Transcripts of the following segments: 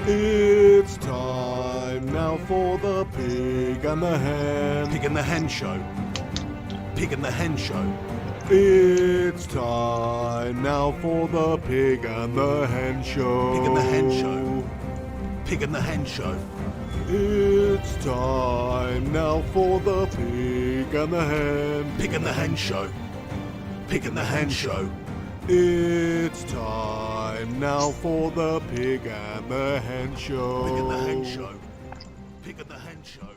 It's time now for the Pig and the Hen. Pig and the Hen Show. Pig and the Hen Show. It's time now for the Pig and the Hen Show. Pig and the Hen Show. Pig and the Hen Show. It's time now for the Pig and the Hen. Pig and the Hen Show. Pig and the Hen Show. It's time now for the Pig and the Hen Show. Pig and the Hen Show. Pig and the Hen Show.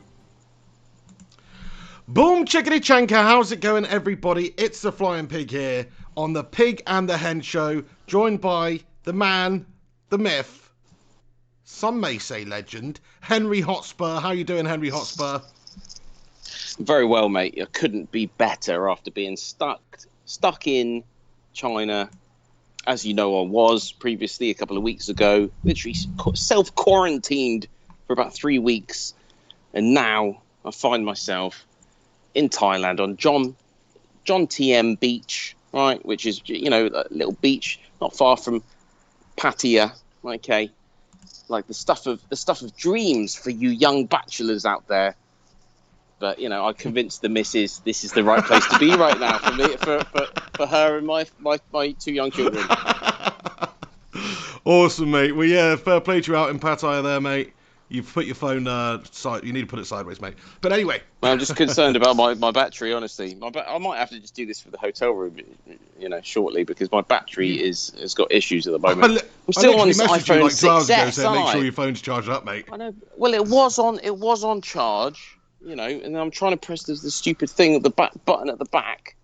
Boom, chickadee chanka, how's it going, everybody? It's the Flying Pig here on the Pig and the Hen Show, joined by the man, the myth, some may say legend, Henry Hotspur. How you doing, Henry Hotspur? Very well, mate. I couldn't be better after being stuck in China, as you know I was previously a couple of weeks ago, literally self-quarantined for about 3 weeks, and now I find myself in Thailand on John TM Beach, right, which is, you know, a little beach not far from Pattaya, okay, like the stuff of dreams for you young bachelors out there. But, you know, I convinced the missus this is the right place to be right now for me, for her and my two young children. Awesome, mate. Well, yeah, fair play to you out in Pattaya there, mate. You've put your phone side. You need to put it sideways, mate. But anyway, I'm just concerned about my battery. Honestly, I might have to just do this for the hotel room, you know, shortly, because my battery has got issues at the moment. I'm still on this iPhone like 6S. So make sure your phone's charged up, mate. I know. Well, it was on charge. You know, and I'm trying to press the stupid thing at the back button at the back.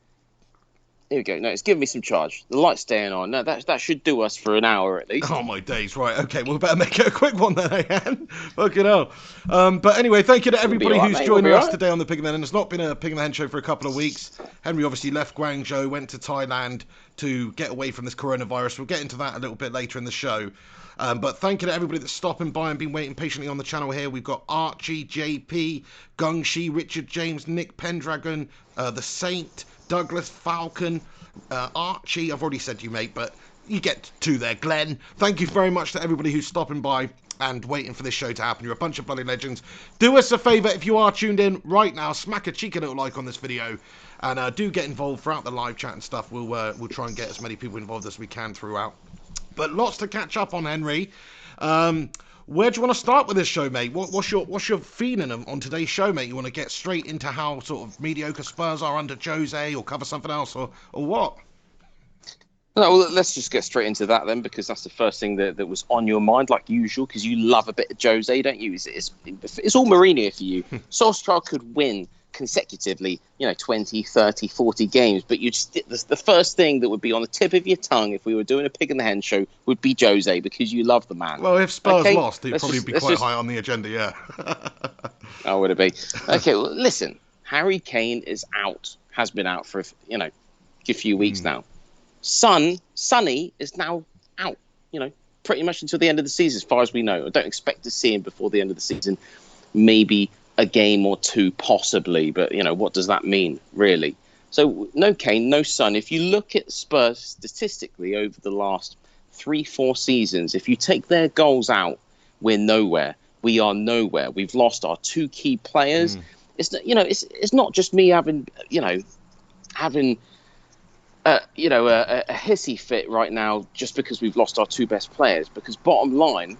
Here we go. No, it's giving me some charge. The light's staying on. No, that should do us for an hour at least. Oh my days! Right, okay. Well, we better make it a quick one then, Hen. Fucking hell. But anyway, thank you to everybody who's joining us today on the Pig and the Hen. It's not been a Pig and the Hen show for a couple of weeks. Henry obviously left Guangzhou, went to Thailand to get away from this coronavirus. We'll get into that a little bit later in the show. But thank you to everybody that's stopping by and been waiting patiently on the channel here. We've got Archie, JP, Gungshi, Richard James, Nick Pendragon, The Saint, Douglas Falcon, Archie. I've already said you, mate, but you get two there. Glenn, thank you very much to everybody who's stopping by and waiting for this show to happen. You're a bunch of bloody legends. Do us a favour, if you are tuned in right now, smack a cheeky little like on this video, and do get involved throughout the live chat and stuff. We'll try and get as many people involved as we can throughout. But lots to catch up on, Henry. Where do you want to start with this show, mate? What's your feeling on today's show, mate? You want to get straight into how sort of mediocre Spurs are under Jose, or cover something else, or what? No, well, let's just get straight into that then, because that's the first thing that was on your mind, like usual, because you love a bit of Jose, don't you? It's all Mourinho for you. Solskjaer could win consecutively, 20, 30, 40 games, but the first thing that would be on the tip of your tongue if we were doing a Pig and the Hen show would be Jose, because you love the man. Well, if Spurs lost, it'd probably be quite high on the agenda, yeah. Oh, would it be? Okay, well, listen, Harry Kane is out, has been out for a few weeks now. Sonny is now out, pretty much until the end of the season, as far as we know. I don't expect to see him before the end of the season. Maybe a game or two, possibly, but what does that mean, really? So no Kane, no Son. If you look at Spurs statistically over the last 3-4 seasons, if you take their goals out, we're nowhere. We are nowhere. We've lost our two key players. It's not just me having a hissy fit right now just because we've lost our two best players. Because bottom line,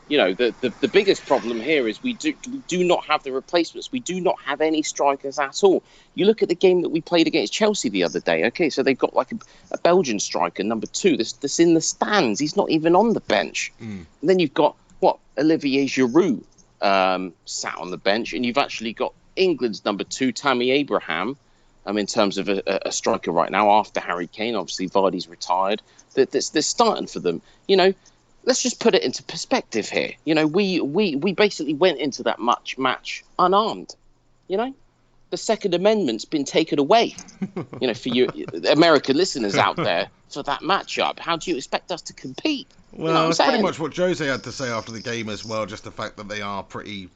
the biggest problem here is we do not have the replacements. We do not have any strikers at all. You look at the game that we played against Chelsea the other day. Okay, so they've got like a Belgian striker, number 2, that's in the stands. He's not even on the bench. And then you've got, Olivier Giroud sat on the bench. And you've actually got England's number 2, Tammy Abraham, in terms of a striker right now, after Harry Kane. Obviously, Vardy's retired. They're starting for them. Let's just put it into perspective here. We basically went into that match unarmed. the Second Amendment's been taken away. For you American listeners out there, for that matchup, how do you expect us to compete? Well, it's pretty much what Jose had to say after the game as well, just the fact that they are pretty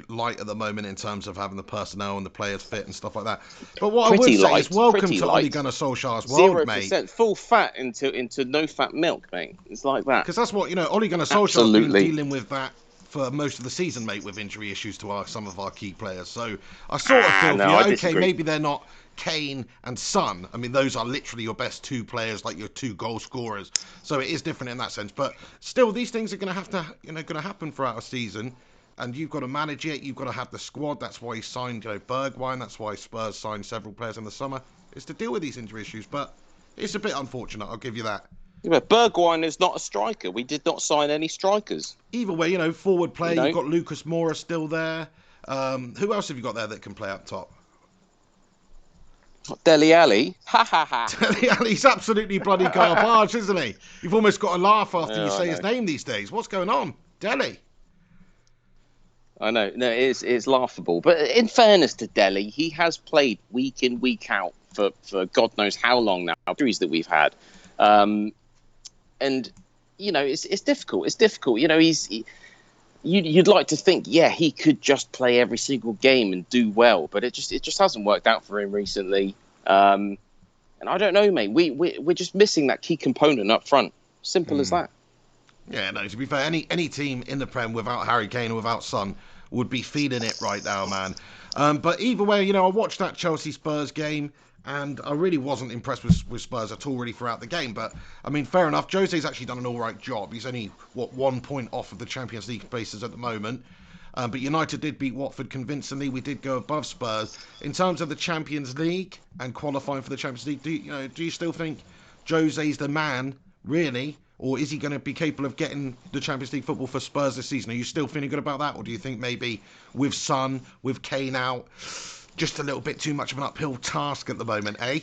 light at the moment in terms of having the personnel and the players fit and stuff like that. But what pretty I would say is welcome to Ole Gunnar Solskjaer's world, 0% mate. 0% full fat into no-fat milk, mate. It's like that. Because that's what, Ole Gunnar Solskjaer's been dealing with that for most of the season, mate, with injury issues to some of our key players. So I sort of feel okay, maybe they're not Kane and Son. I mean, those are literally your best two players, like your two goal scorers. So it is different in that sense. But still, these things are going to have to, going to happen throughout a season. And you've got to manage it. You've got to have the squad. That's why he signed, Bergwijn. That's why Spurs signed several players in the summer. Is to deal with these injury issues. But it's a bit unfortunate. I'll give you that. Yeah, but Bergwijn is not a striker. We did not sign any strikers. Either way, forward play. You've got Lucas Moura still there. Who else have you got there that can play up top? Dele Alli. Ha ha ha. Dele Alli's absolutely bloody garbage, isn't he? You've almost got to laugh after you say his name these days. What's going on? Dele. I know. No, it's laughable. But in fairness to Dele, he has played week in, week out for God knows how long now. Injuries that we've had. And, it's difficult. It's difficult. You'd like to think, he could just play every single game and do well, but it just hasn't worked out for him recently. And I don't know, mate. We're just missing that key component up front. Simple as that. Yeah, no. To be fair, any team in the Prem without Harry Kane or without Son would be feeling it right now, man. But either way, I watched that Chelsea Spurs game. And I really wasn't impressed with Spurs at all really throughout the game. But, I mean, fair enough. Jose's actually done an all right job. He's only, 1 point off of the Champions League places at the moment. But United did beat Watford convincingly. We did go above Spurs. In terms of the Champions League and qualifying for the Champions League, do you still think Jose's the man, really? Or is he going to be capable of getting the Champions League football for Spurs this season? Are you still feeling good about that? Or do you think maybe with Son, with Kane out, just a little bit too much of an uphill task at the moment, eh?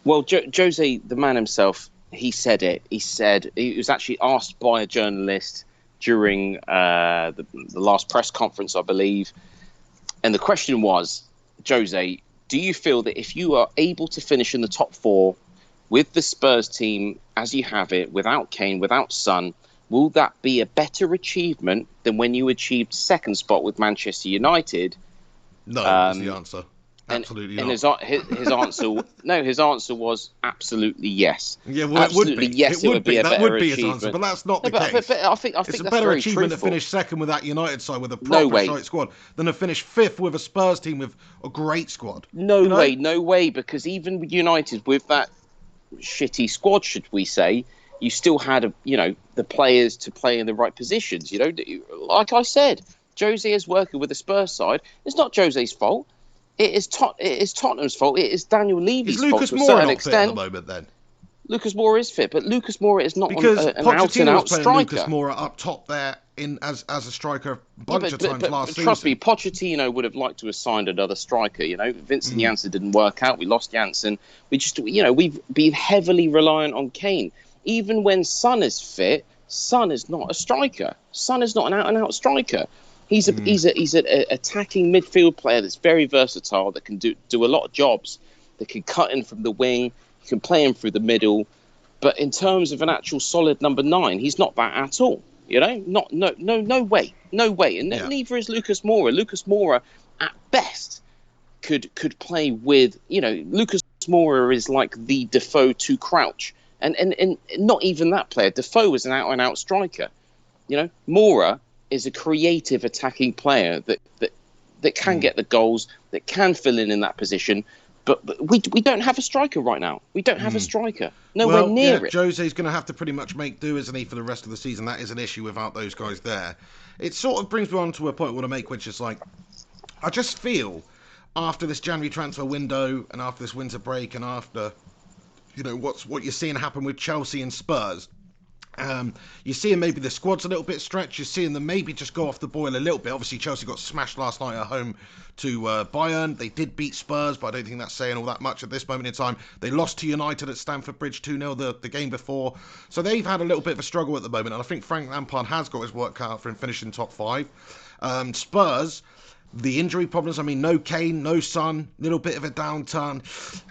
Well, Jose, the man himself, he said it. He said he was actually asked by a journalist during the last press conference, I believe. And the question was, Jose, do you feel that if you are able to finish in the top four with the Spurs team as you have it, without Kane, without Son, will that be a better achievement than when you achieved second spot with Manchester United? No, is the answer. Absolutely and not. His answer was absolutely yes. Yeah, well, absolutely it would be. Yes, it would be a better that would be achievement. his answer, but that's not the case. But I think it's a that's better very achievement truthful. to finish second with that United side with a proper tight squad than to finish fifth with a Spurs team with a great squad. No way, because even with United with that shitty squad, should we say, you still had the players to play in the right positions. Like I said, Jose is working with the Spurs side. It's not Jose's fault. It is Tottenham's fault. It is Daniel Levy's fault to a certain extent. At the moment, then? Lucas Moura is fit, but Lucas Moura is not because an out-and-out striker. Lucas Moura up top there as a striker a bunch of times last season. Trust me, Pochettino would have liked to have signed another striker. Vincent Janssen didn't work out. We lost Janssen. We've been heavily reliant on Kane. Even when Son is fit, Son is not a striker. Son is not an out-and-out striker. He's an attacking midfield player that's very versatile, that can do a lot of jobs, that can cut in from the wing, you can play him through the middle. But in terms of an actual solid number 9, he's not that at all. No way. And neither is Lucas Moura. Lucas Moura, at best, could play with, Lucas Moura is like the Defoe to Crouch. And not even that player. Defoe is an out-and-out striker. Moura is a creative attacking player that can get the goals, that can fill in that position. But we don't have a striker right now. We don't have a striker. Nowhere near it. Jose's going to have to pretty much make do, isn't he, for the rest of the season? That is an issue without those guys there. It sort of brings me on to a point I want to make, which is like, I just feel after this January transfer window and after this winter break and after, what you're seeing happen with Chelsea and Spurs, you're seeing maybe the squad's a little bit stretched. You're seeing them maybe just go off the boil a little bit. Obviously, Chelsea got smashed last night at home to Bayern. They did beat Spurs, but I don't think that's saying all that much at this moment in time. They lost to United at Stamford Bridge 2-0 the game before. So they've had a little bit of a struggle at the moment. And I think Frank Lampard has got his work cut out for him finishing top 5. Spurs, the injury problems. I mean, no Kane, no Son, little bit of a downturn.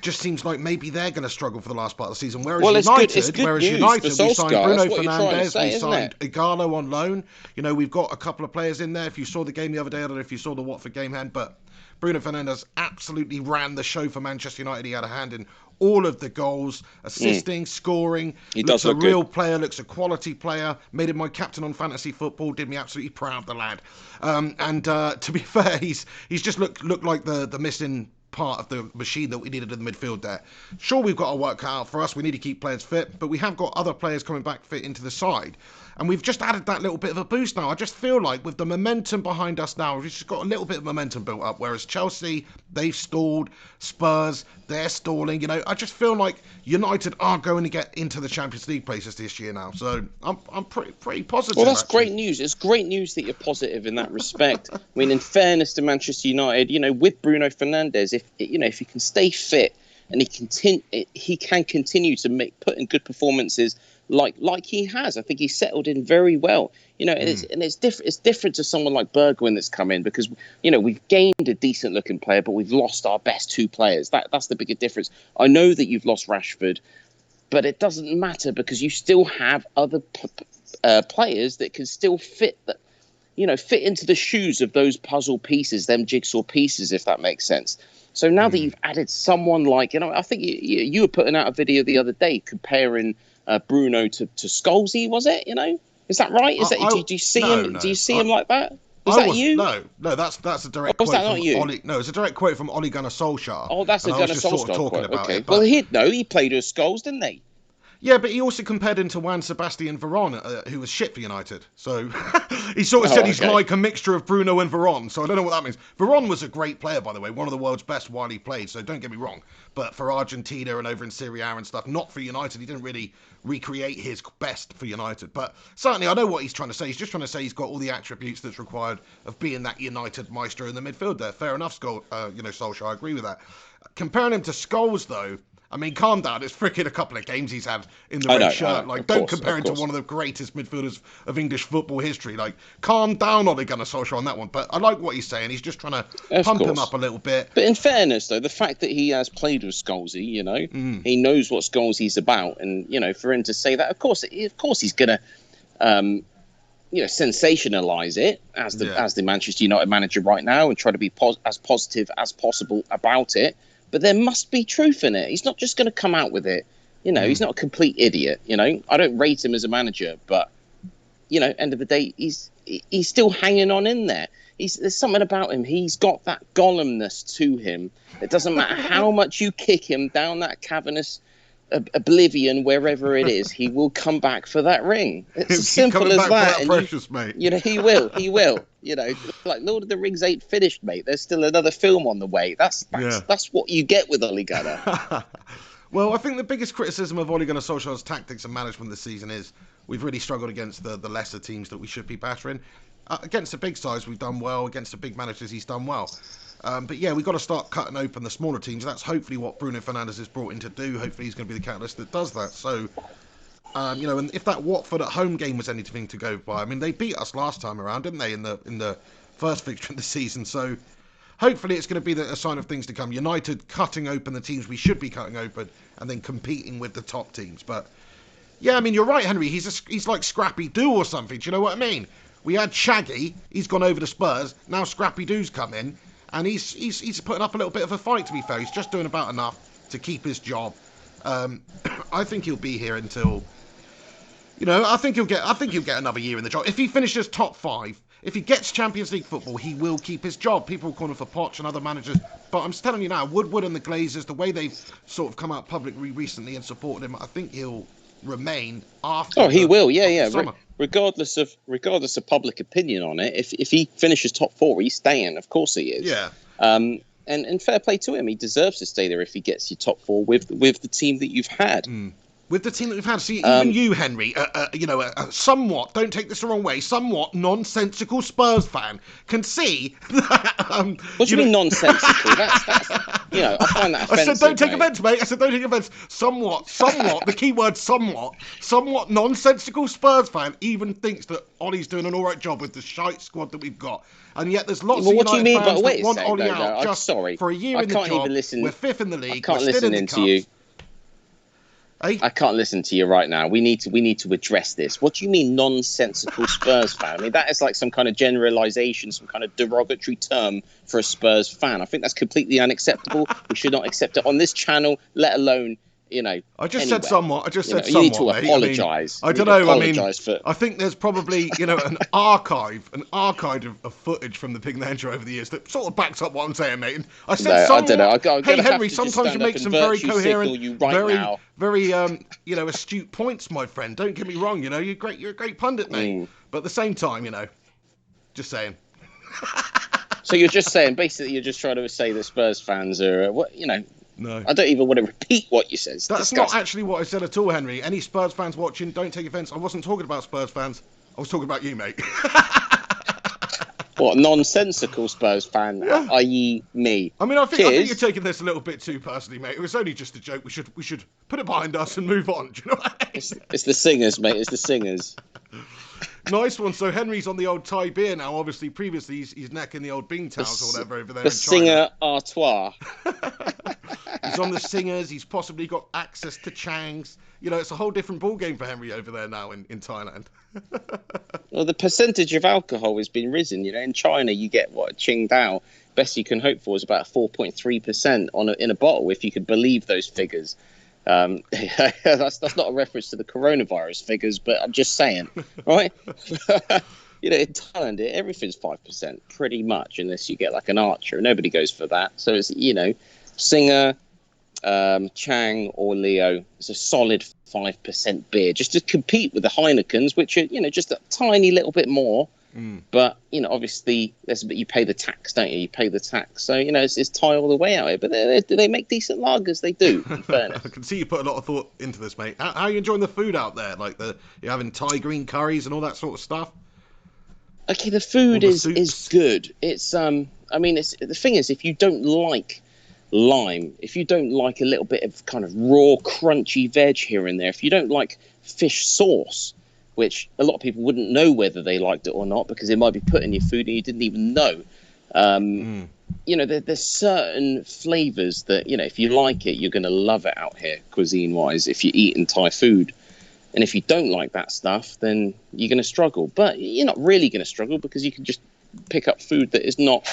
Just seems like maybe they're going to struggle for the last part of the season. Whereas United, it's good news for we signed Bruno Fernandes, we isn't signed it? Igalo on loan. You know, we've got a couple of players in there. If you saw the game the other day, I don't know if you saw the Watford game, Hen, but Bruno Fernandes absolutely ran the show for Manchester United. He had a hand in all of the goals, assisting, scoring. He looks does a look real good. player, looks a quality player. Made him my captain on fantasy football. Did me absolutely proud, the lad. And to be fair, he's just looked like the missing part of the machine that we needed in the midfield there. Sure, we've got to work out for us. We need to keep players fit, but we have got other players coming back fit into the side. And we've just added that little bit of a boost now. I just feel like with the momentum behind us now, we've just got a little bit of momentum built up. Whereas Chelsea, they've stalled. Spurs, they're stalling. You know, I just feel like United are going to get into the Champions League places this year now. So I'm pretty positive. Well, that's actually. great news. It's great news that you're positive in that respect. I mean, in fairness to Manchester United, you know, with Bruno Fernandes, if he can stay fit and he can continue to put in good performances like he has. I think he's settled in very well. You know, and it's different. It's different to someone like Bergwijn that's come in because, you know, we've gained a decent looking player, but we've lost our best two players. That's the bigger difference. I know that you've lost Rashford, but it doesn't matter because you still have other players that can still fit into the shoes of those puzzle pieces, them jigsaw pieces, if that makes sense. So now that you've added someone like, you know, I think you were putting out a video the other day comparing Bruno to Scholesy, was it? You know, is that right? Do you see him? No. Do you see him like that? You? No, that's a direct quote from Ollie. No, it's a direct quote from Ole Gunnar Solskjaer. Oh, that's a Gunnar Solskjaer quote. Okay. Well, he played with Scholes, didn't he? Yeah, but he also compared him to Juan Sebastian Veron, who was shit for United. So he sort of said he's like a mixture of Bruno and Veron. So I don't know what that means. Veron was a great player, by the way, one of the world's best while he played. So don't get me wrong. But for Argentina and over in Serie A and stuff, not for United. He didn't really recreate his best for United. But certainly I know what he's trying to say. He's just trying to say he's got all the attributes that's required of being that United maestro in the midfield there. Fair enough, Solskjaer. I agree with that. Comparing him to Scholes, though, I mean, calm down. It's freaking a couple of games he's had in the red shirt. Like, don't compare him to one of the greatest midfielders of English football history. Like, calm down, Ole Gunnar Solskjaer on that one. But I like what he's saying. He's just trying to pump him up a little bit. But in fairness, though, the fact that he has played with Scholesy, you know, he knows what Scholesy's about, and you know, for him to say that, of course, he's gonna, sensationalise it as the Manchester United manager right now, and try to be as positive as possible about it. But there must be truth in it. He's not just going to come out with it. You know, he's not a complete idiot. You know, I don't rate him as a manager, but, you know, end of the day, he's still hanging on in there. There's something about him. He's got that golemness to him. It doesn't matter how much you kick him down that cavernous oblivion, wherever it is, he will come back for that ring. It's as simple as that. Precious, mate. You know, he will. You know, like Lord of the Rings ain't finished, mate. There's still another film on the way. That's what you get with Ole Gunnar. Well, I think the biggest criticism of Ole Gunnar Solskjaer's tactics and management this season is we've really struggled against the lesser teams that we should be battering. Against the big sides, we've done well. Against the big managers, he's done well. But yeah, we've got to start cutting open the smaller teams. That's hopefully what Bruno Fernandes is brought in to do. Hopefully he's going to be the catalyst that does that. So, and if that Watford at home game was anything to go by, I mean, they beat us last time around, didn't they, in the first fixture of the season? So hopefully it's going to be a sign of things to come. United cutting open the teams we should be cutting open and then competing with the top teams. But yeah, I mean, you're right, Henry. He's like Scrappy Doo or something. Do you know what I mean? We had Shaggy. He's gone over to Spurs. Now Scrappy Doo's come in. And he's putting up a little bit of a fight, to be fair. He's just doing about enough to keep his job. I think he'll be here until, I think he'll get another year in the job. If he finishes top 5, if he gets Champions League football, he will keep his job. People will call him for Poch and other managers. But I'm telling you now, Woodward and the Glazers, the way they've sort of come out publicly recently and supported him, I think he'll remain after. Oh, he will. Yeah. Summer. Regardless of public opinion on it, if he finishes top 4, he's staying. Of course he is. Yeah. And fair play to him. He deserves to stay there if he gets your top 4 with the team that you've had. With the team that we've had, see, even you, Henry, somewhat, don't take this the wrong way, somewhat nonsensical Spurs fan can see that... what do you mean nonsensical? That's I find that offensive, I said don't take offence, mate. I said don't take offence. Somewhat, the key word somewhat nonsensical Spurs fan even thinks that Ollie's doing an all right job with the shite squad that we've got. And yet there's lots of United fans that want Ollie out just for a year in the job. We're fifth in the league. I can't listen into you. I can't listen to you right now. We need to address this. What do you mean nonsensical Spurs fan? I mean, that is like some kind of generalisation, some kind of derogatory term for a Spurs fan. I think that's completely unacceptable. We should not accept it on this channel, let alone, I just said somewhat. You need to apologise. I don't know. I think there's probably, an archive of footage from the Pig and the Hen show over the years that sort of backs up what I'm saying, mate. And I said somewhat. I don't know. Hey, Henry, sometimes you make some very coherent, very astute points, my friend. Don't get me wrong. You're a great pundit, mate. But at the same time, just saying. So you're just saying, basically, you're just trying to say that Spurs fans are, No. I don't even want to repeat what you said. That's not actually what I said at all, Henry. Any Spurs fans watching, don't take offence. I wasn't talking about Spurs fans. I was talking about you, mate. What, nonsensical Spurs fan, i.e. me? I mean, I think you're taking this a little bit too personally, mate. It was only just a joke. We should put it behind us and move on. Do you know what I mean? It's the singers, mate. It's the singers. Nice one. So Henry's on the old Thai beer now. Obviously, previously he's necking the old Bing towels or whatever over there. The singer artois. He's on the singers. He's possibly got access to Changs. It's a whole different ball game for Henry over there now in Thailand. Well, the percentage of alcohol has been risen. In China, you get Qingdao. Best you can hope for is about 4.3% in a bottle, if you could believe those figures. That's not a reference to the coronavirus figures, but I'm just saying, right? In Thailand, everything's 5%, pretty much, unless you get like an archer. Nobody goes for that. So it's, Singer, Chang or Leo. It's a solid 5% beer, just to compete with the Heinekens, which are, just a tiny little bit more. But, obviously, you pay the tax, don't you? You pay the tax. So, it's Thai all the way out here. But they make decent lagers. They do, in fairness. I can see you put a lot of thought into this, mate. How are you enjoying the food out there? Like, you're having Thai green curries and all that sort of stuff? Okay, the food is good. It's, the thing is, if you don't like lime, if you don't like a little bit of kind of raw, crunchy veg here and there, if you don't like fish sauce, which a lot of people wouldn't know whether they liked it or not because it might be put in your food and you didn't even know. There's certain flavours that, if you like it, you're going to love it out here, cuisine-wise, if you're eating Thai food. And if you don't like that stuff, then you're going to struggle. But you're not really going to struggle because you can just pick up food that is not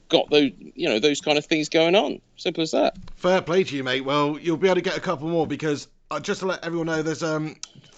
got those, those kind of things going on. Simple as that. Fair play to you, mate. Well, you'll be able to get a couple more because just to let everyone know, there's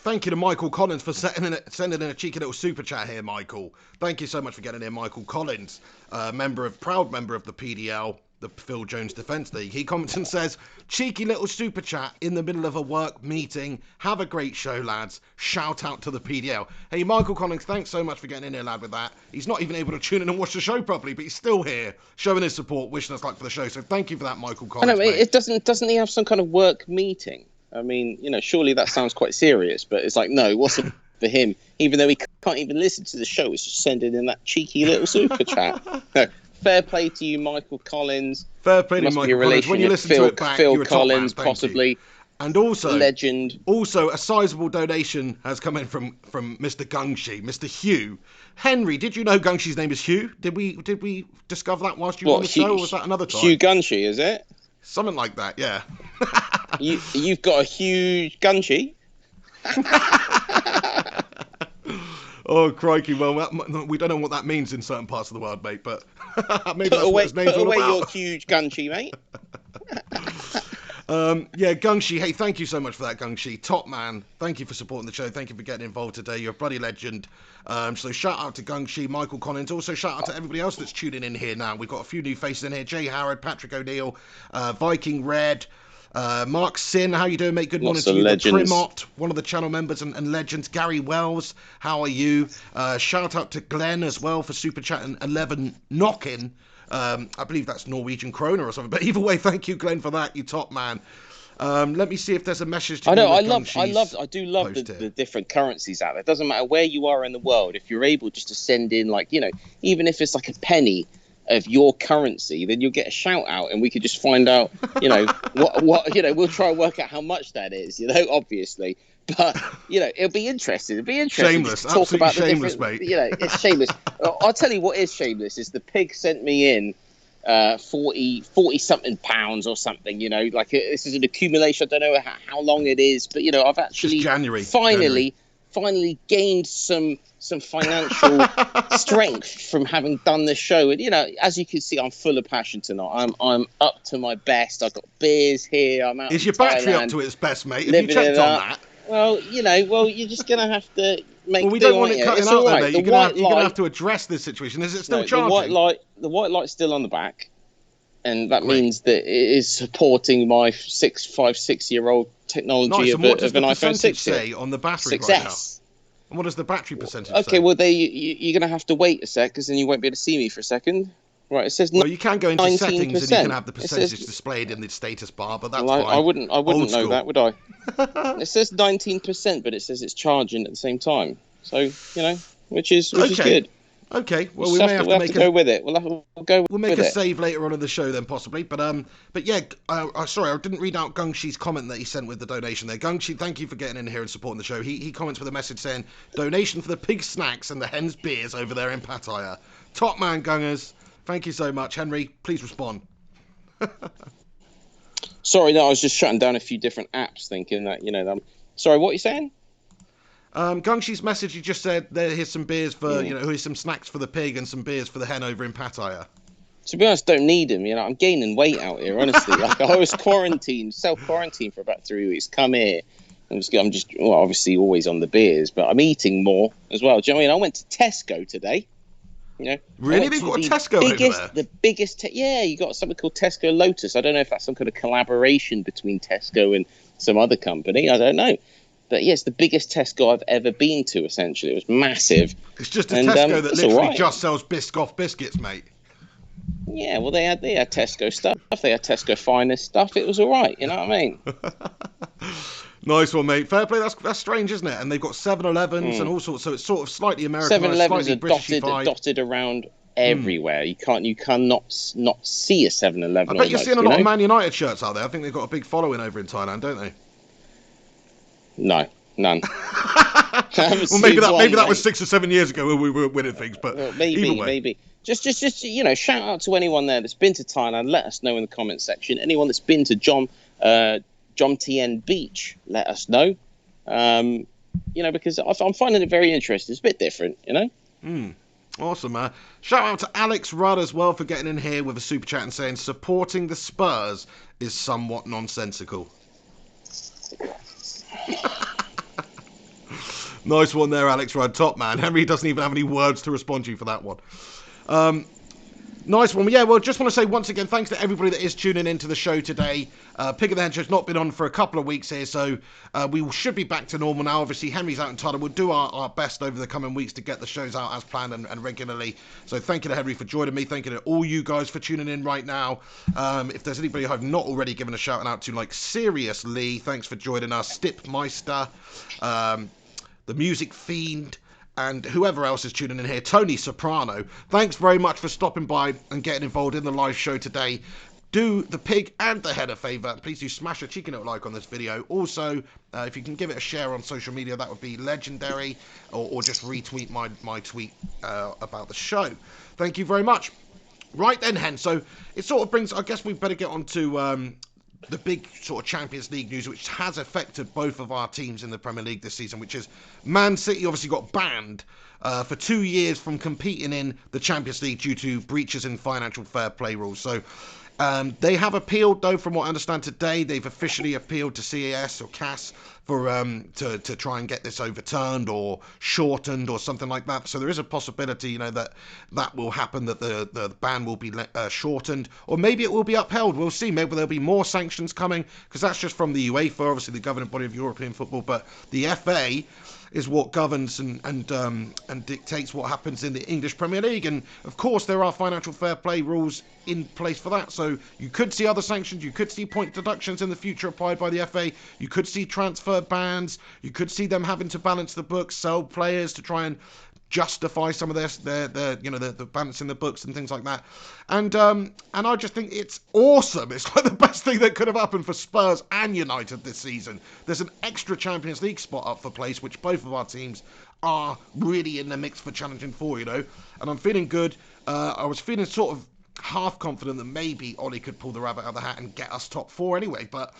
thank you to Michael Collins for sending in a cheeky little super chat here, Michael. Thank you so much for getting in, Michael Collins, proud member of the PDL, the Phil Jones Defence League. He comments and says, cheeky little super chat in the middle of a work meeting. Have a great show, lads. Shout out to the PDL. Hey, Michael Collins, thanks so much for getting in here, lad, with that. He's not even able to tune in and watch the show properly, but he's still here, showing his support, wishing us luck for the show. So thank you for that, Michael Collins. I know, it doesn't he have some kind of work meeting? I mean, surely that sounds quite serious, but it's like, no, what's it for him? Even though he can't even listen to the show, he's just sending in that cheeky little super chat. No, fair play to you, Michael Collins. Fair play to Michael Collins. When you listen to it back, Phil Collins, possibly. And also, legend. Also, a sizable donation has come in from Mr. Gungshi, Mr. Hugh. Henry, did you know Gungshi's name is Hugh? Did we discover that whilst you were on the show, or was that another time? Hugh Gungshi, is it? Something like that, yeah. You've got a huge Gungshi. Oh, crikey. Well, we don't know what that means in certain parts of the world, mate, but maybe that's what his name's all about. Put away your huge Gungshi, mate. Yeah, Gungshi, hey, thank you so much for that, Gungshi. Top man. Thank you for supporting the show. Thank you for getting involved today. You're a bloody legend. So shout out to Gungshi, Michael Collins. Also shout out to everybody else that's tuning in here now. We've got a few new faces in here. Jay Howard, Patrick O'Neill, Viking Red, Mark Sin. How you doing, mate? Good morning to you. Primot, one of the channel members and legends. Gary Wells, how are you? Shout out to Glenn as well for super chatting 11 knocking. I believe that's Norwegian kroner or something. But either way, thank you, Glenn, for that. You top man. Let me see if there's a message to I know. I do love the different currencies out there. It doesn't matter where you are in the world. If you're able just to send in, like, even if it's like a penny of your currency, then you'll get a shout out, and we could just find out, what we'll try and work out how much that is, obviously. But it'll be interesting. Shameless, to talk about shameless, the different. mate. It's shameless. I'll tell you what is shameless is the pig sent me in 40 something pounds or something. Like this is an accumulation. I don't know how long it is, but I've actually finally gained some financial strength from having done this show. And as you can see, I'm full of passion tonight. I'm up to my best. I've got beers here. I'm out. Is your battery up to its best, mate? Have you checked on that? Well, you're just gonna have to make. Well, we don't want it cutting out, though, mate. You're gonna have to address this situation. Is it still charging? The white light's still on the back, and that means that it is supporting my 6-year-old technology of an iPhone 6. Say on the battery 6S. Right now? And what does the battery percentage say? Okay, well, you're going to have to wait a sec, because then you won't be able to see me for a second. Right, it says 19%. Well, you can go into settings and you can have the percentage displayed in the status bar, but that's fine. I wouldn't know that, would I? It says 19%, but it says it's charging at the same time. So, which is good. Okay, well, we may have to go with it. We'll make a save later on in the show then, possibly. But yeah, sorry, I didn't read out Gungshi's comment that he sent with the donation there. Gungshi, thank you for getting in here and supporting the show. He comments with a message saying, donation for the pig snacks and the hens beers over there in Pattaya. Top man, Gungers. Thank you so much. Henry, please respond. Sorry, no, I was just shutting down a few different apps thinking that, Sorry, what are you saying? Gungshi's message, he just said, here's some beers for, here's some snacks for the pig and some beers for the hen over in Pattaya. To be honest, don't need them. I'm gaining weight out here, honestly. Like, I was self-quarantined for about 3 weeks. Come here. I'm just obviously always on the beers, but I'm eating more as well. Do you know what I mean? I went to Tesco today. Really? They've got a Tesco over there? The biggest, you got something called Tesco Lotus. I don't know if that's some kind of collaboration between Tesco and some other company. I don't know. But yes, the biggest Tesco I've ever been to, essentially. It was massive. It's just a Tesco that literally just sells Biscoff biscuits, mate. Yeah, well, they had Tesco stuff. They had Tesco Finest stuff. It was all right, you know what I mean? Nice one, mate. Fair play. That's strange, isn't it? And they've got 7-Elevens and all sorts, so it's sort of slightly American. 7-Elevens are dotted around everywhere. You cannot not see a 7-Eleven. I bet you're seeing a lot of Man United shirts out there. I think they've got a big following over in Thailand, don't they? No, none. Well, maybe that was 6 or 7 years ago when we were winning things, but maybe. Just shout out to anyone there that's been to Thailand. Let us know in the comment section. Anyone that's been to Jom Tien Beach, let us know. Because I'm finding it very interesting. It's a bit different, Awesome, man. Shout out to Alex Rudd as well for getting in here with a super chat and saying supporting the Spurs is somewhat nonsensical. Nice one there, Alex Rudd. Top man. Henry doesn't even have any words to respond to you for that one. Nice one. Yeah, well, just want to say once again, thanks to everybody that is tuning into the show today. Pig of the Hen Show's not been on for a couple of weeks here, so we should be back to normal now. Obviously, Henry's out in Thailand. We'll do our best over the coming weeks to get the shows out as planned and regularly. So thank you to Henry for joining me. Thank you to all you guys for tuning in right now. If there's anybody I've not already given a shout out to, like Sirius Lee, thanks for joining us. Stipmeister, the Music Fiend, and whoever else is tuning in here, Tony Soprano, thanks very much for stopping by and getting involved in the live show today. Do the pig and the head a favour. Please do smash a cheeky little like on this video. Also, if you can give it a share on social media, that would be legendary. Or just retweet my tweet about the show. Thank you very much. Right then, Hen. So it sort of brings, I guess we better get on to the big sort of Champions League news, which has affected both of our teams in the Premier League this season, which is Man City obviously got banned for 2 years from competing in the Champions League due to breaches in financial fair play rules. So they have appealed, though, from what I understand today. They've officially appealed to CAS to try and get this overturned or shortened or something like that. So there is a possibility, that will happen, that the ban will be shortened, or maybe it will be upheld. We'll see. Maybe there'll be more sanctions coming, because that's just from the UEFA, obviously the governing body of European football, but the FA is what governs and dictates what happens in the English Premier League. And of course there are financial fair play rules in place for that, so you could see other sanctions, you could see point deductions in the future applied by the FA, you could see transfer bans, you could see them having to balance the books, sell players to try and justify some of their the balance in the books and things like that. And I just think it's awesome. It's like the best thing that could have happened for Spurs and United this season. There's an extra Champions League spot up for place, which both of our teams are really in the mix for challenging for, and I'm feeling good. I was feeling sort of half confident that maybe Ollie could pull the rabbit out of the hat and get us top 4 anyway, but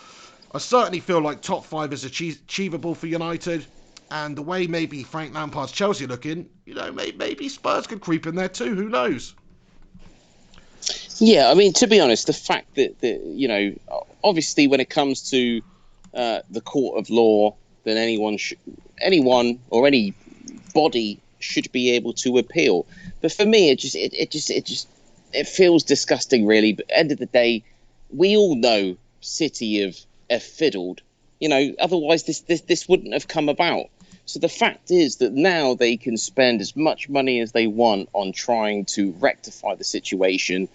I certainly feel like top 5 is achievable for United. And the way maybe Frank Lampard's Chelsea looking, maybe Spurs could creep in there too. Who knows? Yeah, I mean, to be honest, the fact that obviously when it comes to the court of law, then anyone or any body should be able to appeal. But for me, it feels disgusting, really. But at the end of the day, we all know City have fiddled. Otherwise this wouldn't have come about. So the fact is that now they can spend as much money as they want on trying to rectify the situation.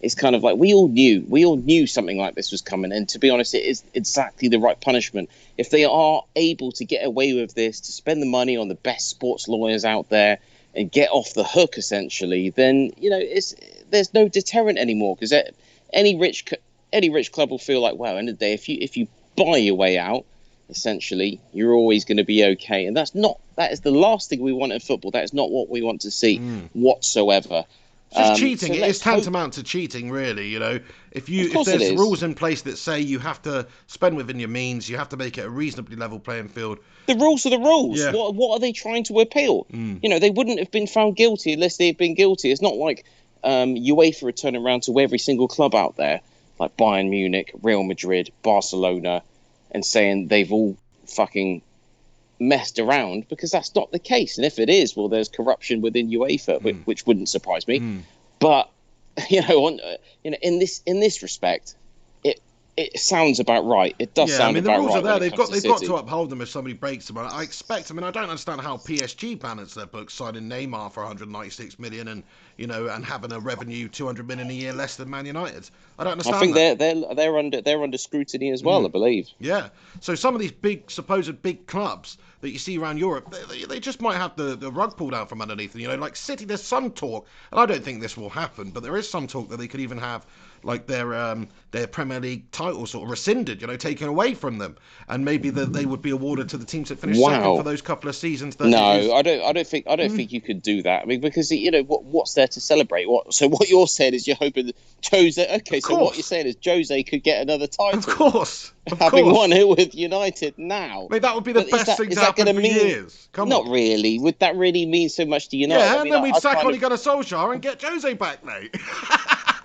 It's kind of like we all knew something like this was coming. And to be honest, it is exactly the right punishment. If they are able to get away with this, to spend the money on the best sports lawyers out there and get off the hook, essentially, then, there's no deterrent anymore, because any rich club will feel like, well, end of the day, if you buy your way out, essentially, you're always going to be okay. And that is the last thing we want in football. That is not what we want to see whatsoever. It's just cheating. It is tantamount to cheating, really. If there's rules in place that say you have to spend within your means, you have to make it a reasonably level playing field. The rules are the rules. Yeah. What are they trying to appeal? They wouldn't have been found guilty unless they had been guilty. It's not like UEFA are turning around to every single club out there, like Bayern Munich, Real Madrid, Barcelona, and saying they've all fucking messed around, because that's not the case. And if it is, well, there's corruption within UEFA, which wouldn't surprise me. But in this respect, it sounds about right. It does sound about right. The rules are there. They've got City. to uphold them if somebody breaks them. I expect. I don't understand how PSG balance their books, signing Neymar for 196 million and and having a revenue 200 million a year less than Man United. I don't understand. I think they're under scrutiny as well. I believe. Yeah. So some of these supposed big clubs that you see around Europe, they just might have the rug pulled out from underneath them. Like City, there's some talk, and I don't think this will happen, but there is some talk that they could even have like their Premier League title sort of rescinded, taken away from them, and maybe that they would be awarded to the teams that finished second for those couple of seasons. No, I don't think you could do that. I mean, because what's there to celebrate? So what you're saying is you're hoping that Jose. Okay, so what you're saying is Jose could get another title. Of course. Having won it with United now. I mean, that would be the best thing to happen for years. Not really. Would that really mean so much to United? Yeah, and then we'd sack Ole Gunnar Solskjaer and get Jose back, mate.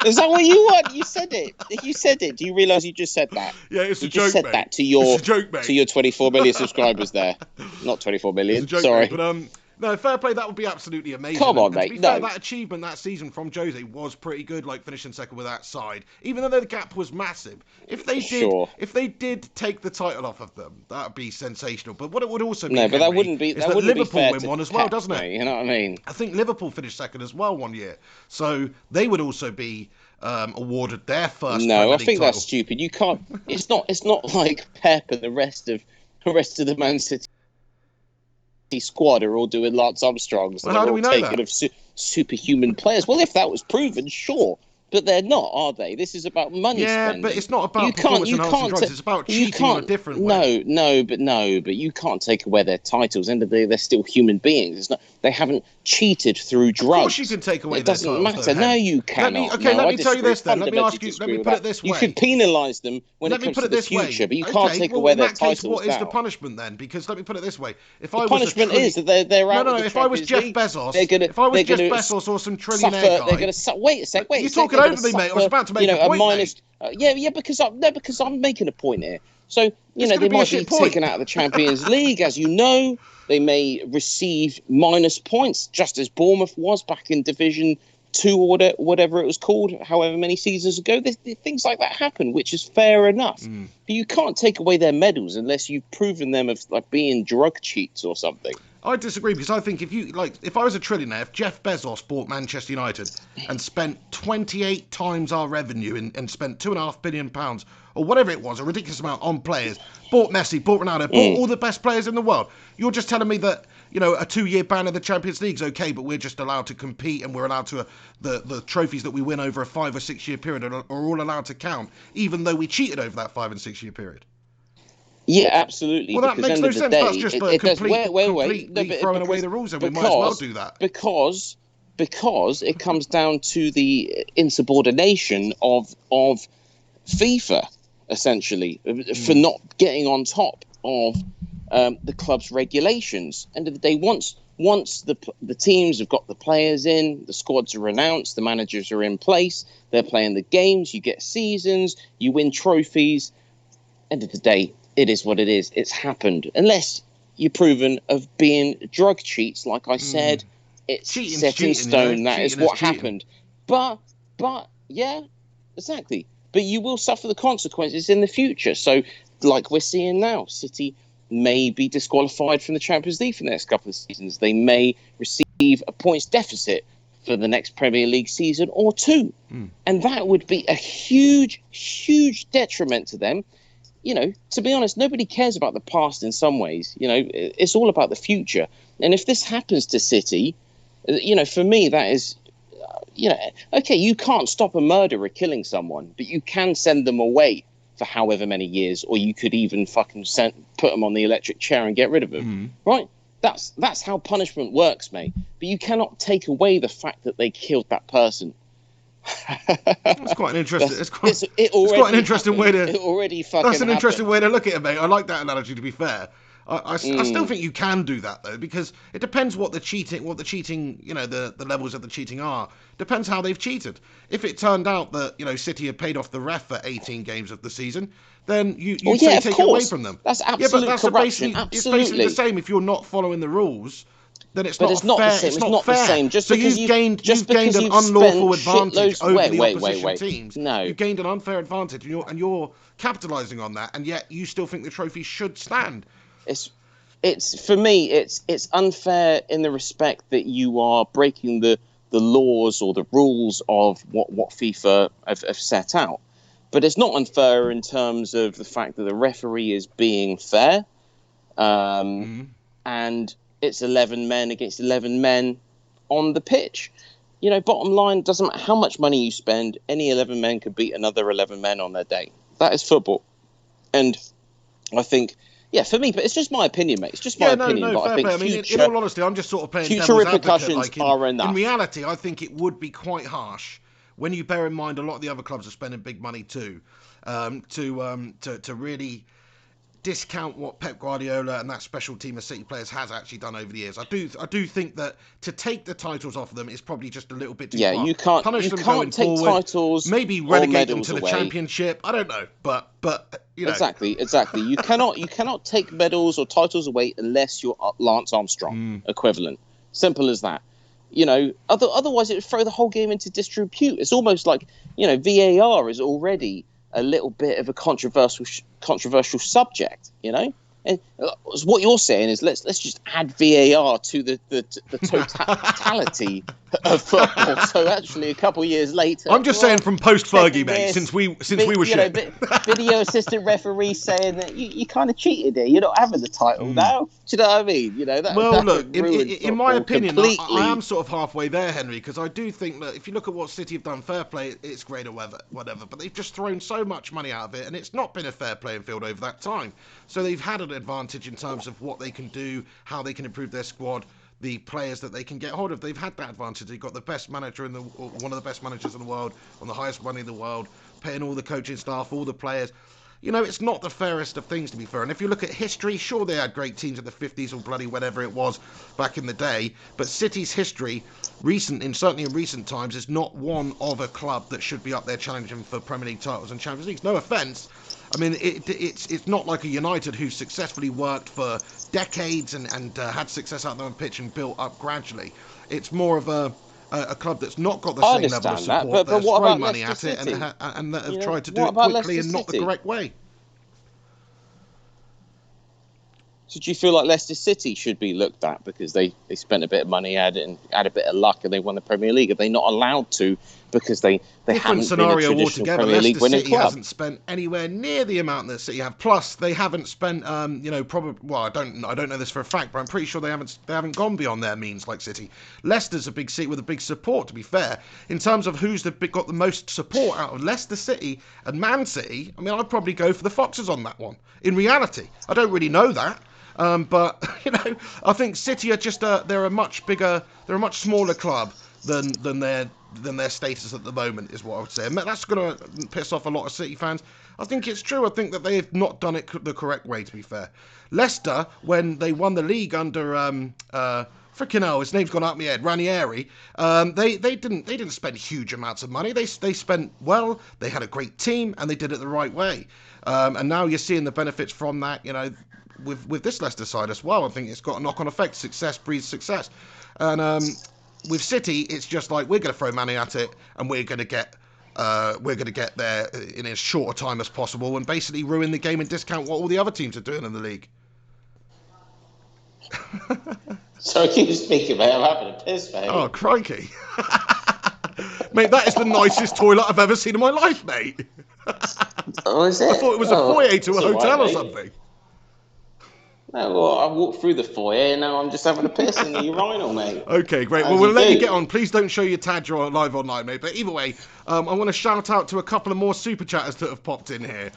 Is that what you want? You said it. You said it. Do you realise you just said that? Yeah, it's a joke, You just said mate. That to your It's a joke, mate. To your 24 million subscribers there. Not 24 million. It's a joke, sorry. Mate, but no, fair play. That would be absolutely amazing. Come on, and mate. To be fair, that achievement that season from Jose was pretty good, like finishing second with that side, even though the gap was massive. If they did take the title off of them, that would be sensational. But what it would also be, but that wouldn't be. That Liverpool win one as well, doesn't it? You know what I mean? I think Liverpool finished second as well one year, so they would also be awarded their first. No, I title. think that's stupid. You can't. It's not like Pep and the rest of the Man City squad are all doing Lance Armstrongs. Well, how do we know that? Of superhuman players. Well, if that was proven, sure. But they're not, are they? This is about money spending. But it's not about performance-enhancing drugs. It's about cheating on a different way. No, but you can't take away their titles. End of the day, they're still human beings. It's not. They haven't cheated through drugs. Of course you can take away their titles. It doesn't matter. No, you cannot. Let me tell you this then. Let me put it this way. You can penalise them when it comes to the future, but you can't take away their titles now. What is the punishment then? Because let me put it this way. The punishment is that they're out of the if I was Jeff Bezos, or some trillionaire guy... They're going to... Wait a sec, You're talking over me, mate. I was about to make a point, because I'm making a point here. So, they be a might be shit point. taken out of the Champions League, as you know. They may receive minus points, just as Bournemouth was back in Division 2 or whatever it was called, however many seasons ago. Things like that happen, which is fair enough. But you can't take away their medals unless you've proven them of like being drug cheats or something. I disagree, because I think if I was a trillionaire, if Jeff Bezos bought Manchester United and spent 28 times our revenue and spent £2.5 billion or whatever it was, a ridiculous amount on players, bought Messi, bought Ronaldo, bought all the best players in the world, you're just telling me that a 2-year ban of the Champions League is okay, but we're just allowed to compete and we're allowed to the trophies that we win over a 5 or 6 year period are all allowed to count, even though we cheated over that 5 and 6 year period. Yeah, absolutely. Well, that makes no sense. That's just completely throwing away the rules, and we might as well do that. Because it comes down to the insubordination of FIFA, essentially, for not getting on top of the club's regulations. End of the day, once the teams have got the players in, the squads are announced, the managers are in place, they're playing the games, you get seasons, you win trophies. End of the day, it is what it is. It's happened. Unless you're proven of being drug cheats, like I said, it's set in stone. That is what happened. But yeah, exactly. But you will suffer the consequences in the future. So, like we're seeing now, City may be disqualified from the Champions League for the next couple of seasons. They may receive a points deficit for the next Premier League season or two. And that would be a huge, huge detriment to them. To be honest, nobody cares about the past in some ways. It's all about the future. And if this happens to City, for me, that is, okay, you can't stop a murderer killing someone, but you can send them away for however many years, or you could even fucking put them on the electric chair and get rid of them, right? That's how punishment works, mate. But you cannot take away the fact that they killed that person. That's quite an interesting. It's quite an interesting way to. It already fucking. That's an interesting way to look at it, mate. I like that analogy. To be fair, I still think you can do that though, because it depends what the cheating, the levels of the cheating are. Depends how they've cheated. If it turned out that City had paid off the ref for 18 games of the season, then you say take it away from them. That's absolute corruption. It's basically the same. If you're not following the rules, then it's not fair. It's not the same. So you've gained an unlawful advantage over the opposition teams. No, you've gained an unfair advantage, and you're capitalising on that, and yet you still think the trophy should stand. It's for me. It's unfair in the respect that you are breaking the laws or the rules of what FIFA have set out. But it's not unfair in terms of the fact that the referee is being fair, and it's 11 men against 11 men on the pitch. Bottom line, doesn't matter how much money you spend, any 11 men could beat another 11 men on their day. That is football. And I think, for me, but it's just my opinion, mate. It's just my opinion. But I think in all honesty, I'm just sort of playing future devil's repercussions advocate. are enough. In reality, I think it would be quite harsh when you bear in mind a lot of the other clubs are spending big money too, to really discount what Pep Guardiola and that special team of City players has actually done over the years. I do think that to take the titles off of them is probably just a little bit too far. You can't take forward, titles, maybe relegate them to the Championship. I don't know, but exactly. You cannot take medals or titles away unless you're Lance Armstrong equivalent. Simple as that. Otherwise it would throw the whole game into disrepute. It's almost like VAR is already a little bit of a controversial subject, And what you're saying is let's just add VAR to the totality of football. So actually, a couple of years later, I'm just saying from post Fergie, mate. Since we were shit, video assistant referee saying that you kind of cheated here. You're not having the title now. Do you know what I mean? Well, look, in my opinion, I am sort of halfway there, Henry, because I do think that if you look at what City have done, fair play, it's great or whatever, but they've just thrown so much money out of it, and it's not been a fair playing field over that time. So they've had an advantage in terms of what they can do, how they can improve their squad, the players that they can get hold of. They've had that advantage. They've got the best manager one of the best managers in the world, on the highest money in the world, paying all the coaching staff, all the players. it's not the fairest of things, to be fair. And if you look at history, sure, they had great teams in the 50s or bloody whatever it was back in the day. But City's history, certainly in recent times, is not one of a club that should be up there challenging for Premier League titles and Champions Leagues. No offence. I mean, it's not like a United who successfully worked for decades and had success out there on the pitch and built up gradually. It's more of a club that's not got the same level of support, that's thrown money at it and that have tried to do it quickly and not the correct way. So do you feel like Leicester City should be looked at because they spent a bit of money, had a bit of luck, and they won the Premier League? Are they not allowed to because they haven't been a traditional Premier League winning City club? Hasn't spent anywhere near the amount that City have. Plus, they haven't spent, probably. Well, I don't know this for a fact, but I'm pretty sure they haven't gone beyond their means like City. Leicester's a big city with a big support. To be fair, in terms of who's got the most support out of Leicester City and Man City, I mean, I'd probably go for the Foxes on that one. In reality, I don't really know that. But I think City are just they're a much smaller club than their status at the moment, is what I would say. And that's going to piss off a lot of City fans. I think it's true. I think that they have not done it the correct way, to be fair. Leicester, when they won the league under freaking hell, his name's gone out of my head, Ranieri. They didn't spend huge amounts of money. They spent well. They had a great team and they did it the right way. And now you're seeing the benefits from that. With this Leicester side as well, I think it's got a knock-on effect. Success breeds success, and with City, it's just like we're going to throw money at it, and we're going to get there in as short a time as possible, and basically ruin the game and discount what all the other teams are doing in the league. So keep speaking, mate. I'm having a piss, mate. Oh crikey, mate! That is the nicest toilet I've ever seen in my life, mate. Oh, is it? I thought it was a foyer to a hotel or something. No, well, I walked through the foyer and now I'm just having a piss in the urinal, mate. Okay, great. Well, we'll let you get on. Please don't show your tag live online, mate. But either way, I want to shout out to a couple of more super chatters that have popped in here.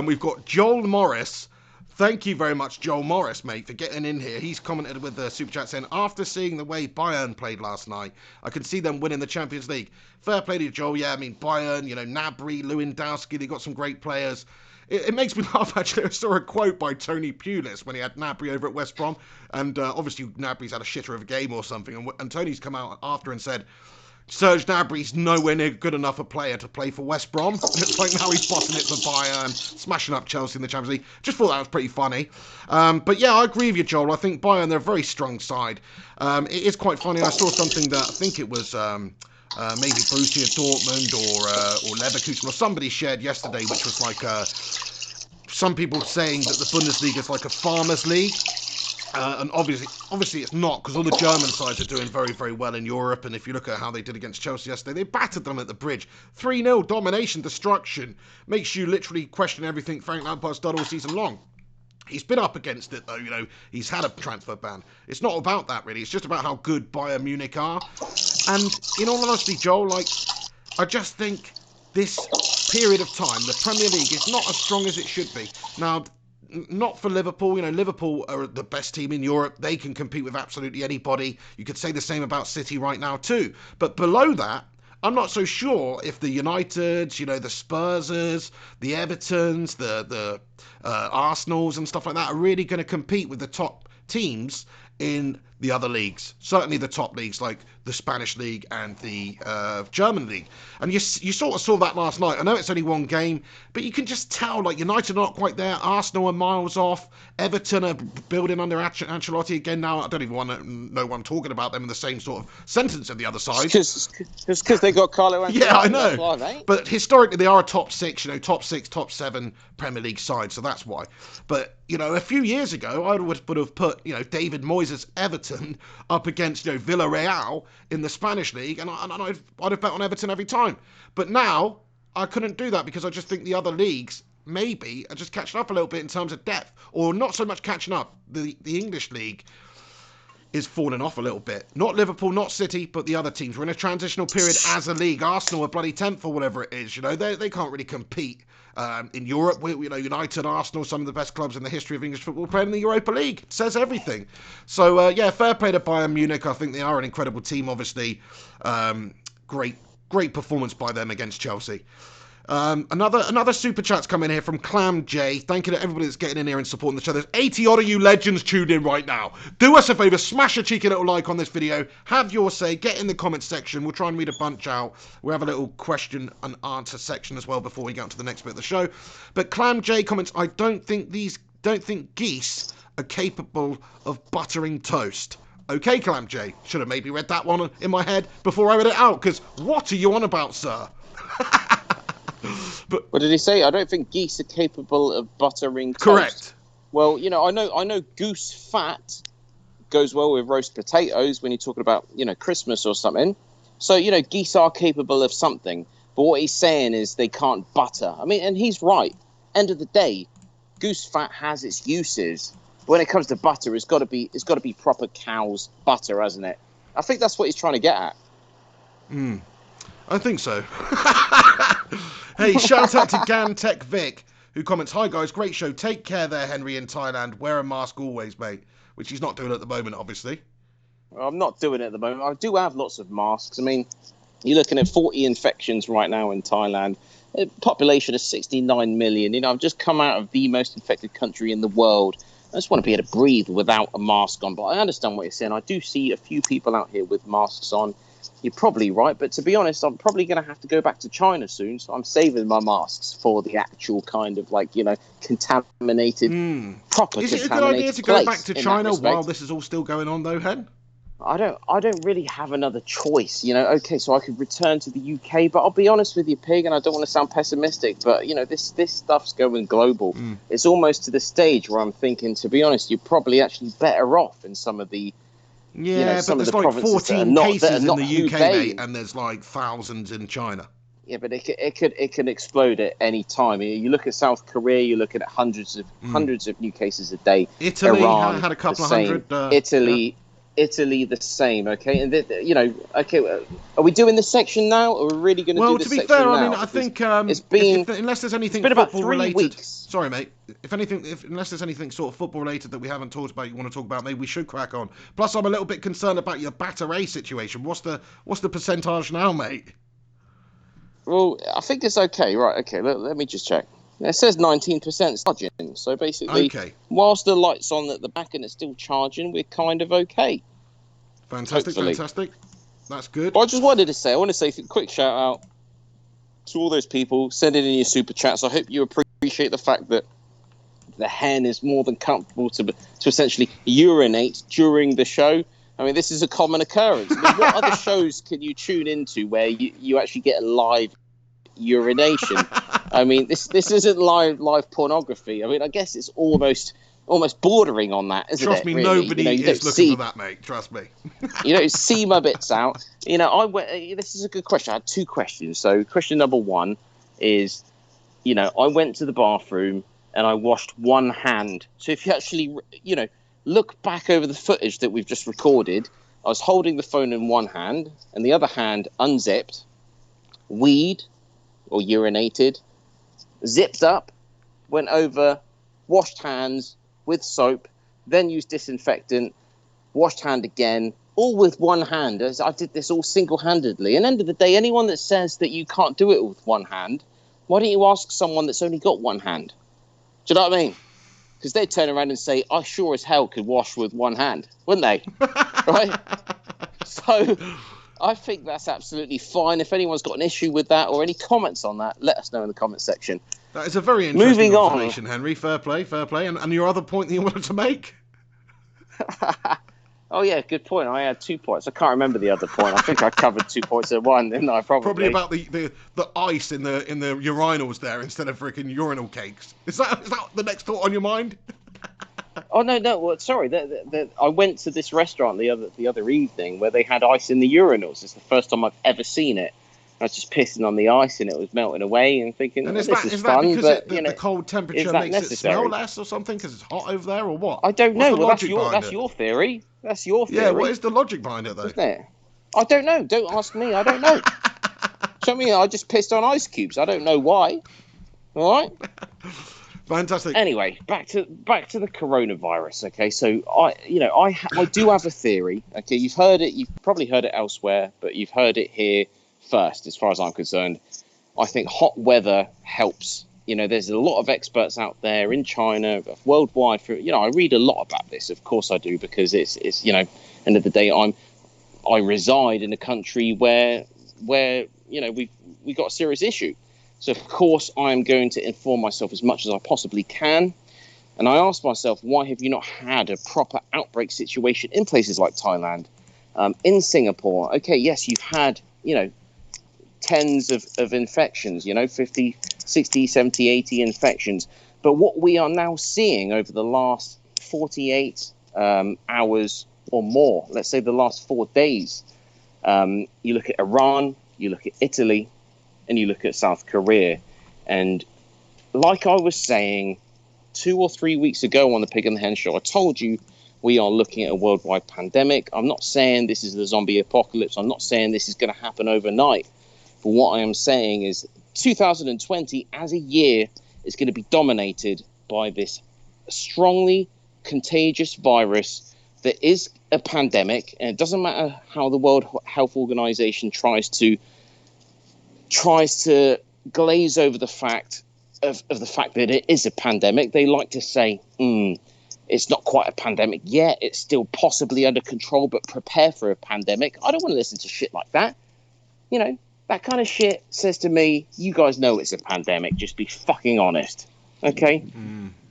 We've got Joel Morris. Thank you very much, Joel Morris, mate, for getting in here. He's commented with the super chat saying, after seeing the way Bayern played last night, I can see them winning the Champions League. Fair play to Joel. Yeah, I mean, Bayern, Gnabry, Lewandowski, they've got some great players. It makes me laugh, actually. I saw a quote by Tony Pulis when he had Gnabry over at West Brom. And obviously Gnabry's had a shitter of a game or something. And Tony's come out after and said, Serge Gnabry's nowhere near good enough a player to play for West Brom. And it's like now he's bossing it for Bayern, smashing up Chelsea in the Champions League. Just thought that was pretty funny. But yeah, I agree with you, Joel. I think Bayern, they're a very strong side. It is quite funny. I saw something that I think it was... maybe Borussia Dortmund or Leverkusen or somebody shared yesterday, which was like some people saying that the Bundesliga is like a farmers' league, and obviously it's not, because all the German sides are doing very, very well in Europe. And if you look at how they did against Chelsea yesterday, they battered them at the bridge. 3-0 domination, destruction, makes you literally question everything Frank Lampard's done all season long. He's been up against it, though, he's had a transfer ban. It's not about that, really. It's just about how good Bayern Munich are. And in all honesty, Joel, I just think this period of time, the Premier League is not as strong as it should be. Now, not for Liverpool. Liverpool are the best team in Europe. They can compete with absolutely anybody. You could say the same about City right now, too. But below that, I'm not so sure if the Uniteds, the Spurses, the Evertons, the Arsenals and stuff like that are really going to compete with the top teams in the other leagues. Certainly the top leagues like the Spanish League and the German League. And you sort of saw that last night. I know it's only one game, but you can just tell, United are not quite there. Arsenal are miles off. Everton are building under Ancelotti again now. I don't even want to know what I'm talking about them in the same sort of sentence of the other side. Because they got Carlo Ancelotti. Yeah, I know. Why, but historically, they are a top six, top 7 Premier League side, so that's why. But, a few years ago, I would have put, David Moyes' Everton up against, Villarreal in the Spanish League, and I'd have bet on Everton every time. But now, I couldn't do that because I just think the other leagues maybe are just catching up a little bit in terms of depth, or not so much catching up. The English League is falling off a little bit. Not Liverpool, not City, but the other teams. We're in a transitional period as a league. Arsenal are bloody 10th or whatever it is. They can't really compete. In Europe, United, Arsenal, some of the best clubs in the history of English football playing in the Europa League. It says everything. So, fair play to Bayern Munich. I think they are an incredible team, obviously. Great performance by them against Chelsea. Another super chat's coming here from Clam J. Thank you to everybody that's getting in here and supporting the show. There's 80 odd of you legends tuned in right now. Do us a favour, smash a cheeky little like on this video. Have your say, get in the comments section. We'll try and read a bunch out. We'll have a little question and answer section as well before we get on to the next bit of the show. But Clam J comments, I don't think geese are capable of buttering toast. Okay, Clam J. Should have maybe read that one in my head before I read it out, because what are you on about, sir? But what did he say? I don't think geese are capable of buttering toast. Correct. Well, I know goose fat goes well with roast potatoes when you're talking about, Christmas or something. So, geese are capable of something. But what he's saying is they can't butter. I mean, and he's right. End of the day, goose fat has its uses. When it comes to butter, it's got to be proper cow's butter, hasn't it? I think that's what he's trying to get at. I think so. Hey, shout out to Gantech Vic, who comments, hi guys, great show. Take care there, Henry, in Thailand. Wear a mask always, mate. Which he's not doing at the moment, obviously. Well, I'm not doing it at the moment. I do have lots of masks. I mean, you're looking at 40 infections right now in Thailand. A population of 69 million. I've just come out of the most infected country in the world. I just want to be able to breathe without a mask on. But I understand what you're saying. I do see a few people out here with masks on. You're probably right, but to be honest, I'm probably going to have to go back to China soon, so I'm saving my masks for the actual kind of contaminated, proper contaminated. Is it a good idea to go back to China while this is all still going on, though, Hen? I don't really have another choice, Okay, so I could return to the UK, but I'll be honest with you, Pig, and I don't want to sound pessimistic, but this stuff's going global. It's almost to the stage where I'm thinking, to be honest, you're probably actually better off in some of the. Yeah, but there's like 14 cases in the UK, mate, and there's like thousands in China. Yeah, but it can explode at any time. You look at South Korea, you're looking at hundreds of new cases a day. Italy Iran, had a couple of hundred. Italy, the same. Okay, and okay, are we doing this section now, or are we really going to do this section now? Well, to be fair, I mean, I think it's been unless there's anything it's been about football 3 related. Weeks. Sorry, mate. Unless there's anything sort of football related that we haven't talked about, you want to talk about, maybe we should crack on. Plus, I'm a little bit concerned about your Batteray situation. What's the percentage now, mate? Well, I think it's okay. Right, okay. Let me just check. It says 19% charging. So basically, whilst the light's on at the back and it's still charging, we're kind of okay. Fantastic, hopefully. Fantastic. That's good. Well, I want to say a quick shout out to all those people sending in your super chats. I hope you appreciate the fact that the hen is more than comfortable to essentially urinate during the show. I mean, this is a common occurrence. I mean, what other shows can you tune into where you actually get a live urination? I mean, this isn't live pornography. I mean, I guess it's almost bordering on that, isn't Trust it? Me, really? nobody is looking for that, mate. Trust me. You don't see my bits out. This is a good question. I had 2 questions. So question number 1 is, I went to the bathroom and I washed one hand. So if you actually, look back over the footage that we've just recorded, I was holding the phone in one hand and the other hand unzipped, weed or urinated, zipped up, went over, washed hands with soap, then used disinfectant, washed hand again, all with one hand. I did this all single-handedly. And end of the day, anyone that says that you can't do it with one hand, why don't you ask someone that's only got one hand? Do you know what I mean? Because they'd turn around and say, I sure as hell could wash with one hand, wouldn't they? Right? So I think that's absolutely fine. If anyone's got an issue with that or any comments on that, let us know in the comments section. That is a very interesting observation, Henry. Fair play. And your other point that you wanted to make? Oh, yeah, good point. I had 2 points. I can't remember the other point. I think I covered 2 points at one, didn't I? Probably about the ice in the urinals there instead of freaking urinal cakes. Is that the next thought on your mind? Oh, no. Well, sorry. I went to this restaurant the other evening where they had ice in the urinals. It's the first time I've ever seen it. I was just pissing on the ice and it was melting away and thinking, this is fun. But the cold temperature makes it smell less or something because it's hot over there or what? I don't know. Well, that's your theory. That's your theory. Yeah, what is the logic behind it, though? Isn't it? I don't know. Don't ask me. I don't know. Show me. I just pissed on ice cubes. I don't know why. All right? Fantastic. Anyway, back to the coronavirus. Okay, so I do have a theory. Okay, you've probably heard it elsewhere, but you've heard it here first, as far as I'm concerned. I think hot weather helps. There's a lot of experts out there in China, worldwide. I read a lot about this. Of course I do, because it's end of the day, I reside in a country where we got a serious issue. So of course I'm going to inform myself as much as I possibly can. And I asked myself, why have you not had a proper outbreak situation in places like Thailand, in Singapore? Okay, yes, you've had, tens of infections, 50, 60, 70, 80 infections. But what we are now seeing over the last 48 hours or more, let's say the last 4 days, you look at Iran, you look at Italy, and you look at South Korea. And like I was saying 2 or 3 weeks ago on the Pig and the Hen show, I told you we are looking at a worldwide pandemic. I'm not saying this is the zombie apocalypse. I'm not saying this is going to happen overnight. But what I am saying is 2020 as a year is going to be dominated by this strongly contagious virus that is a pandemic. And it doesn't matter how the World Health Organization tries to glaze over the fact of the fact that it is a pandemic. They like to say, it's not quite a pandemic yet. It's still possibly under control, but prepare for a pandemic. I don't want to listen to shit like that. That kind of shit says to me, you guys know it's a pandemic. Just be fucking honest. Okay?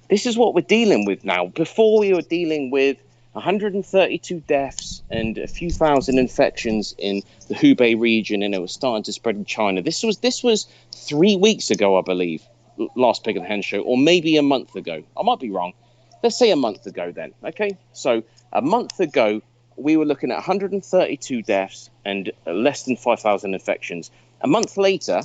This is what we're dealing with now. Before we were dealing with 132 deaths and a few thousand infections in the Hubei region, and it was starting to spread in China. This was 3 weeks ago, I believe, last Pig and the Hen show, or maybe a month ago. I might be wrong. Let's say a month ago then. Okay? So a month ago, we were looking at 132 deaths and less than 5,000 infections. A month later,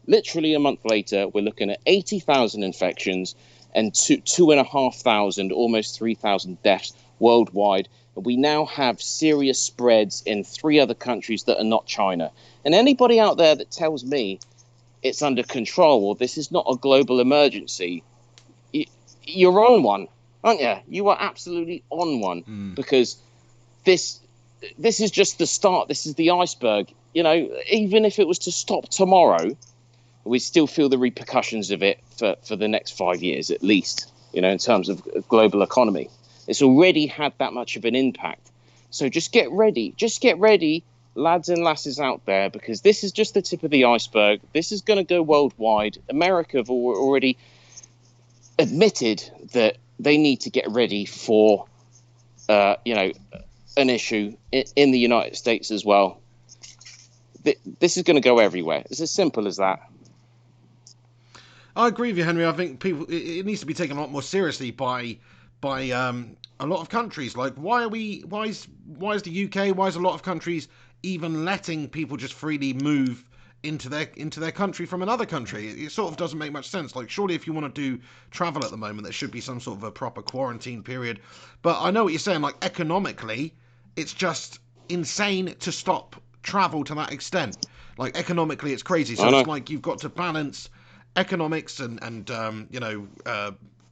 literally a month later, we're looking at 80,000 infections and 2,500, almost 3,000 deaths worldwide. We now have serious spreads in 3 other countries that are not China. And anybody out there that tells me it's under control or this is not a global emergency, you're on one, aren't you? You are absolutely on one, because this is just the start. This is the iceberg. Even if it was to stop tomorrow, we still feel the repercussions of it for the next 5 years at least, in terms of global economy. It's already had that much of an impact. So just get ready. Just get ready, lads and lasses out there, because this is just the tip of the iceberg. This is going to go worldwide. America have already admitted that they need to get ready for, an issue in the United States as well. This is going to go everywhere. It's as simple as that. I agree with you, Henry. I think it needs to be taken a lot more seriously by a lot of countries. Like, why is the UK, why is a lot of countries even letting people just freely move into their country from another country? It sort of doesn't make much sense. Like, surely if you want to do travel at the moment, there should be some sort of a proper quarantine period. But I know what you're saying. Like, economically, it's just insane to stop travel to that extent. Like, economically, it's crazy. So it's like you've got to balance economics and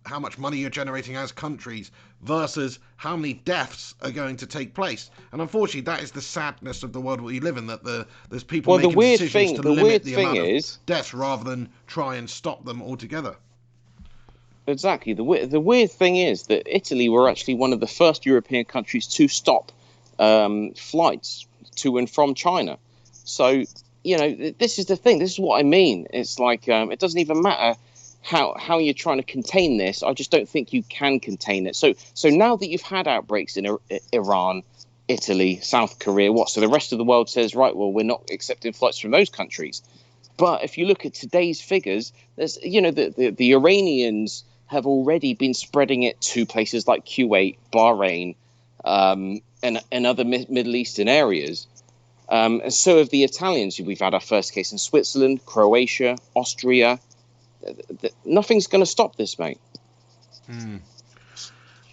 how much money you're generating as countries versus how many deaths are going to take place. And unfortunately, that is the sadness of the world we live in, that there's people making decisions to limit the amount of deaths rather than try and stop them altogether. Exactly. The weird thing is that Italy were actually one of the first European countries to stop flights to and from China. So, this is the thing. This is what I mean. It's like, it doesn't even matter how you're trying to contain this. I just don't think you can contain it. So now that you've had outbreaks in Iran, Italy, South Korea, so the rest of the world says, right, well, we're not accepting flights from those countries. But if you look at today's figures, there's, the Iranians have already been spreading it to places like Kuwait, Bahrain, and other Middle Eastern areas. And so have the Italians. We've had our first case in Switzerland, Croatia, Austria. Nothing's going to stop this, mate.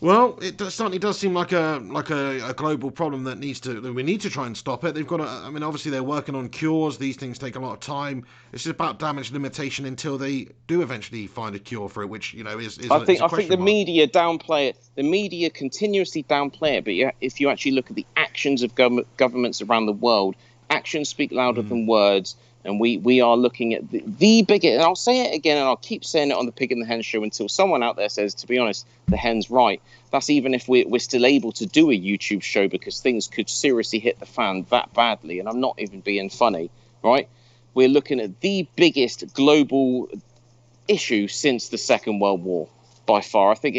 Well, it certainly does seem like a global problem that we need to try and stop it. They've got obviously they're working on cures. These things take a lot of time. It's just about damage limitation until they do eventually find a cure for it, which is. I think the media downplay it. The media continuously downplay it, but if you actually look at the actions of governments around the world, actions speak louder than words. And we are looking at the biggest, and I'll say it again, and I'll keep saying it on the Pig and the Hen show until someone out there says, to be honest, the hen's right. That's even if we're still able to do a YouTube show, because things could seriously hit the fan that badly. And I'm not even being funny, right? We're looking at the biggest global issue since the Second World War, by far. I think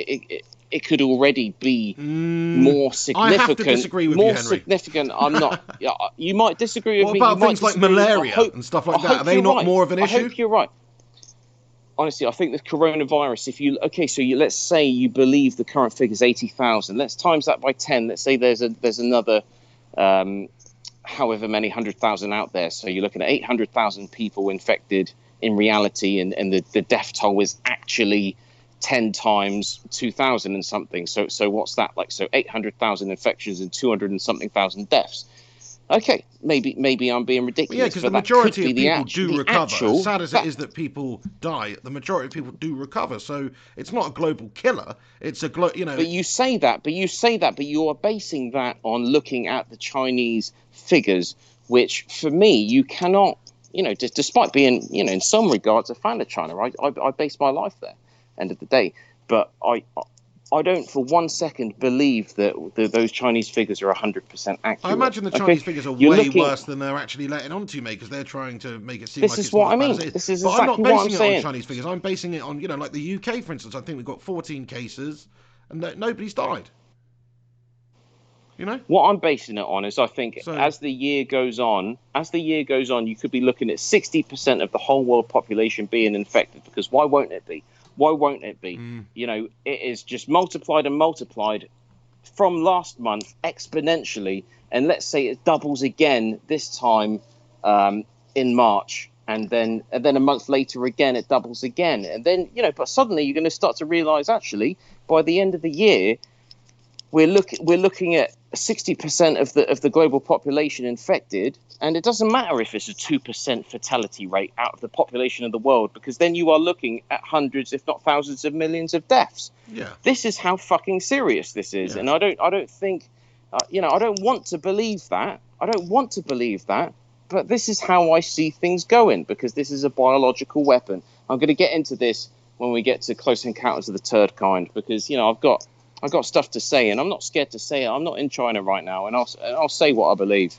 it could already be more significant. I have to disagree with you, Henry. Significant. I'm not. You might disagree with me. What about things like malaria and stuff like that? Are they not more of an issue? I hope you're right. Honestly, I think the coronavirus. Let's say you believe the current figure is 80,000. Let's times that by 10. Let's say there's another however many 100,000 out there. So you're looking at 800,000 people infected in reality, and the death toll is actually 10 times 2,000 and something. So what's that like? So 800,000 infections and 200 and something thousand deaths. Okay, maybe I'm being ridiculous. Yeah, because the majority of people do recover. As sad as it is that people die, the majority of people do recover. So it's not a global killer. It's a But you say that, but you are basing that on looking at the Chinese figures, which for me you cannot. Despite being in some regards a fan of China, right? I base my life there. End of the day, but I don't for 1 second believe that those Chinese figures are 100% accurate. I imagine the Chinese figures are way worse than they're actually letting on to, mate, because they're trying to make it seem like it's not as bad as it is. This is but exactly I'm not basing what I'm it on Chinese figures. I'm basing it on, like the UK, for instance. I think we've got 14 cases and nobody's died. What I'm basing it on is I think as the year goes on, you could be looking at 60% of the whole world population being infected, because why won't it be? Why won't it be? It is just multiplied and multiplied from last month exponentially. And let's say it doubles again this time in March. And then a month later again, it doubles again. And then, but suddenly you're going to start to realize, actually, by the end of the year, we're looking at 60% of the global population infected, and it doesn't matter if it's a 2% fatality rate out of the population of the world, because then you are looking at hundreds, if not thousands of millions of deaths. Yeah. This is how fucking serious this is, and I don't think, I don't want to believe that. But this is how I see things going, because this is a biological weapon. I'm going to get into this when we get to Close Encounters of the Third Kind, because I've got stuff to say, and I'm not scared to say it. I'm not in China right now, and I'll say what I believe.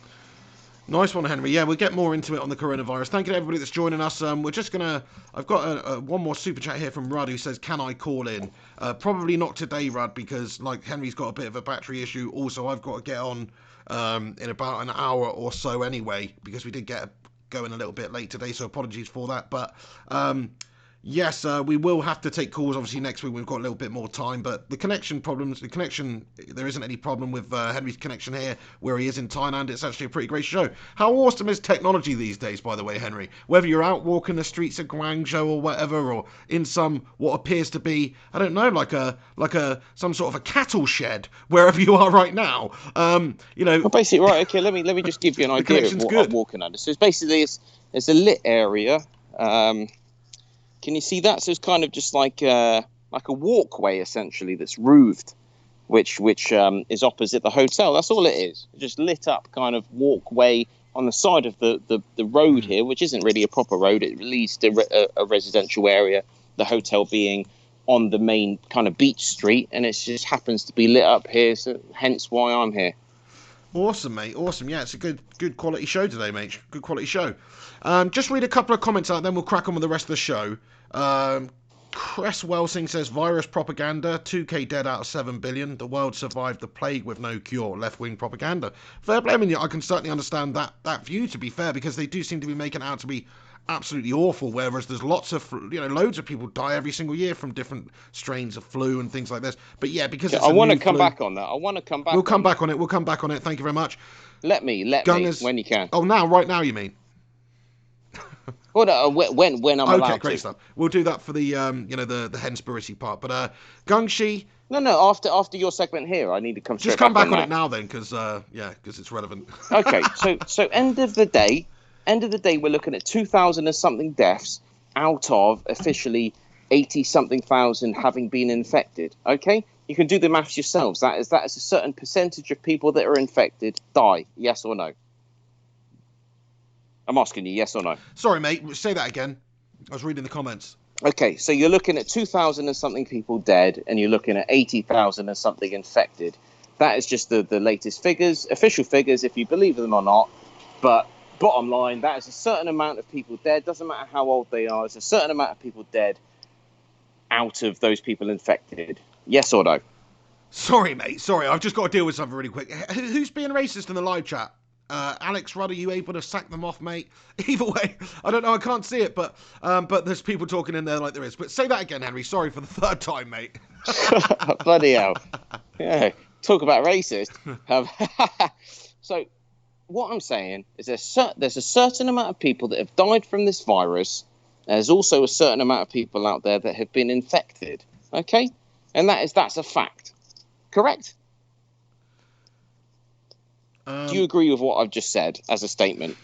Nice one, Henry. Yeah, we'll get more into it on the coronavirus. Thank you to everybody that's joining us. We're just I've got one more super chat here from Rudd, who says, can I call in? Probably not today, Rudd, because like Henry's got a bit of a battery issue. Also, I've got to get on in about an hour or so anyway, because we did get going a little bit late today, so apologies for that. But yes, we will have to take calls obviously next week. We've got a little bit more time, but there isn't any problem with Henry's connection here where he is in Thailand. It's actually a pretty great show. How awesome is technology these days, by the way, Henry? Whether you're out walking the streets of Guangzhou or whatever, or in some what appears to be, I don't know, like some sort of a cattle shed wherever you are right now. Well, basically, right. Okay, let me just give you an idea of what I'm walking under. So it's basically it's a lit area. Can you see that? So it's kind of just like a walkway, essentially, that's roofed, which is opposite the hotel. That's all it is. Just lit up kind of walkway on the side of the road here, which isn't really a proper road. It leads to a residential area, the hotel being on the main kind of beach street, and it just happens to be lit up here, so hence why I'm here. Awesome, mate. Awesome. Yeah, it's a good quality show today, mate. Good quality show. Just read a couple of comments out, then we'll crack on with the rest of the show. Cress Welsing says, virus propaganda, 2k dead out of 7 billion. The world survived the plague with no cure. Left-wing propaganda. Fair play. I mean, I can certainly understand that view, to be fair, because they do seem to be making it out to be absolutely awful, whereas there's loads of people die every single year from different strains of flu and things like this. But yeah, because I want to come back on that. We'll come back on it. Thank you very much. Let me when you can. Oh, right now you mean? Well, no, when I'm allowed to. Okay, great stuff. We'll do that for the the Henspiracy part. But Gungshi. No. After your segment here, I need to come. Just come back on it now then, because it's relevant. Okay, so end of the day, we're looking at 2,000 and something deaths out of officially 80-something thousand having been infected. Okay, you can do the maths yourselves. That is a certain percentage of people that are infected die. Yes or no? I'm asking you, yes or no? Sorry, mate. Say that again. I was reading the comments. Okay, so you're looking at 2,000 and something people dead, and you're looking at 80,000 and something infected. That is just the latest figures, official figures, if you believe them or not. But bottom line, that is a certain amount of people dead. Doesn't matter how old they are. It's a certain amount of people dead out of those people infected. Yes or no? Sorry, mate. Sorry, I've just got to deal with something really quick. Who's being racist in the live chat? Alex Rudd, are you able to sack them off, mate? Either way, I don't know. I can't see it, but there's people talking in there like there is. But say that again, Henry. Sorry for the third time, mate. Bloody hell. Yeah, talk about racist. So what I'm saying is there's a certain amount of people that have died from this virus. There's also a certain amount of people out there that have been infected. Okay? And that's a fact. Correct? Do you agree with what I've just said as a statement?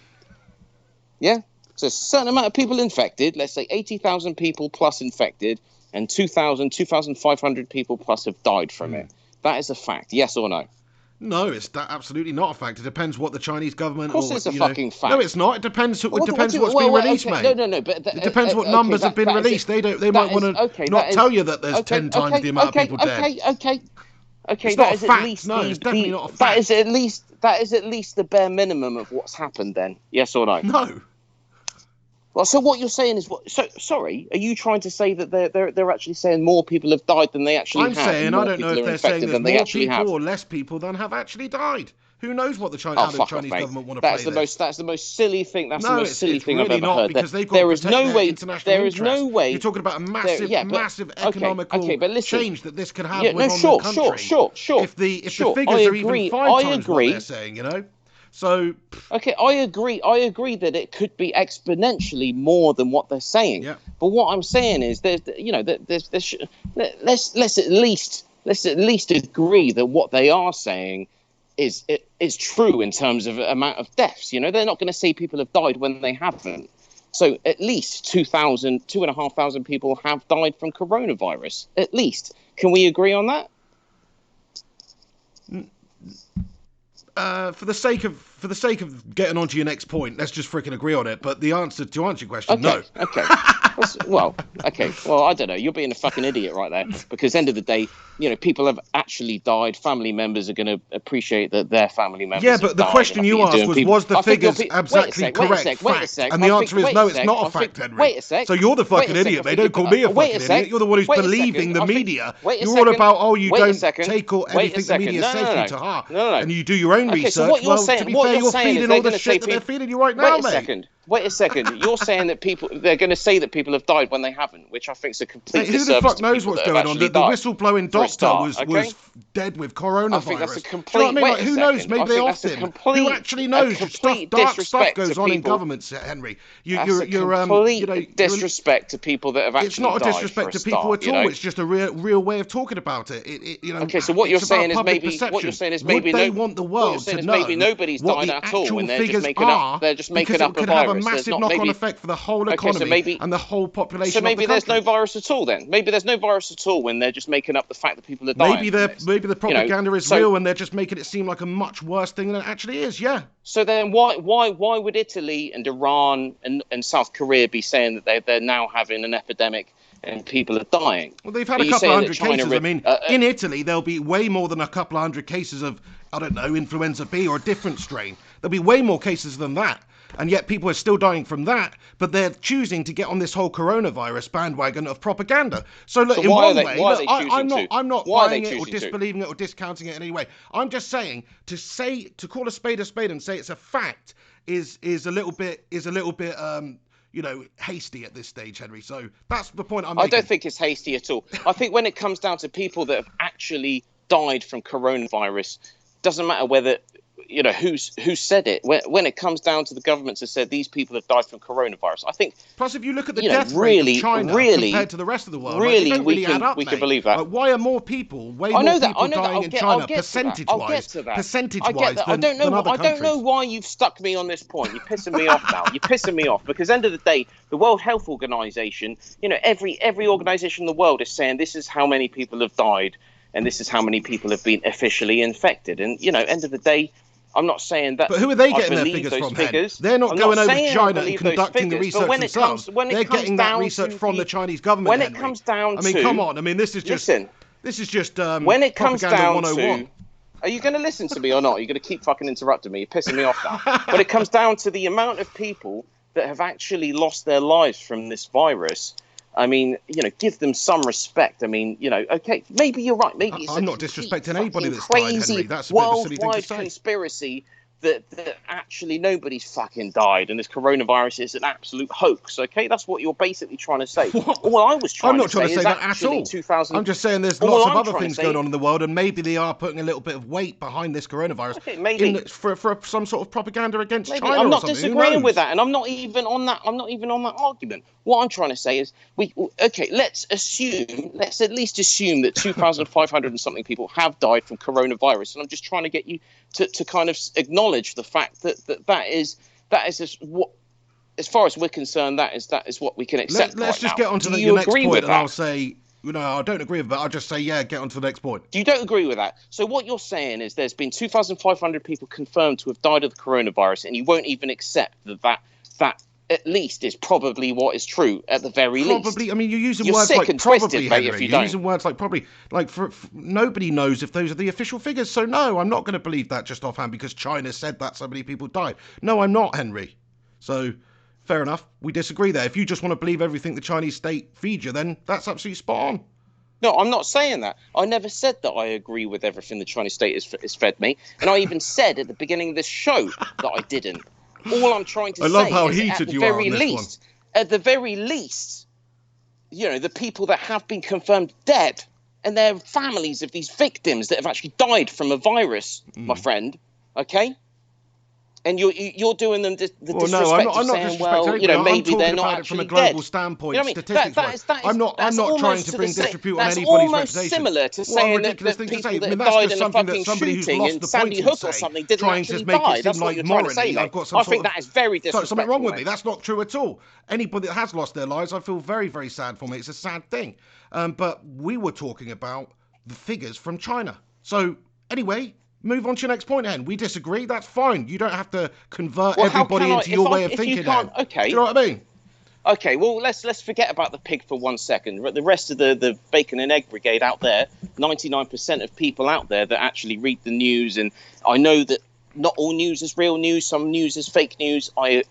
Yeah? So a certain amount of people infected, let's say 80,000 people plus infected, and 2,500 people plus have died from it. That is a fact, yes or no? No, it's absolutely not a fact. It depends what the Chinese government... Of course it's a fucking fact. No, it's not. It depends what's been released, mate. No, but... It depends what numbers have been released. They might want to not tell you that there's 10 times the amount of people dead. Okay, it's not a fact. No, it's definitely not a fact. That is at least the bare minimum of what's happened then. Yes or no? No. Well, so what you're saying is what? So sorry, are you trying to say that they're actually saying more people have died than they actually have? I'm saying I don't know if they're saying there's more people or less people than have actually died. Who knows what the Chinese government want to play this? That's the most silly thing. That's the most silly thing really I've ever heard. Because they've got there is no way. There is no way. You're talking about a massive economical change that this could have on the country. Sure. If the figures are even 5 times what they're saying, you know. So okay, I agree that it could be exponentially more than what they're saying. Yeah. But what I'm saying is, let's at least agree that what they are saying is true in terms of amount of deaths. You know, they're not going to say people have died when they haven't. So at least 2,500 people have died from coronavirus. At least, can we agree on that? For the sake of getting on to your next point, let's just freaking agree on it. But to answer your question, no. Okay. Well, I don't know. You're being a fucking idiot right there. Because end of the day, you know, people have actually died. Family members are going to appreciate that their family members. Yeah, but the question you asked was the figures exactly correct? Fact. And the answer is no, it's not a fact, Henry. Wait a sec. So you're the fucking idiot, mate. Don't call me a fucking idiot. You're the one who's believing the media. You're all about you don't take everything the media says you to heart, and you do your own research. Well, to be fair, you're feeding all the shit that they're feeding you right now, mate. Wait a second. You're saying that they're going to say that people have died when they haven't, which I think is a complete disservice. Who the fuck knows what's going on? The whistleblowing doctor was dead with coronavirus. I think that's a complete... Who knows? Maybe they off him. Who actually knows? Dark stuff goes on in governments, Henry. You're complete disrespect to people that have actually died. It's not a disrespect to people at all. It's just a real way of talking about it. Okay, so what you're saying is maybe... They want the world to know maybe nobody's died at all when they're just making up a virus. A massive knock-on effect for the whole economy and the whole population. So maybe there's no virus at all then. Maybe there's no virus at all when they're just making up the fact that people are dying. Maybe the propaganda is real and they're just making it seem like a much worse thing than it actually is. Yeah. So then why would Italy and Iran and South Korea be saying that they're now having an epidemic and people are dying? Well, they've had a couple of hundred cases. I mean, in Italy there'll be way more than a couple of hundred cases of, I don't know, influenza B or a different strain. There'll be way more cases than that. And yet people are still dying from that, but they're choosing to get on this whole coronavirus bandwagon of propaganda. So look, in one way, I'm not buying it or disbelieving it or discounting it in any way. I'm just saying to call a spade and say it's a fact is a little bit hasty at this stage, Henry. So that's the point I'm making. I don't think it's hasty at all. I think when it comes down to people that have actually died from coronavirus, doesn't matter whether who said it. When it comes down to the governments that said these people have died from coronavirus, I think. Plus, if you look at the death rate of China compared to the rest of the world, we can believe that. Why are more people, dying in China, percentage-wise, than other countries? I don't know why you've stuck me on this point. You're pissing me off now. You're pissing me off because end of the day, the World Health Organization, every organization in the world is saying this is how many people have died and this is how many people have been officially infected. And end of the day, I'm not saying that. But who are they I getting their believe figures those from? figures. They're not I'm going over saying to I China and believe those conducting the figures, but research themselves. They're getting that research from the Chinese government. When it Henry. comes down I mean, to, come on. I mean, this is just when it comes propaganda down 101. to, are you going to listen to me or not? You're going to keep fucking interrupting me. You're pissing me off now. When it comes down to the amount of people that have actually lost their lives from this virus, I mean, give them some respect. I mean, okay, maybe you're right. Maybe it's I'm not disrespecting anybody that's died, crazy Henry. That's a bit of a silly thing to worldwide say. conspiracy that actually nobody's fucking died and this coronavirus is an absolute hoax. Okay, that's what you're basically trying to say. What? All I was trying I'm not to trying say to say is that at actually all. 2000. I'm just saying there's All lots of I'm other trying to things say- going on in the world, and maybe they are putting a little bit of weight behind this coronavirus Okay, maybe. for some sort of propaganda against Maybe. China I'm or not something. Who disagreeing with knows? that, and I'm not even on that. I'm not even on that argument. What I'm trying to say is, let's at least assume that 2,500 and something people have died from coronavirus, and I'm just trying to get you to kind of acknowledge the fact that is what, as far as we're concerned, that is what we can accept. Let's just now. get on to Do your you next agree point, with and that? I'll say, I don't agree with that. I'll just say, yeah, get on to the next point. You don't agree with that. So what you're saying is there's been 2,500 people confirmed to have died of the coronavirus, and you won't even accept that at least is probably what is true at the very least. Probably. I mean, you're using You're words sick like and probably, twisted, mate, Henry. if you You're don't. using words like probably. Like, for nobody knows if those are the official figures. So no, I'm not going to believe that just offhand because China said that so many people died. No, I'm not, Henry. So fair enough. We disagree there. If you just want to believe everything the Chinese state feeds you, then that's absolutely spot on. No, I'm not saying that. I never said that I agree with everything the Chinese state has fed me. And I even said at the beginning of this show that I didn't. All I'm trying to say I love how is heated you are on this one. at the very least, the people that have been confirmed dead and their families of these victims that have actually died from a virus, my friend, okay? And you're doing them the disrespect I'm not saying, disrespecting maybe they're not about it from a actually global dead. standpoint, You know what I mean? statistics-wise. I'm not trying to bring disrepute on anybody's almost reputation. similar to What a saying that ridiculous the thing to people say. that I mean, that's died just in a something that fucking somebody who's shooting lost in the Sandy point Hook would or say, something didn't trying to actually make it die. seem That's what like you're trying to say, morally mate. I've got some I sort think of that is very disrespectful. something wrong with me. mate. That's not true at all. Anybody that has lost their lives, I feel very, very sad for me. It's a sad thing. But we were talking about the figures from China. So anyway, move on to your next point, Hen. We disagree. That's fine. You don't have to convert everybody into your way of thinking. Okay. Do you know what I mean? Okay, well, let's forget about the pig for 1 second. The rest of the bacon and egg brigade out there, 99% of people out there that actually read the news, and I know that not all news is real news, some news is fake news. I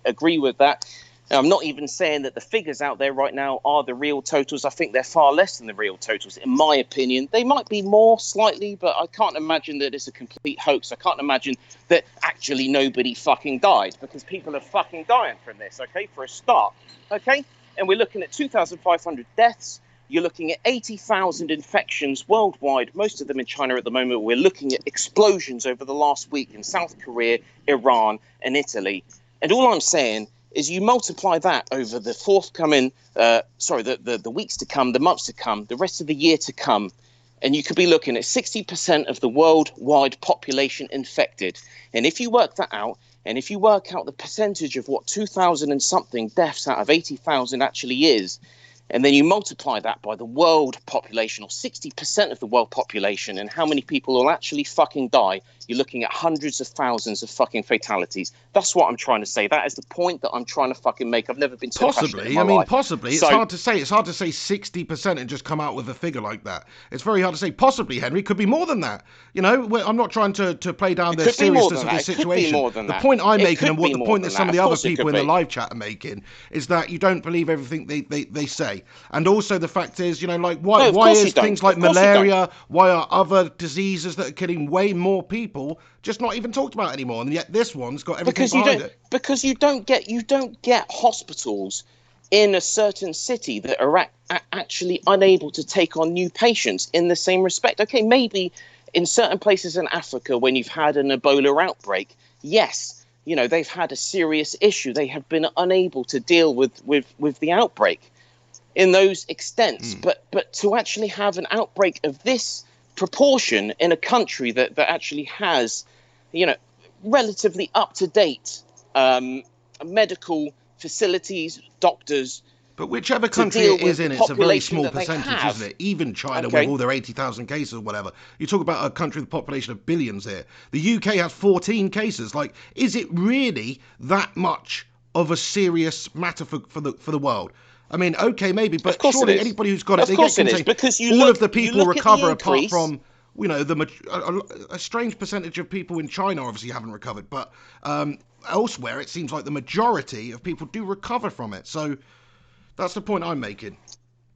agree with that. And I'm not even saying that the figures out there right now are the real totals. I think they're far less than the real totals, in my opinion. They might be more slightly, but I can't imagine that it's a complete hoax. I can't imagine that actually nobody fucking died, because people are fucking dying from this, okay, for a start, okay? And we're looking at 2,500 deaths. You're looking at 80,000 infections worldwide, most of them in China at the moment. We're looking at explosions over the last week in South Korea, Iran, and Italy. And all I'm saying is you multiply that over the forthcoming, the weeks to come, the months to come, the rest of the year to come, and you could be looking at 60% of the worldwide population infected. And if you work that out, and if you work out the percentage of what 2,000 and something deaths out of 80,000 actually is, and then you multiply that by the world population, or 60% of the world population, and how many people will actually fucking die, you're looking at hundreds of thousands of fucking fatalities. That's what I'm trying to say. That is the point that I'm trying to fucking make. I've never been so passionate in my life. Possibly. It's hard to say. It's hard to say 60% and just come out with a figure like that. It's very hard to say. Possibly, Henry, could be more than that. I'm not trying to play down the seriousness of this situation. The point I'm making, and what the point that some of the other people in the live chat are making, is that you don't believe everything they say. And also the fact is, why is things like malaria, why are other diseases that are killing way more people just not even talked about anymore? And yet this one's got everything behind it. Because you don't get hospitals in a certain city that are actually unable to take on new patients in the same respect. Okay, maybe in certain places in Africa when you've had an Ebola outbreak, yes, they've had a serious issue. They have been unable to deal with the outbreak in those extents. But to actually have an outbreak of this proportion in a country that actually has, relatively up-to-date medical facilities, doctors, But whichever country it is in, it's a very small percentage, isn't it? Even China, with all their 80,000 cases or whatever. You talk about a country with a population of billions here. The UK has 14 cases. Like, is it really that much of a serious matter for the world? I mean, okay, maybe, but surely anybody who's got it, they get contagion. Because all of the people recover apart from, you know, a strange percentage of people in China obviously haven't recovered, but elsewhere it seems like the majority of people do recover from it. So that's the point I'm making.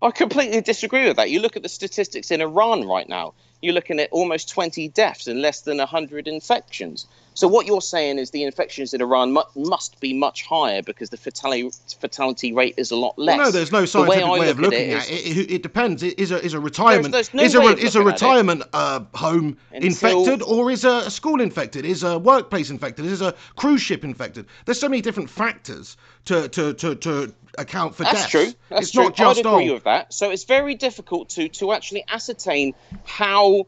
I completely disagree with that. You look at the statistics in Iran right now. You're looking at almost 20 deaths and less than 100 infections. So what you're saying is the infections in Iran must be much higher because the fatality rate is a lot less. Well, no, there's no scientific way of looking at it. It depends. Is a retirement is a retirement home infected, or is a school infected? Is a workplace infected? Is a cruise ship infected? There's so many different factors to account for deaths. True. That's true. Not just I'd agree with that. So it's very difficult to actually ascertain how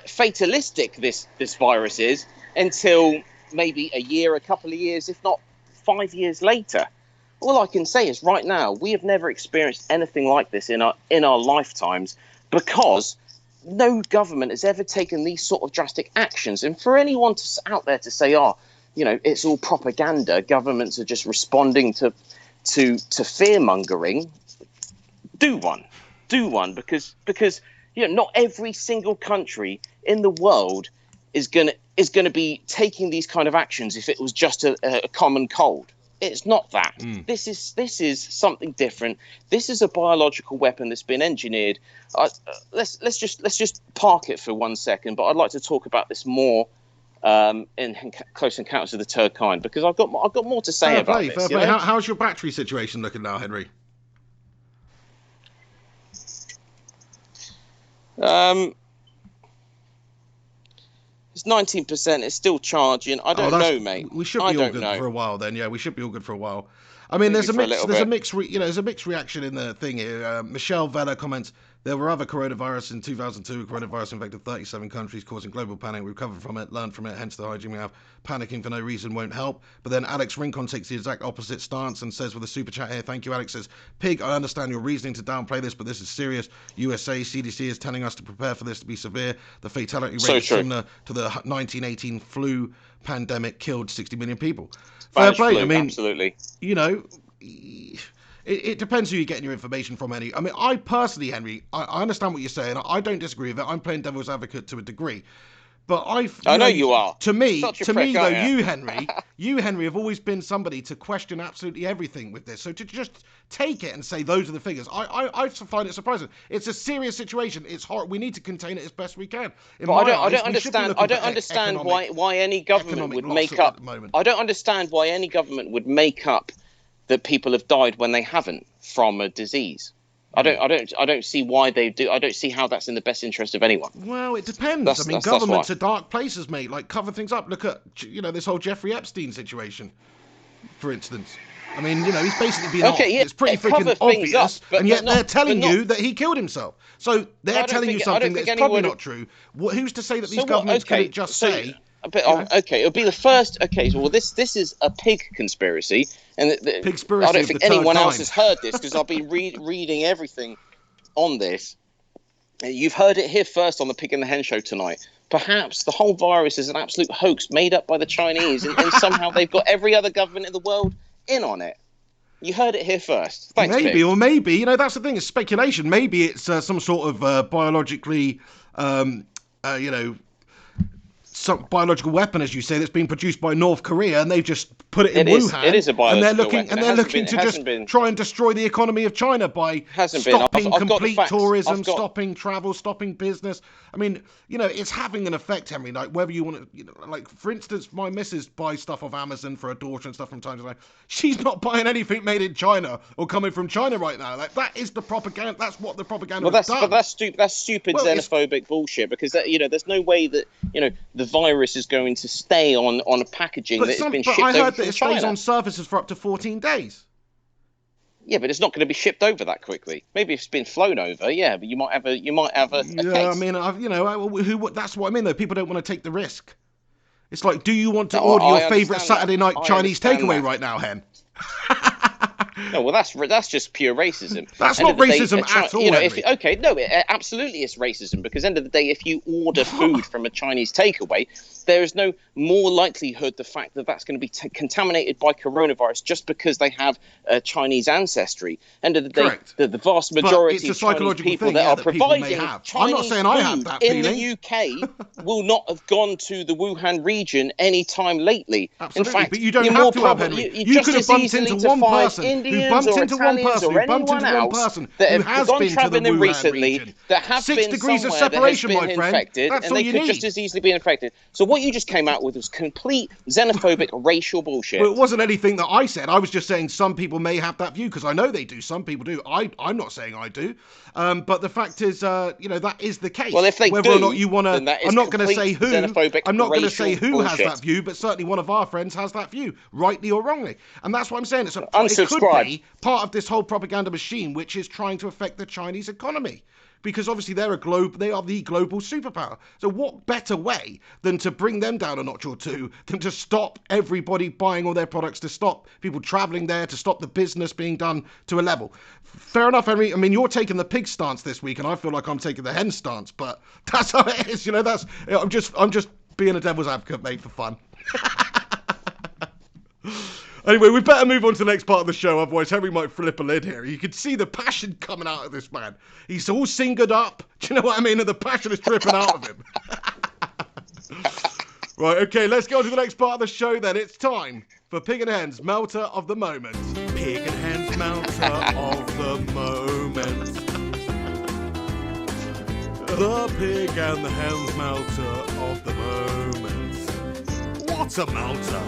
fatalistic this virus is until maybe a couple of years, if not 5 years later. All I can say is right now we have never experienced anything like this in our lifetimes, because no government has ever taken these sort of drastic actions. And for anyone out there to say, it's all propaganda, governments are just responding to fear mongering, do one because not every single country in the world is going to be taking these kind of actions if it was just a common cold. It's not that. This is something different. This is a biological weapon that's been engineered. Let's just park it for 1 second, but I'd like to talk about this more in Close Encounters of the Third Kind, because I've got more to say about this. How's your battery situation looking now, Henry? It's 19%. It's still charging. I don't know, mate. We should be all good for a while then. Yeah, we should be all good for a while. I mean, there's a mixed reaction in the thing here. Michelle Vella comments, there were other coronavirus in 2002. Coronavirus infected 37 countries, causing global panic. We recovered from it, learned from it, hence the hygiene we have. Panicking for no reason won't help. But then Alex Rincon takes the exact opposite stance and says with a super chat here, thank you, Alex, says, Pig, I understand your reasoning to downplay this, but this is serious. USA, CDC is telling us to prepare for this to be severe. The fatality rate is similar to the 1918 flu pandemic, killed 60 million people. Fair play. I mean, absolutely. You know, it depends who you're getting your information from, Henry. I mean, I personally, Henry, I understand what you're saying. I don't disagree with it. I'm playing devil's advocate to a degree. But I know you are. To me, though, you, Henry, have always been somebody to question absolutely everything with this. So to just take it and say those are the figures, I find it surprising. It's a serious situation. It's hard. We need to contain it as best we can. I don't understand why any government would make up. I don't understand why any government would make up that people have died when they haven't from a disease. I don't see why they do. I don't see how that's in the best interest of anyone. Well, it depends. Governments are dark places, mate. Like, cover things up. Look at, this whole Jeffrey Epstein situation, for instance. I mean, he's basically been it's pretty freaking obvious, and yet they're telling you that he killed himself. So they're telling you something that's probably not true. Who's to say that these governments couldn't just say... it'll be the first. Okay, well, this is a pig conspiracy, and I don't think anyone else has heard this because I've been reading everything on this. You've heard it here first on the Pig and the Hen show tonight. Perhaps the whole virus is an absolute hoax made up by the Chinese, and somehow they've got every other government in the world in on it. You heard it here first. Thanks, maybe that's the thing. It's speculation. Maybe it's some sort of biologically, some biological weapon, as you say, that's been produced by North Korea, and they've just put it in Wuhan. It is a biological weapon. And they're looking to try and destroy the economy of China by stopping complete tourism, stopping travel, stopping business. I mean, it's having an effect, Henry. Like, whether you want to, like, for instance, my missus buys stuff off Amazon for her daughter and stuff from time to time. She's not buying anything made in China or coming from China right now. Like, that is the propaganda. That's what the propaganda has done. But that's stupid xenophobic bullshit, because there's no way that the virus is going to stay on a packaging that has been shipped over from China. I heard that it stays on surfaces for up to 14 days. Yeah, but it's not going to be shipped over that quickly. Maybe if it's been flown over, yeah, but you might have a case. I mean, that's what I mean, though. People don't want to take the risk. It's like, do you want to order your favourite Saturday night Chinese takeaway right now, Hen? No, well, that's just pure racism. That's not racism at all. It absolutely is racism, because end of the day, if you order food from a Chinese takeaway, there is no more likelihood the fact that that's going to be contaminated by coronavirus just because they have Chinese ancestry. End of the day, the vast majority of Chinese people that are providing Chinese I'm not saying I have that in feeling. the UK will not have gone to the Wuhan region any time lately. Absolutely, in fact, but you don't have to have, Henry. You could have bumped into one person who bumped into one person who bumped into one person who has been to the Wuhan region. That have 6 been degrees of somewhere separation, that has my been friend. infected, That's and all they you could need. just as easily be infected. So what you just came out with was complete xenophobic racial bullshit. Well, it wasn't anything that I said. I was just saying some people may have that view, because I know they do. Some people do. I'm not saying I do. But the fact is, that is the case. Well, if they whether do, or not you want to, I'm not going to say who. I'm not going to say who bullshit. has that view, but certainly one of our friends has that view, rightly or wrongly. And that's what I'm saying. It could be part of this whole propaganda machine, which is trying to affect the Chinese economy. Because obviously they are the global superpower. So what better way than to bring them down a notch or two than to stop everybody buying all their products, to stop people travelling there, to stop the business being done to a level. Fair enough, Henry. I mean, you're taking the pig stance this week, and I feel like I'm taking the hen stance. But that's how it is. I'm just being a devil's advocate, mate, for fun. Anyway, we better move on to the next part of the show, otherwise Henry might flip a lid here. You can see the passion coming out of this man. He's all singered up. Do you know what I mean? And the passion is dripping out of him. Right, okay, let's go to the next part of the show then. It's time for Pig and Hen's Melter of the Moment. Pig and Hen's Melter of the Moment. The Pig and the Hen's Melter of the Moment. What a melter!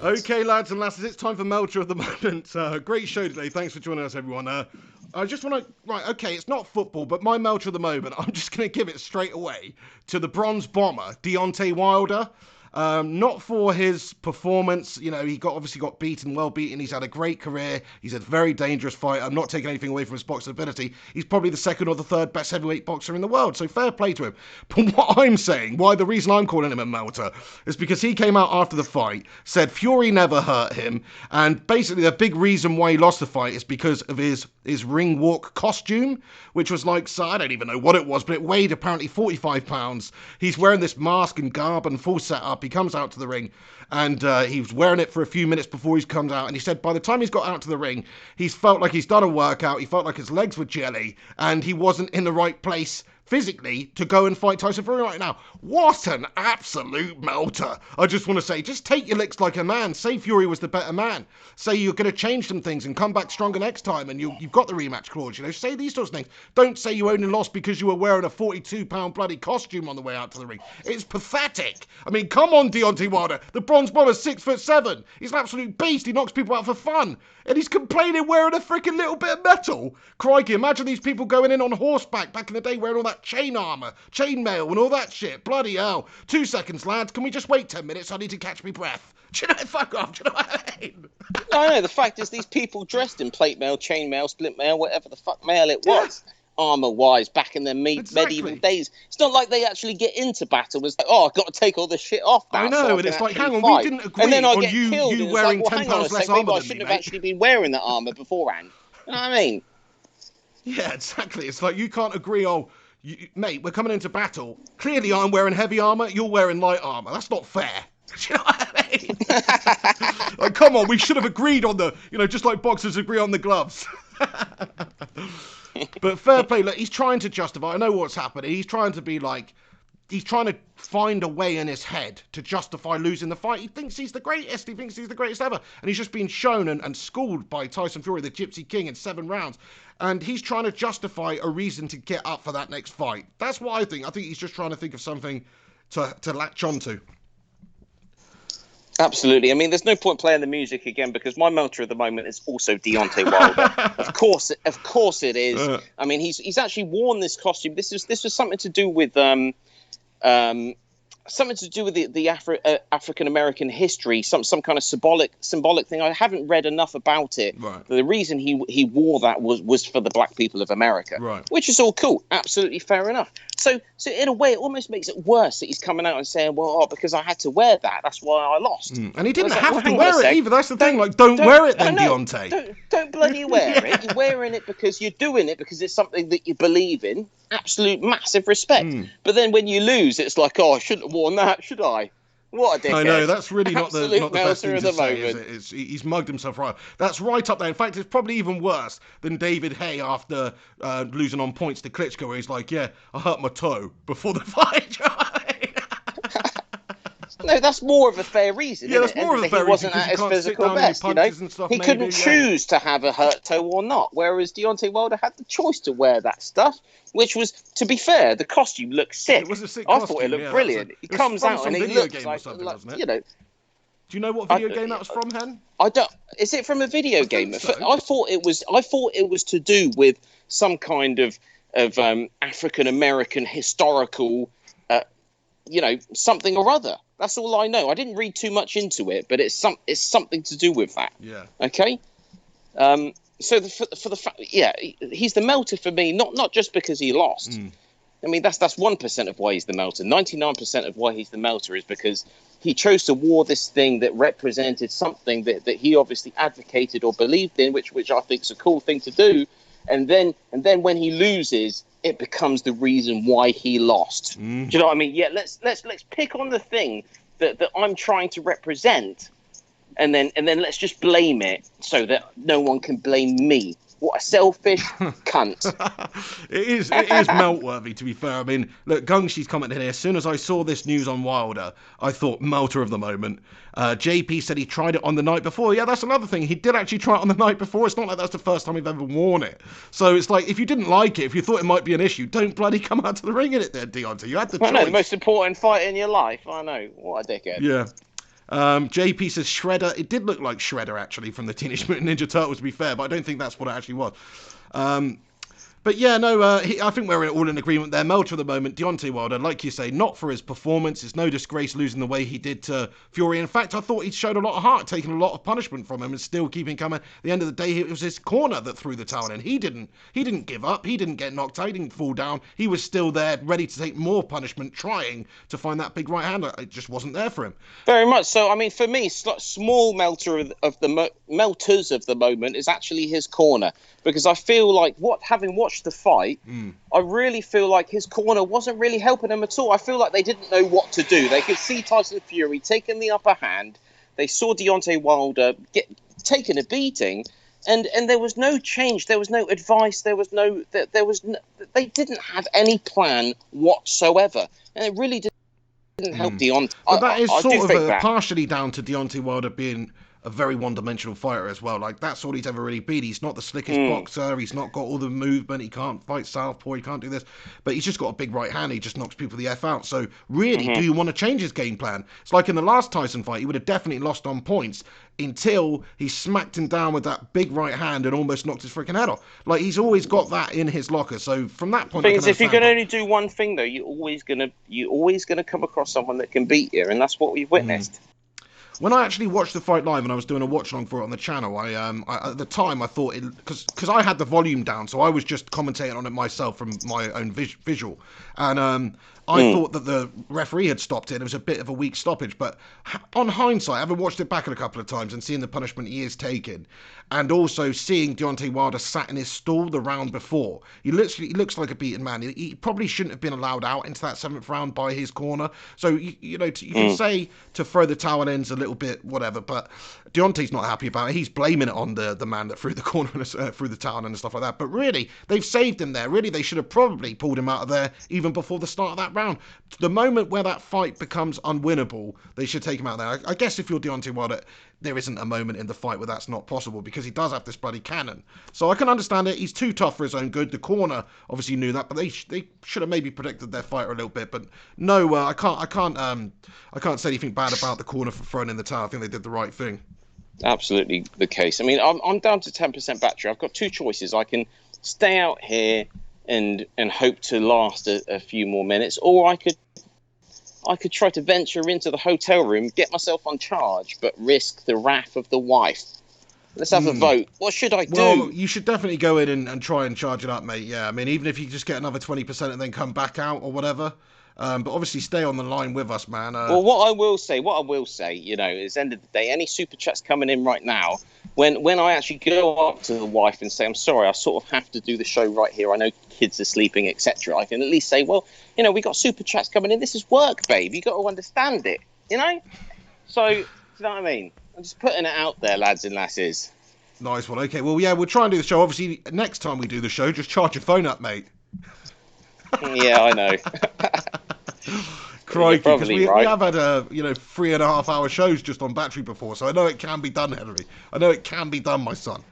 Okay, lads and lasses, it's time for Melter of the Moment. Great show today. Thanks for joining us, everyone. I just want to... Right, okay, it's not football, but my Melter of the Moment, I'm just going to give it straight away to the bronze bomber, Deontay Wilder. Not for his performance. He obviously got beaten, well beaten. He's had a great career. He's a very dangerous fighter. I'm not taking anything away from his boxing ability. He's probably the second or the third best heavyweight boxer in the world. So fair play to him. But what I'm saying, the reason I'm calling him a melter, is because he came out after the fight, said Fury never hurt him. And basically the big reason why he lost the fight is because of his ring walk costume, which was I don't even know what it was, but it weighed apparently 45 pounds. He's wearing this mask and garb and full setup. He comes out to the ring and he was wearing it for a few minutes before he comes out, and he said by the time he's got out to the ring, he's felt like he's done a workout, he felt like his legs were jelly, and he wasn't in the right place physically to go and fight Tyson Fury right now. What an absolute melter. I just want to say, just take your licks like a man. Say Fury was the better man. Say you're going to change some things and come back stronger next time, and you've got the rematch clause. Say these sorts of things. Don't say you only lost because you were wearing a 42-pound bloody costume on the way out to the ring. It's pathetic. I mean, come on, Deontay Wilder. The bronze bomber's 6'7". He's an absolute beast. He knocks people out for fun. And he's complaining wearing a freaking little bit of metal. Crikey, imagine these people going in on horseback back in the day wearing all that chain armour, chainmail and all that shit. Bloody hell. 2 seconds, lads. Can we just wait 10 minutes? I need to catch me breath. Do you know, fuck off. Do you know what I mean? I know. The fact is these people dressed in plate mail, chain mail, split mail, whatever the fuck mail it was. Yeah. Armour-wise, back in their medieval days. It's not like they actually get into battle. It's like, I've got to take all this shit off now. I know, so and it's like, hang on, fight. we didn't agree and then I on get killed, you wearing like, 10 pounds less armour than me, I shouldn't have actually been wearing that armour beforehand. You know what I mean? Yeah, exactly. It's like you can't agree, mate, we're coming into battle. Clearly I'm wearing heavy armour, you're wearing light armour. That's not fair. Do you know what I mean? Like, come on, we should have agreed on just like boxers agree on the gloves. But fair play, look, he's trying to justify. I know what's happening. He's trying to find a way in his head to justify losing the fight. He thinks he's the greatest. He thinks he's the greatest ever. And he's just been shown and schooled by Tyson Fury, the Gypsy King, in 7 rounds. And he's trying to justify a reason to get up for that next fight. That's what I think. I think he's just trying to think of something to latch onto. Absolutely. I mean, there's no point playing the music again because my melter at the moment is also Deontay Wilder. Of course it is. I mean, he's actually worn this costume. This was something to do with something to do with the African American history, some kind of symbolic thing. I haven't read enough about it. Right. The reason he wore that was for the black people of America, right? Which is all cool, absolutely fair enough. So in a way, it almost makes it worse that he's coming out and saying, "Well, because I had to wear that, that's why I lost." And he didn't have to hang wear it either. That's the thing. Like, don't wear it then, Deontay. Don't bloody wear it. You're wearing it because you're doing it because it's something that you believe in. Absolute massive respect. But then when you lose, it's like, oh, I shouldn't have worn that, should I? What a dickhead. I know, that's really not the best thing to say, moment. is it? He's mugged himself right. That's right up there. In fact, it's probably even worse than David Hay after losing on points to Klitschko, where he's like, yeah, I hurt my toe before the fight. No, that's more of a fair reason. Yeah, that's more of a fair reason. He wasn't at his physical best. He couldn't choose to have a hurt toe or not. Whereas Deontay Wilder had the choice to wear that stuff, which was, to be fair, the costume looked sick. It was a sick I costume. thought it looked brilliant. He comes out and he looks like, you know. Do you know what video game that was from, Hen? I don't. Is it from a video game? So. I thought it was to do with some kind of African American historical, something or other. That's all I know. I didn't read too much into it, but it's something to do with that. Yeah. Okay. So for the fact, yeah, he's the melter for me. Not just because he lost. I mean, that's 1% of why he's the melter. 99% of why he's the melter is because he chose to wear this thing that represented something that he obviously advocated or believed in, which I think is a cool thing to do. And then when he loses, it becomes the reason why he lost. Do you know what I mean? Yeah, let's pick on the thing that I'm trying to represent, and then let's just blame it so that no one can blame me. What a selfish cunt. It is melt-worthy, to be fair. I mean, look, Gungshi's commented here, as soon as I saw this news on Wilder, I thought melter of the moment. JP said he tried it on the night before. Yeah, that's another thing. He did actually try it on the night before. It's not like that's the first time he's ever worn it. So it's like, if you didn't like it, if you thought it might be an issue, don't bloody come out to the ring in it there, Deontay. You had the choice. I know, the most important fight in your life. I know. What a dickhead. Yeah. JP says Shredder. It did look like Shredder, actually, from the Teenage Mutant Ninja Turtles, to be fair, but I don't think that's what it actually was. But yeah, no, I think we're all in agreement there. Melter at the moment, Deontay Wilder, like you say, not for his performance. It's no disgrace losing the way he did to Fury. In fact, I thought he showed a lot of heart, taking a lot of punishment from him and still keeping coming. At the end of the day, it was his corner that threw the towel in. He didn't give up. He didn't get knocked out. He didn't fall down. He was still there, ready to take more punishment, trying to find that big right hand. It just wasn't there for him. Very much so. I mean, for me, small melter of the melters of the moment is actually his corner. Because I feel like, having watched the fight, I really feel like his corner wasn't really helping him at all. I feel like they didn't know what to do. They could see Tyson Fury taking the upper hand. They saw Deontay Wilder taking a beating, and there was no change. There was no advice. They didn't have any plan whatsoever, and it really didn't help Deontay. But that is sort of partially down to Deontay Wilder being a very one-dimensional fighter as well. Like, that's all he's ever really been. He's not the slickest boxer. He's not got all the movement. He can't fight southpaw. He can't do this. But he's just got a big right hand. He just knocks people the F out. So, really, do you want to change his game plan? It's like in the last Tyson fight, he would have definitely lost on points until he smacked him down with that big right hand and almost knocked his freaking head off. Like, he's always got that in his locker. So, from that point, if you can only do one thing, though, you're always gonna come across someone that can beat you, and that's what we've witnessed. When I actually watched the fight live and I was doing a watch along for it on the channel, I at the time I thought because I had the volume down, so I was just commentating on it myself from my own visual, and I thought that the referee had stopped it. It was a bit of a weak stoppage, but on hindsight, having watched it back a couple of times and seeing the punishment he is taking, and also seeing Deontay Wilder sat in his stall the round before, he looks like a beaten man. He probably shouldn't have been allowed out into that 7th round by his corner. So you can say to throw the towel in's a little bit whatever, but Deontay's not happy about it. He's blaming it on the man that threw the corner through the towel and stuff like that. But really, they've saved him there. Really, they should have probably pulled him out of there even before the start of that round. The moment where that fight becomes unwinnable, they should take him out there. I guess if you're Deontay Wilder, there isn't a moment in the fight where that's not possible because he does have this bloody cannon. So I can understand it. He's too tough for his own good. The corner obviously knew that, but they should have maybe predicted their fighter a little bit. But no, I can't say anything bad about the corner for throwing in the towel. I think they did the right thing. Absolutely the case. I mean, I'm down to 10% battery. I've got two choices. I can stay out here and hope to last a few more minutes, or I I could try to venture into the hotel room, get myself on charge, but risk the wrath of the wife. Let's have a vote. What should I do? Well, you should definitely go in and try and charge it up, mate. Yeah, I mean, even if you just get another 20% and then come back out or whatever. But obviously stay on the line with us, man. Well, what I will say, is end of the day, any super chats coming in right now, when I actually go up to the wife and say, I'm sorry, I sort of have to do the show right here. I know kids are sleeping, etc. I can at least say, well, we got super chats coming in. This is work, babe. You got to understand it, So, do you know what I mean? I'm just putting it out there, lads and lasses. Nice one. Okay, well, yeah, we'll try and do the show. Obviously, next time we do the show, just charge your phone up, mate. Yeah, I know. Crikey, because we have had 3.5 hour shows just on battery before, so I know it can be done, Henry. I know it can be done, my son.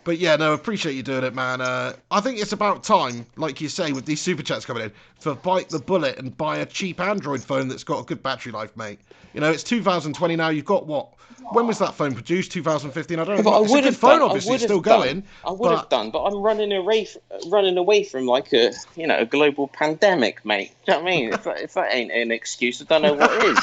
But yeah, no, appreciate you doing it, man. I think it's about time, like you say, with these super chats coming in, to bite the bullet and buy a cheap Android phone that's got a good battery life, mate. It's 2020 now. You've got what? When was that phone produced? 2015. I don't know. It's a good phone, obviously. It's still going. I would have done, but I'm running away from like a global pandemic, mate. Do you know what I mean? If that ain't an excuse, I don't know what is.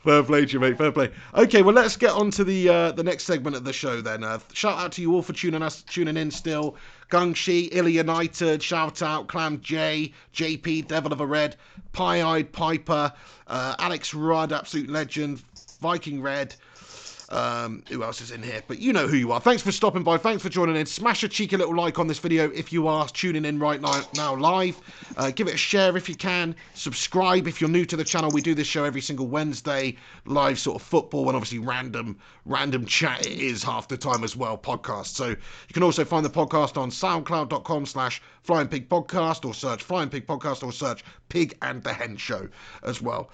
Fair play to you, mate. Fair play. Okay, well, let's get on to the next segment of the show then. Shout out to you all for tuning in still. Gungshi, Illa United, shout out, Clam J, JP, Devil of a Red, Pie-Eyed Piper, Alex Rudd, absolute legend, Viking Red. Who else is in here? But you know who you are. Thanks for stopping by. Thanks for joining in. Smash a cheeky little like on this video if you are tuning in right now live. Give it a share if you can. Subscribe if you're new to the channel. We do this show every single Wednesday. Live sort of football and obviously random chat. It is half the time as well. Podcast. So you can also find the podcast on soundcloud.com/flyingpigpodcast or search Flying Pig Podcast or search Pig and the Hen Show as well.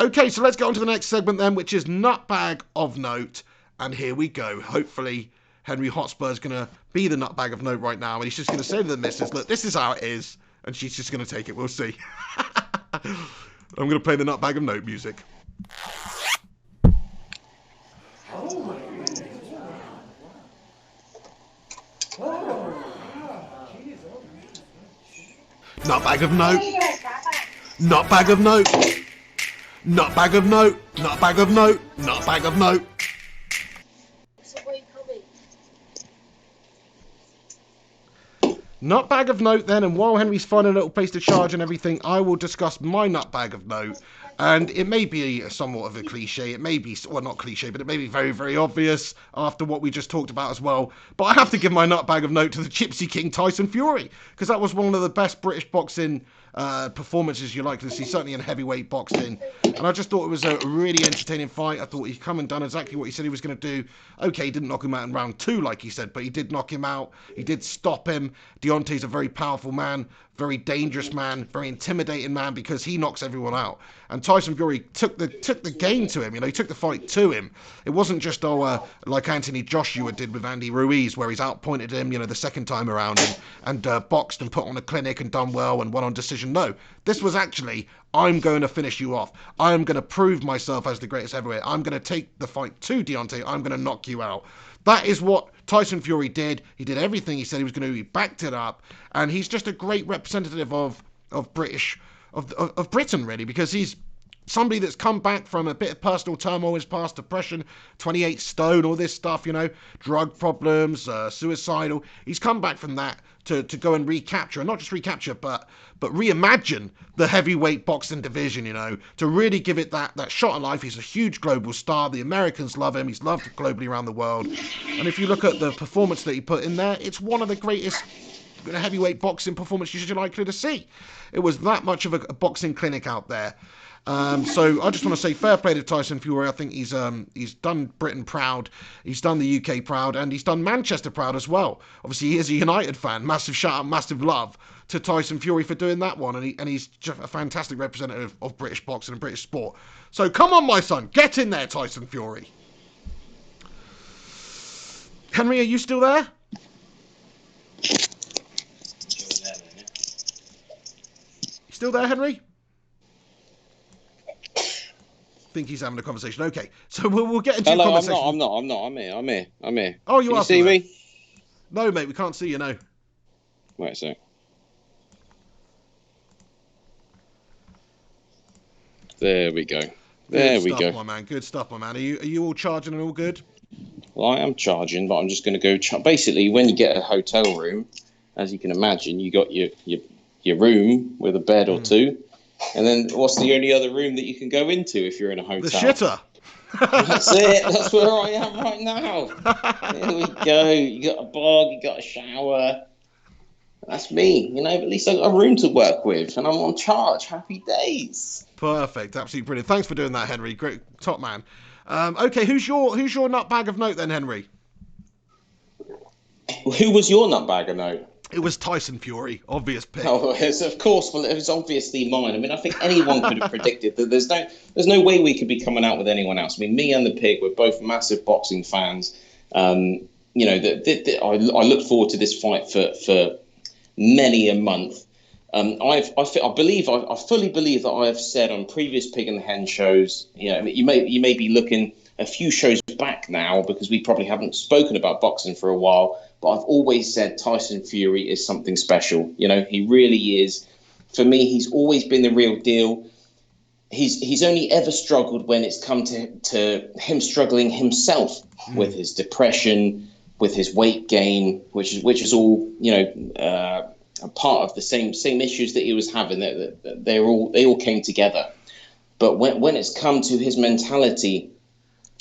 Okay, so let's get on to the next segment then, which is Nutbag of Note. And here we go. Hopefully, Henry Hotspur is going to be the Nutbag of Note right now. And he's just going to say to the missus, look, this is how it is. And she's just going to take it. We'll see. I'm going to play the Nutbag of Note music. Nutbag of Note. Nutbag of Note. Nutbag of Note, Nutbag of Note, Nutbag of Note. Nutbag of Note then, and while Henry's finding a little place to charge and everything, I will discuss my Nutbag of Note. And it may be somewhat of a cliche, it may be, well not cliche, but it may be very, very obvious after what we just talked about as well. But I have to give my Nutbag of Note to the Gypsy King Tyson Fury, because that was one of the best British boxing performances you're likely to see, certainly in heavyweight boxing. And I just thought it was a really entertaining fight. I thought he'd come and done exactly what he said he was going to do. Okay, he didn't knock him out in round 2 like he said, but he did knock him out. He did stop him. Deontay's a very powerful man, very dangerous man, very intimidating man, because he knocks everyone out. And Tyson Fury took the game to him. He took the fight to him. It wasn't just like Anthony Joshua did with Andy Ruiz, where he's outpointed him, the second time around and boxed and put on a clinic and done well and won on decision. No, this was actually, I'm going to finish you off. I'm going to prove myself as the greatest heavyweight. I'm going to take the fight to Deontay. I'm going to knock you out. That is what Tyson Fury did. He did everything he said he was going to do. He backed it up, and he's just a great representative of Britain, really, because he's somebody that's come back from a bit of personal turmoil, his past, depression, 28 stone, all this stuff, drug problems, suicidal. He's come back from that to go and recapture, and not just recapture, but reimagine the heavyweight boxing division, to really give it that shot of life. He's a huge global star. The Americans love him. He's loved globally around the world. And if you look at the performance that he put in there, it's one of the greatest heavyweight boxing performances you're likely to see. It was that much of a boxing clinic out there. So I just want to say fair play to Tyson Fury. I think he's done Britain proud, he's done the UK proud, and he's done Manchester proud as well. Obviously, he is a United fan. Massive shout out, massive love to Tyson Fury for doing that one, and he's just a fantastic representative of British boxing and British sport. So come on, my son, get in there, Tyson Fury. Henry, are you still there? Still there, Henry? I think he's having a conversation. Okay, so we'll get into a conversation. I'm not. I'm here. Oh, you are. Can you see me? No, mate, we can't see you. No. Wait a sec. There we go. Good stuff, my man. Good stuff, my man. Are you all charging and all good? Well, I am charging, but I'm just going to go. Basically, when you get a hotel room, as you can imagine, you got your room with a bed or two, and then what's the only other room that you can go into if you're in a hotel? The shitter. That's it. That's where I am right now. There we go. You got a bog. You got a shower. That's me. But at least I got a room to work with, and I'm on charge. Happy days. Perfect. Absolutely brilliant. Thanks for doing that, Henry. Great, top man. Okay, who's your nutbag of note then, Henry? Who was your nutbag of note? It was Tyson Fury, obvious pick. Oh, of course. Well, it was obviously mine. I mean, I think anyone could have predicted that. There's no way we could be coming out with anyone else. I mean, me and the pig, we're both massive boxing fans. I look forward to this fight for many a month. I fully believe that I have said on previous Pig and the Hen shows. You may be looking a few shows back now because we probably haven't spoken about boxing for a while. But I've always said Tyson Fury is something special. He really is. For me, he's always been the real deal. He's only ever struggled when it's come to him struggling himself with his depression, with his weight gain, which is all a part of the same issues that he was having. They all came together. But when it's come to his mentality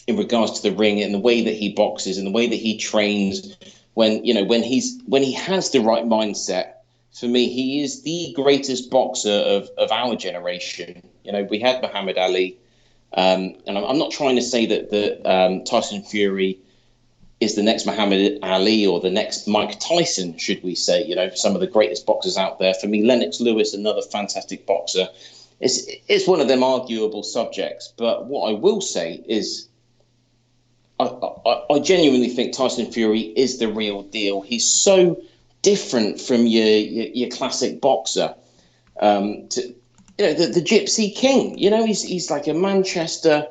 in regards to the ring and the way that he boxes and the way that he trains, when he has the right mindset, for me, he is the greatest boxer of our generation. We had Muhammad Ali, and I'm not trying to say that Tyson Fury is the next Muhammad Ali or the next Mike Tyson, should we say? Some of the greatest boxers out there. For me, Lennox Lewis, another fantastic boxer. It's one of them arguable subjects. But what I will say is, I genuinely think Tyson Fury is the real deal. He's so different from your classic boxer. The Gypsy King. He's like a Manchester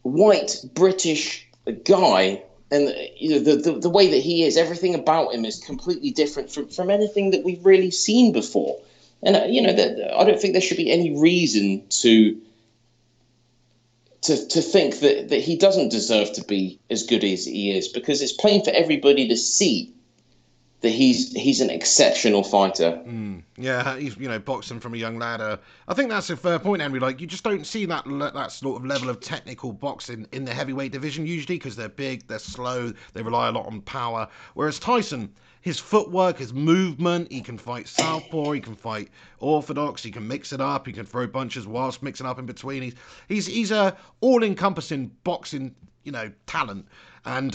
white British guy, and the way that he is, everything about him is completely different from anything that we've really seen before. And I don't think there should be any reason to think that he doesn't deserve to be as good as he is, because it's plain for everybody to see that he's an exceptional fighter. Yeah, he's boxing from a young lad. I think that's a fair point, Henry. Like, you just don't see that sort of level of technical boxing in the heavyweight division usually, because they're big, they're slow, they rely a lot on power. Whereas Tyson, his footwork, his movement, he can fight southpaw, he can fight orthodox, he can mix it up, he can throw punches whilst mixing up in between. He's a all-encompassing boxing, talent, and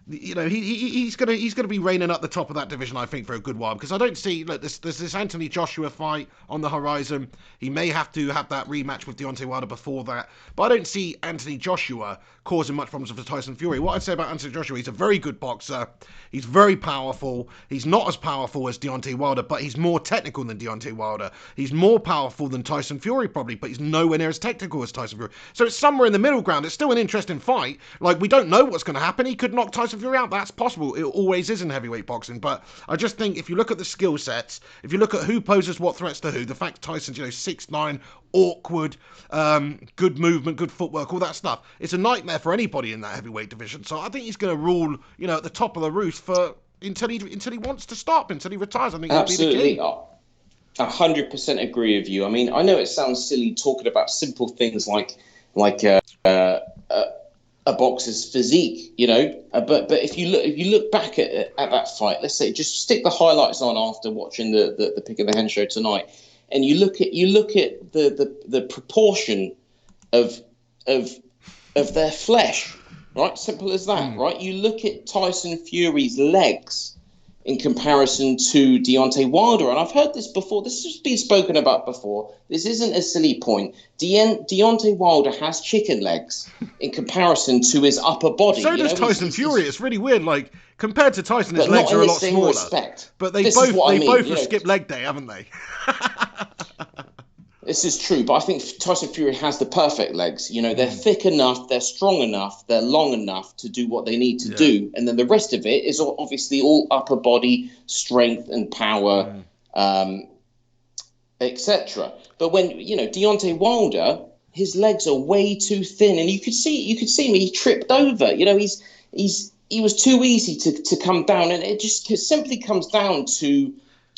he's gonna be reigning up the top of that division, I think, for a good while, because I don't see there's this Anthony Joshua fight on the horizon. He may have to have that rematch with Deontay Wilder before that, but I don't see Anthony Joshua causing much problems for Tyson Fury. What I'd say about Anthony Joshua, he's a very good boxer. He's very powerful. He's not as powerful as Deontay Wilder, but he's more technical than Deontay Wilder. He's more powerful than Tyson Fury probably, but he's nowhere near as technical as Tyson Fury. So it's somewhere in the middle ground. It's still an interesting fight. Like, we don't know what's going to happen. He could knock Tyson Fury out. That's possible. It always is in heavyweight boxing. But I just think if you look at the skill sets, if you look at who poses what threats to who, the fact Tyson's 6'9", awkward, good movement, good footwork, all that stuff, it's a nightmare for anybody in that heavyweight division. So I think he's going to rule, at the top of the roost until he wants to stop, until he retires. I think absolutely. 100% agree with you. I mean, I know it sounds silly talking about simple things like a boxer's physique, but if you look back at that fight, let's say, just stick the highlights on after watching the Pick of the Hen show tonight, and you look at the proportion of their flesh, right? Simple as that, right? You look at Tyson Fury's legs in comparison to Deontay Wilder, and I've heard this before. This has been spoken about before. This isn't a silly point. Deontay Wilder has chicken legs in comparison to his upper body. So does Tyson Fury. It's really weird. Like, compared to Tyson, his legs are a lot smaller. Respect. But they both have skipped leg day, haven't they? This is true, but I think Tyson Fury has the perfect legs. They're thick enough, they're strong enough, they're long enough to do what they need to do. And then the rest of it is obviously all upper body strength and power, etc. But when, Deontay Wilder, his legs are way too thin, and you could see him. He tripped over. He was too easy to come down, and it just simply comes down to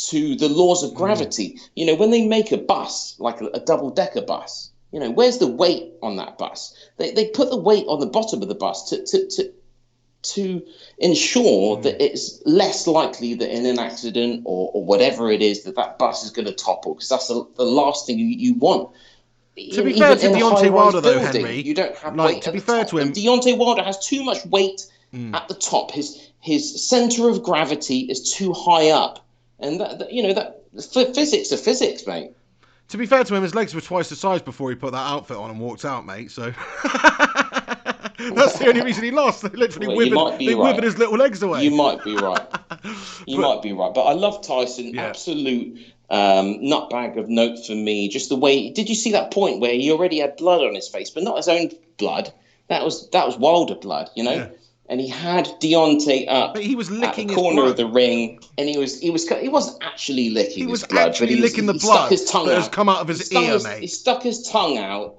the laws of gravity. When they make a bus, like a double-decker bus, where's the weight on that bus? They put the weight on the bottom of the bus to ensure that it's less likely that in an accident or whatever it is that bus is going to topple, because that's the last thing you want. To be fair to Deontay Wilder, though, Henry, you don't have weight. To be fair to him, and Deontay Wilder has too much weight at the top. His center of gravity is too high up, and physics are physics, mate. To be fair to him, his legs were twice the size before he put that outfit on and walked out, mate. So that's the only reason he lost. They literally withered his little legs away. You might be right. Might be right. But I love Tyson. Yeah. Absolute nutbag of note for me. Just the way. Did you see that point where he already had blood on his face, but not his own blood? That was Wilder blood, Yeah. And he had Deontay up. But he was licking at the corner his of the ring, and he wasn't actually licking his blood. He was actually licking the blood that has come out of his ear, mate. He stuck his tongue out.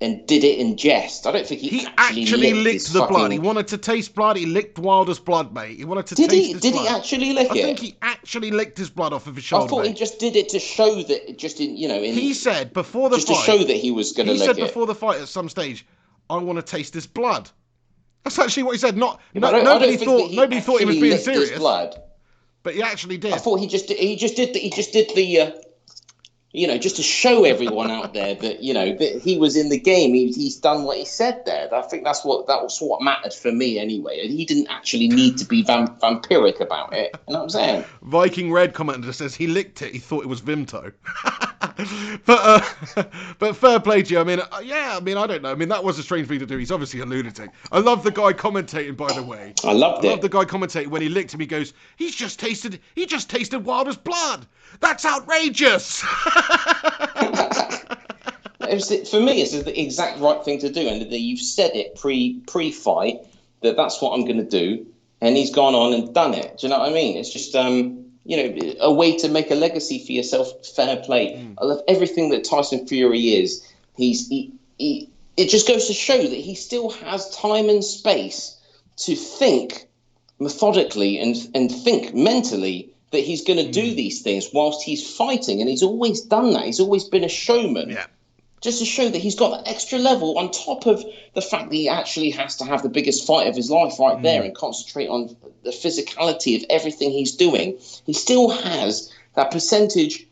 And did it in jest. I don't think he actually licked the blood. He wanted to taste blood. He licked Wilder's blood, mate. He wanted to taste his blood. Did he actually lick it? I think he actually licked his blood off of his shoulder. I thought he just did it to show that, he said before the fight, just to show that he was going to lick it. He said before the fight at some stage, I want to taste this blood. That's actually what he said. Nobody thought he was being serious. His blood. But he actually did. I thought he just did the just to show everyone out there that, that he was in the game. He's done what he said there. I think that was what mattered for me anyway. He didn't actually need to be vampiric about it. You know what I'm saying? Viking Red commenter says he licked it. He thought it was Vimto. But fair play to you. I don't know. I mean, that was a strange thing to do. He's obviously a lunatic. I love the guy commentating, by the way. I love the guy commentating when he licked him. He goes, he just tasted Wilder's blood. That's outrageous. For me, it's the exact right thing to do, and that you've said it pre-fight that's what I'm going to do, and he's gone on and done it. Do you know what I mean? It's just a way to make a legacy for yourself. Fair play. I love everything that Tyson Fury is. It just goes to show that he still has time and space to think methodically and think mentally that he's going to do these things whilst he's fighting, and he's always done that. He's always been a showman. Yeah. Just to show that he's got that extra level on top of the fact that he actually has to have the biggest fight of his life right there and concentrate on the physicality of everything he's doing. He still has that percentage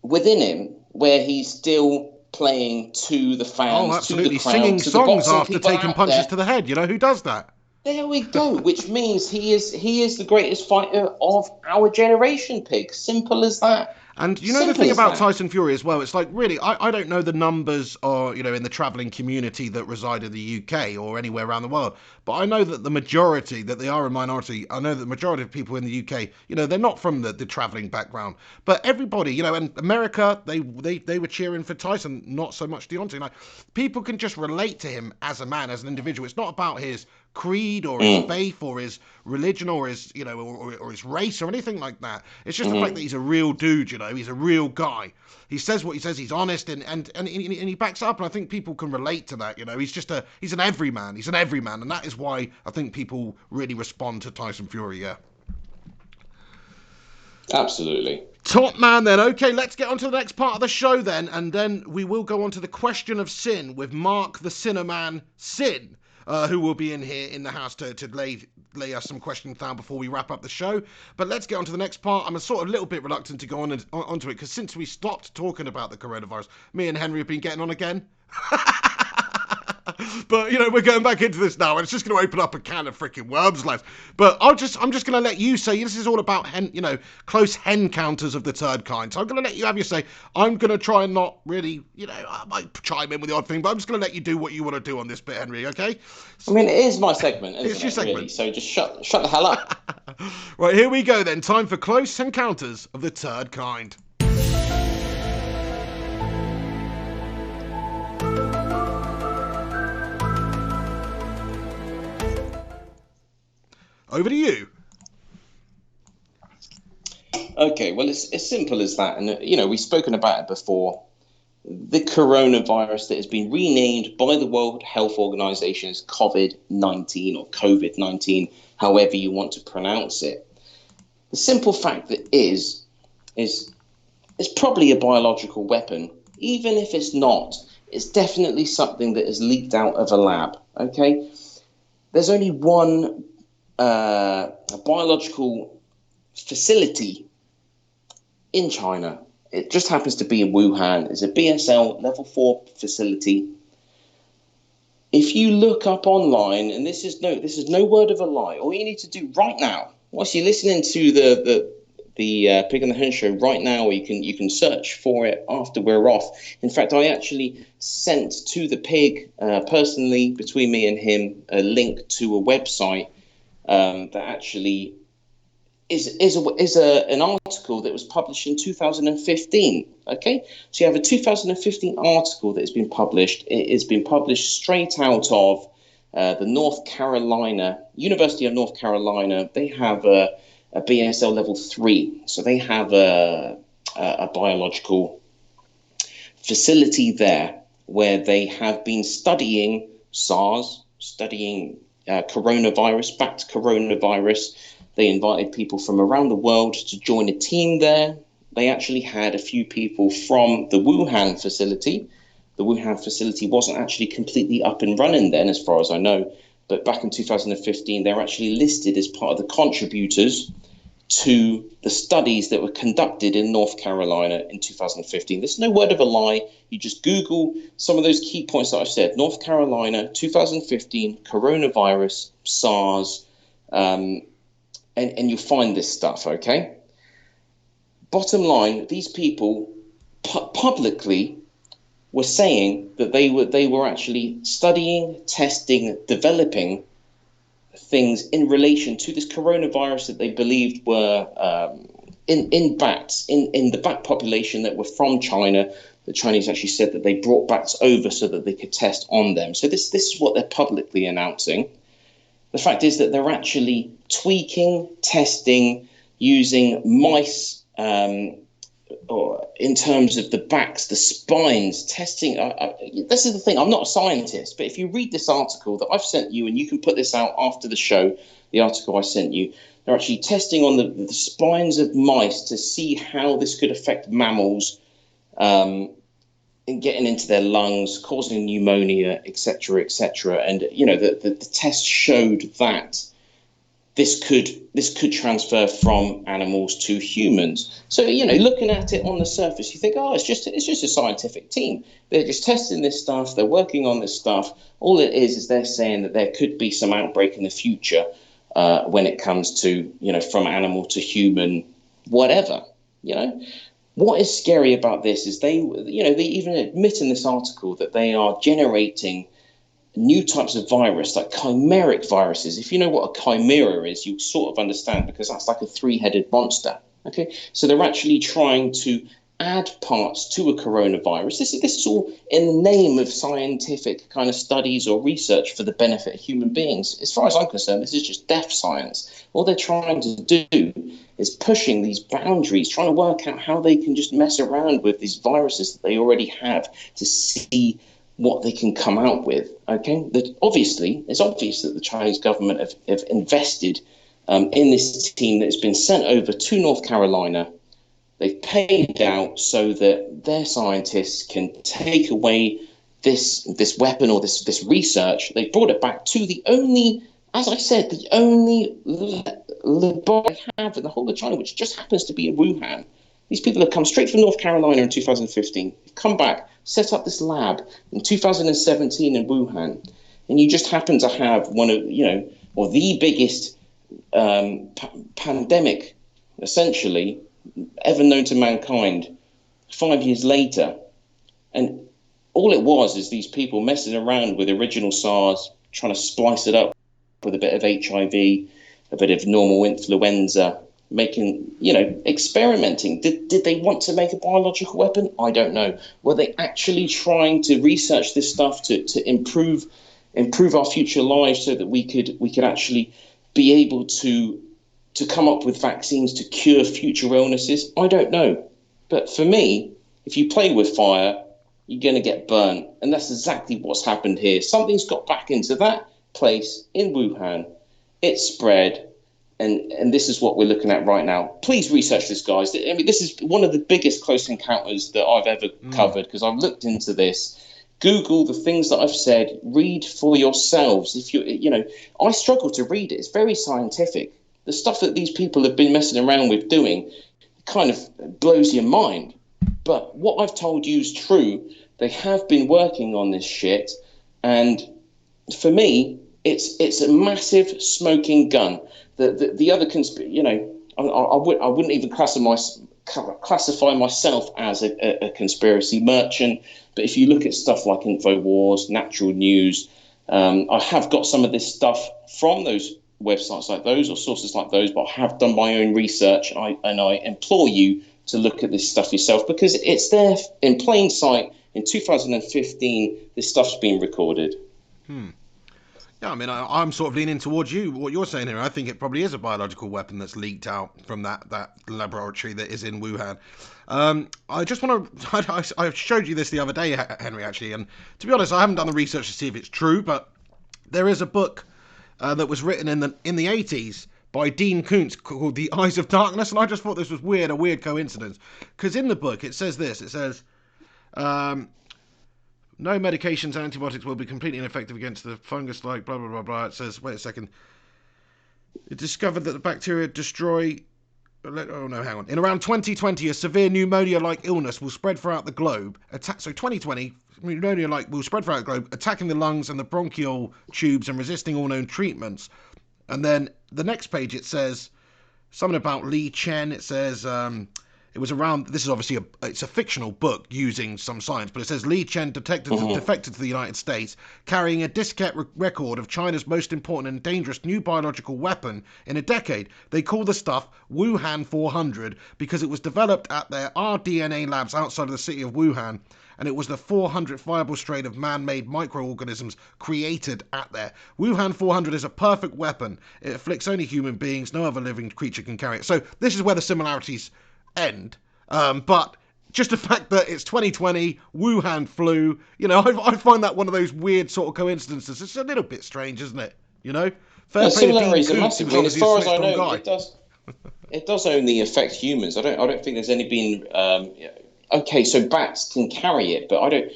within him where he's still playing to the fans, absolutely. To the crowd, singing to songs the after taking punches to the head. Who does that? There we go, which means he is the greatest fighter of our generation, Pig. Simple as that. And the thing about Tyson Fury as well, it's like, really, I don't know the numbers or, in the travelling community that reside in the UK or anywhere around the world. But I know that the majority, that they are a minority, I know that the majority of people in the UK, they're not from the travelling background. But everybody, in America, they were cheering for Tyson, not so much Deontay. Like, people can just relate to him as a man, as an individual. It's not about his creed or his faith or his religion or his or his race or anything like that. It's just the fact that he's a real dude. He's a real guy. He says what he says. He's honest and he backs up, and I think people can relate to that. He's an everyman. He's an everyman, and that is why I think people really respond to Tyson Fury. Yeah, absolutely. Top man then. Okay, let's get on to the next part of the show then, and then we will go on to the question of sin with Mark the Sinnerman Sin. Who will be in here in the house to lay us some questions down before we wrap up the show. But let's get on to the next part. I'm a little bit reluctant to go onto it because since we stopped talking about the coronavirus, me and Henry have been getting on again. But, we're going back into this now, and it's just going to open up a can of freaking worms, lads. But I'm just going to let you say, this is all about close hen counters of the third kind. So I'm going to let you have your say. I'm going to try and not really, I might chime in with the odd thing, but I'm just going to let you do what you want to do on this bit, Henry, okay? I mean, it is my segment, isn't it's your segment. Really? So just shut the hell up. Right, here we go then. Time for close encounters of the third kind. Over to you. Okay, well, it's as simple as that. And, we've spoken about it before. The coronavirus that has been renamed by the World Health Organization as COVID-19 or COVID-19, however you want to pronounce it. The simple fact that is it's probably a biological weapon. Even if it's not, it's definitely something that has leaked out of a lab, okay? There's only one biological facility in China. It just happens to be in Wuhan. It's a BSL level 4 facility. If you look up online, and this is no word of a lie, all you need to do right now, whilst you're listening to the Pig and the Hen show right now, or you can search for it after we're off. In fact, I actually sent to the Pig personally, between me and him, a link to a website that actually is an article that was published in 2015. Okay, so you have a 2015 article that has been published. It has been published straight out of the University of North Carolina. They have a BSL level 3, so they have a biological facility there where they have been studying SARS, studying coronavirus, backed coronavirus. They invited people from around the world to join a team there. They actually had a few people from the Wuhan facility. The Wuhan facility wasn't actually completely up and running then, as far as I know. But back in 2015, they were actually listed as part of the contributors to the studies that were conducted in North Carolina in 2015. There's no word of a lie. You just Google some of those key points that I've said. North Carolina, 2015, coronavirus, SARS, and you'll find this stuff, okay? Bottom line, these people publicly were saying that they were actually studying, testing, developing things in relation to this coronavirus that they believed were in bats, in the bat population that were from China. The Chinese actually said that they brought bats over so that they could test on them. So this is what they're publicly announcing. The fact is that they're actually tweaking, testing, using mice, or in terms of the backs, the spines, testing. This is the thing. I'm not a scientist, but if you read this article that I've sent you, and you can put this out after the show, the article I sent you, they're actually testing on the spines of mice to see how this could affect mammals, and getting into their lungs, causing pneumonia, etc., etc. And the test showed that this could transfer from animals to humans. So looking at it on the surface, you think, oh, it's just a scientific team. They're just testing this stuff. They're working on this stuff. All it is they're saying that there could be some outbreak in the future when it comes to from animal to human, whatever. What is scary about this is they even admit in this article that they are generating new types of virus, like chimeric viruses. If you know what a chimera is, you sort of understand, because that's like a three-headed monster. Okay, so they're actually trying to add parts to a coronavirus. This is all in the name of scientific kind of studies or research for the benefit of human beings. As far as I'm concerned, this is just death science. All they're trying to do is pushing these boundaries, trying to work out how they can just mess around with these viruses that they already have to see what they can come out with. Okay, it's obvious that the Chinese government have invested in this team that's been sent over to North Carolina. They've paid out so that their scientists can take away this weapon or this research. They brought it back to the only laboratory they have in the whole of China, which just happens to be in Wuhan. These people have come straight from North Carolina in 2015, come back, set up this lab in 2017 in Wuhan, and you just happen to have one of, or the biggest pandemic, essentially, ever known to mankind 5 years later. And all it was is these people messing around with original SARS, trying to splice it up with a bit of HIV, a bit of normal influenza, making, experimenting. Did they want to make a biological weapon? I don't know. Were they actually trying to research this stuff to improve our future lives so that we could actually be able to to come up with vaccines to cure future illnesses? I don't know. But for me, if you play with fire, you're going to get burnt. And that's exactly what's happened here. Something's got back into that place in Wuhan. It spread. And this is what we're looking at right now. Please research this, guys. I mean, this is one of the biggest close encounters that I've ever covered, because I've looked into this. Google the things that I've said. Read for yourselves. If I struggle to read it. It's very scientific. The stuff that these people have been messing around with doing kind of blows your mind. But what I've told you is true. They have been working on this shit, and for me, it's a massive smoking gun. The other I wouldn't even classify myself as a conspiracy merchant. But if you look at stuff like InfoWars, Natural News, I have got some of this stuff from those websites like those or sources like those, but I have done my own research, and I implore you to look at this stuff yourself, because it's there in plain sight. In 2015, this stuff's been recorded. Yeah, I mean, I'm sort of leaning towards what you're saying here. I think it probably is a biological weapon that's leaked out from that laboratory that is in Wuhan. I just want to... I showed you this the other day, Henry, actually, and to be honest, I haven't done the research to see if it's true, but there is a book that was written in the 80s by Dean Koontz called The Eyes of Darkness, and I just thought this was a weird coincidence, because in the book it says this. It says... no medications and antibiotics will be completely ineffective against the fungus-like blah, blah, blah, blah. It says, wait a second. It discovered that the bacteria destroy... Oh, no, hang on. In around 2020, a severe pneumonia-like illness will spread throughout the globe. So 2020, pneumonia-like will spread throughout the globe, attacking the lungs and the bronchial tubes and resisting all known treatments. And then the next page, it says something about Li Chen. It says... it was around, this is obviously it's a fictional book using some science, but it says Li Chen defected to the United States, carrying a diskette record of China's most important and dangerous new biological weapon in a decade. They call the stuff Wuhan 400 because it was developed at their rDNA labs outside of the city of Wuhan, and it was the 400th viable strain of man-made microorganisms created at there. Wuhan 400 is a perfect weapon. It afflicts only human beings. No other living creature can carry it. So this is where the similarities end, but just the fact that it's 2020, Wuhan flu, I find that one of those weird sort of coincidences. It's a little bit strange, isn't it? Similarities are massive. As far as I know, it does only affect humans. I don't think there's any been. Okay, so bats can carry it, but I don't.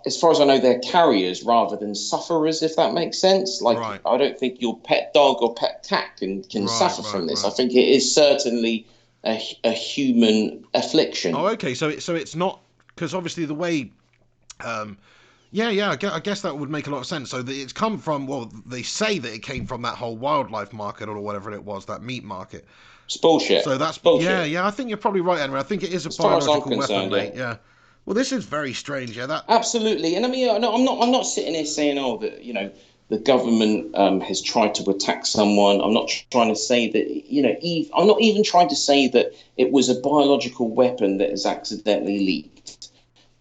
As far as I know, they're carriers rather than sufferers, if that makes sense. Right. I don't think your pet dog or pet cat can suffer from this. I think it is certainly a human affliction. Oh, okay. So it's not, because obviously the way, I guess that would make a lot of sense. So it's come from, well, they say that it came from that whole wildlife market or whatever it was, that meat market. It's bullshit. So that's bullshit. Yeah. I think you're probably right, Henry. I think it is a biological weapon, mate. Yeah. Well, this is very strange. Yeah. Absolutely. And I mean, no, I'm not sitting here saying, that the government has tried to attack someone. I'm not trying to say that, I'm not even trying to say that it was a biological weapon that is accidentally leaked.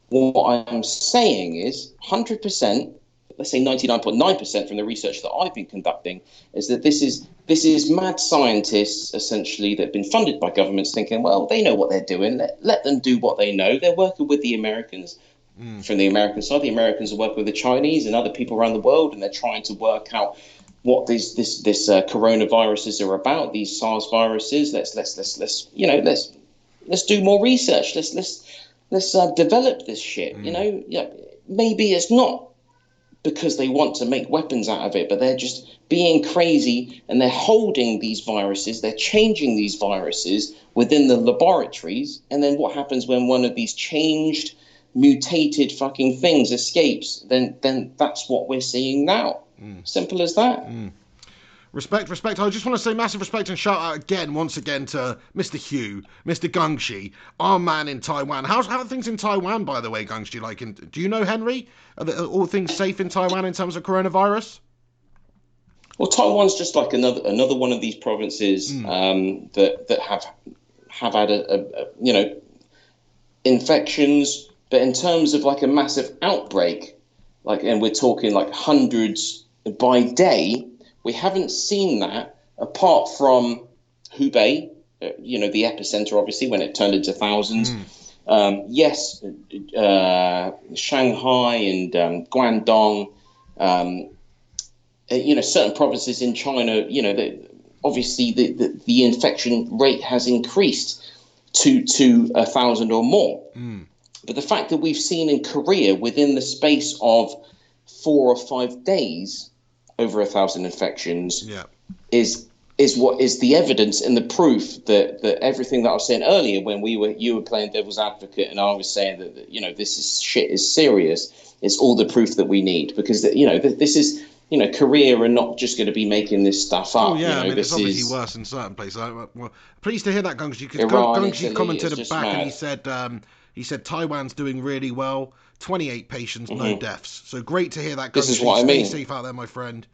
What I'm saying is 100%, let's say 99.9% from the research that I've been conducting, is that this is mad scientists, essentially, that have been funded by governments thinking, well, they know what they're doing. Let them do what they know. They're working with the Americans. From the American side, the Americans are working with the Chinese and other people around the world, and they're trying to work out what this coronaviruses are about. These SARS viruses. Let's do more research. Let's develop this shit. Maybe it's not because they want to make weapons out of it, but they're just being crazy, and they're holding these viruses. They're changing these viruses within the laboratories, and then what happens when one of these changed, mutated fucking things escapes, then that's what we're seeing now. Simple as that. Respect. I just want to say massive respect and shout out once again to Mr. Hugh, Mr. Gungshi, our man in Taiwan. How are things in Taiwan, by the way, Gungshi? Do you know, Henry? Are all things safe in Taiwan in terms of coronavirus? Well, Taiwan's just like another one of these provinces that have had infections. But in terms of like a massive outbreak, and we're talking like hundreds by day, we haven't seen that apart from Hubei, the epicenter, obviously, when it turned into thousands. Yes, Shanghai and Guangdong, certain provinces in China, obviously the infection rate has increased to 1,000 or more. But the fact that we've seen in Korea within the space of 4 or 5 days over 1,000 infections is what is the evidence and the proof that everything that I was saying earlier when you were playing devil's advocate and I was saying that this is serious. It's all the proof that we need, because this is Korea are not just going to be making this stuff up. Oh yeah, I mean, it's obviously worse in certain places. Well, pleased to hear that, Gungshi, because Gungshi commented back and he said Taiwan's doing really well. 28 patients, no deaths. So great to hear that, Gungshi. This is what I mean. Stay safe out there, my friend.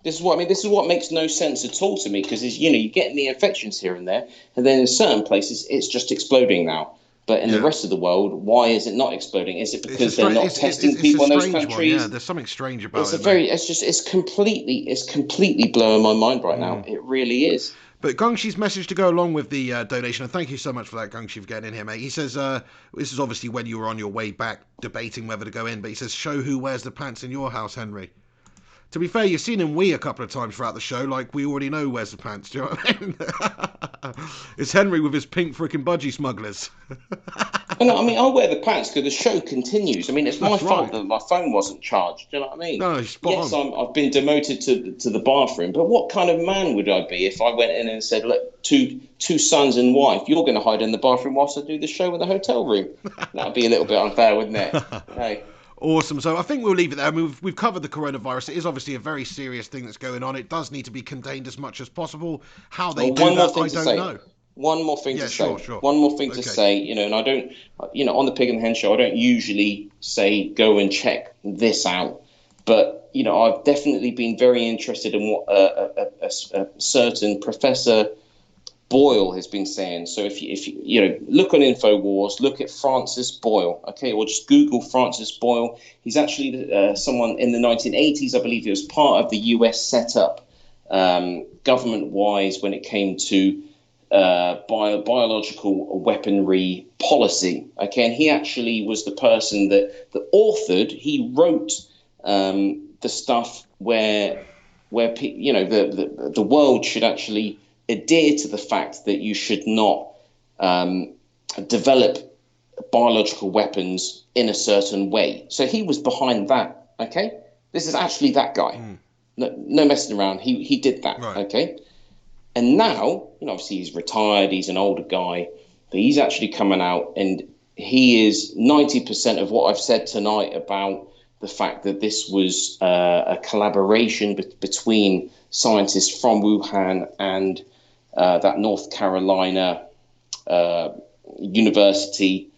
This is what I mean. This is what makes no sense at all to me, because you're getting the infections here and there, and then in certain places it's just exploding now. But in the rest of the world, why is it not exploding? Is it because they're not testing people in those countries? Yeah, there's something strange about it. It's completely blowing my mind right now. It really is. But Gungshi's message to go along with the donation, and thank you so much for that, Gungshi, for getting in here, mate. He says, this is obviously when you were on your way back debating whether to go in, but he says, show who wears the pants in your house, Henry. To be fair, you've seen him a couple of times throughout the show, like we already know where's the pants, do you know what I mean? It's Henry with his pink frickin' budgie smugglers. No, I mean, I wear the pants because the show continues. I mean, it's my fault that my phone wasn't charged, do you know what I mean? No, spot on. I've been demoted to the bathroom, but what kind of man would I be if I went in and said, look, two sons and wife, you're going to hide in the bathroom whilst I do the show in the hotel room? That would be a little bit unfair, wouldn't it? Hey. Awesome. So I think we'll leave it there. I mean, we've covered the coronavirus. It is obviously a very serious thing that's going on. It does need to be contained as much as possible. How they do that, I don't know. One more thing to say. Sure. One more thing to say, and I don't, on the Pig and the Hen show, I don't usually say go and check this out. But, I've definitely been very interested in what a certain Professor Boyle has been saying. So if you look on InfoWars, look at Francis Boyle, okay, or just Google Francis Boyle. He's actually someone in the 1980s, I believe he was part of the US setup government-wise when it came to biological weaponry policy, okay, and he actually was the person that he wrote the stuff where the world should actually adhere to the fact that you should not develop biological weapons in a certain way. So he was behind that, okay? This is actually that guy. No messing around. He did that, right. Okay? And now, obviously he's retired, he's an older guy, but he's actually coming out and he is 90% of what I've said tonight about the fact that this was a collaboration between scientists from Wuhan and that North Carolina university.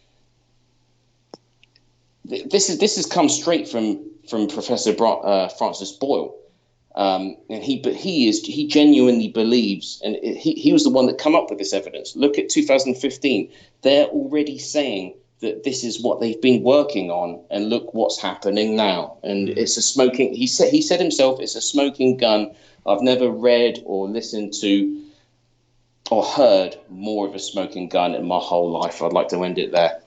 This has come straight from Professor Francis Boyle, and he genuinely believes, and he was the one that come up with this evidence. Look at 2015; they're already saying that this is what they've been working on, and look what's happening now. And it's a smoking. He said himself, it's a smoking gun. I've never read or listened to or heard more of a smoking gun in my whole life. I'd like to end it there.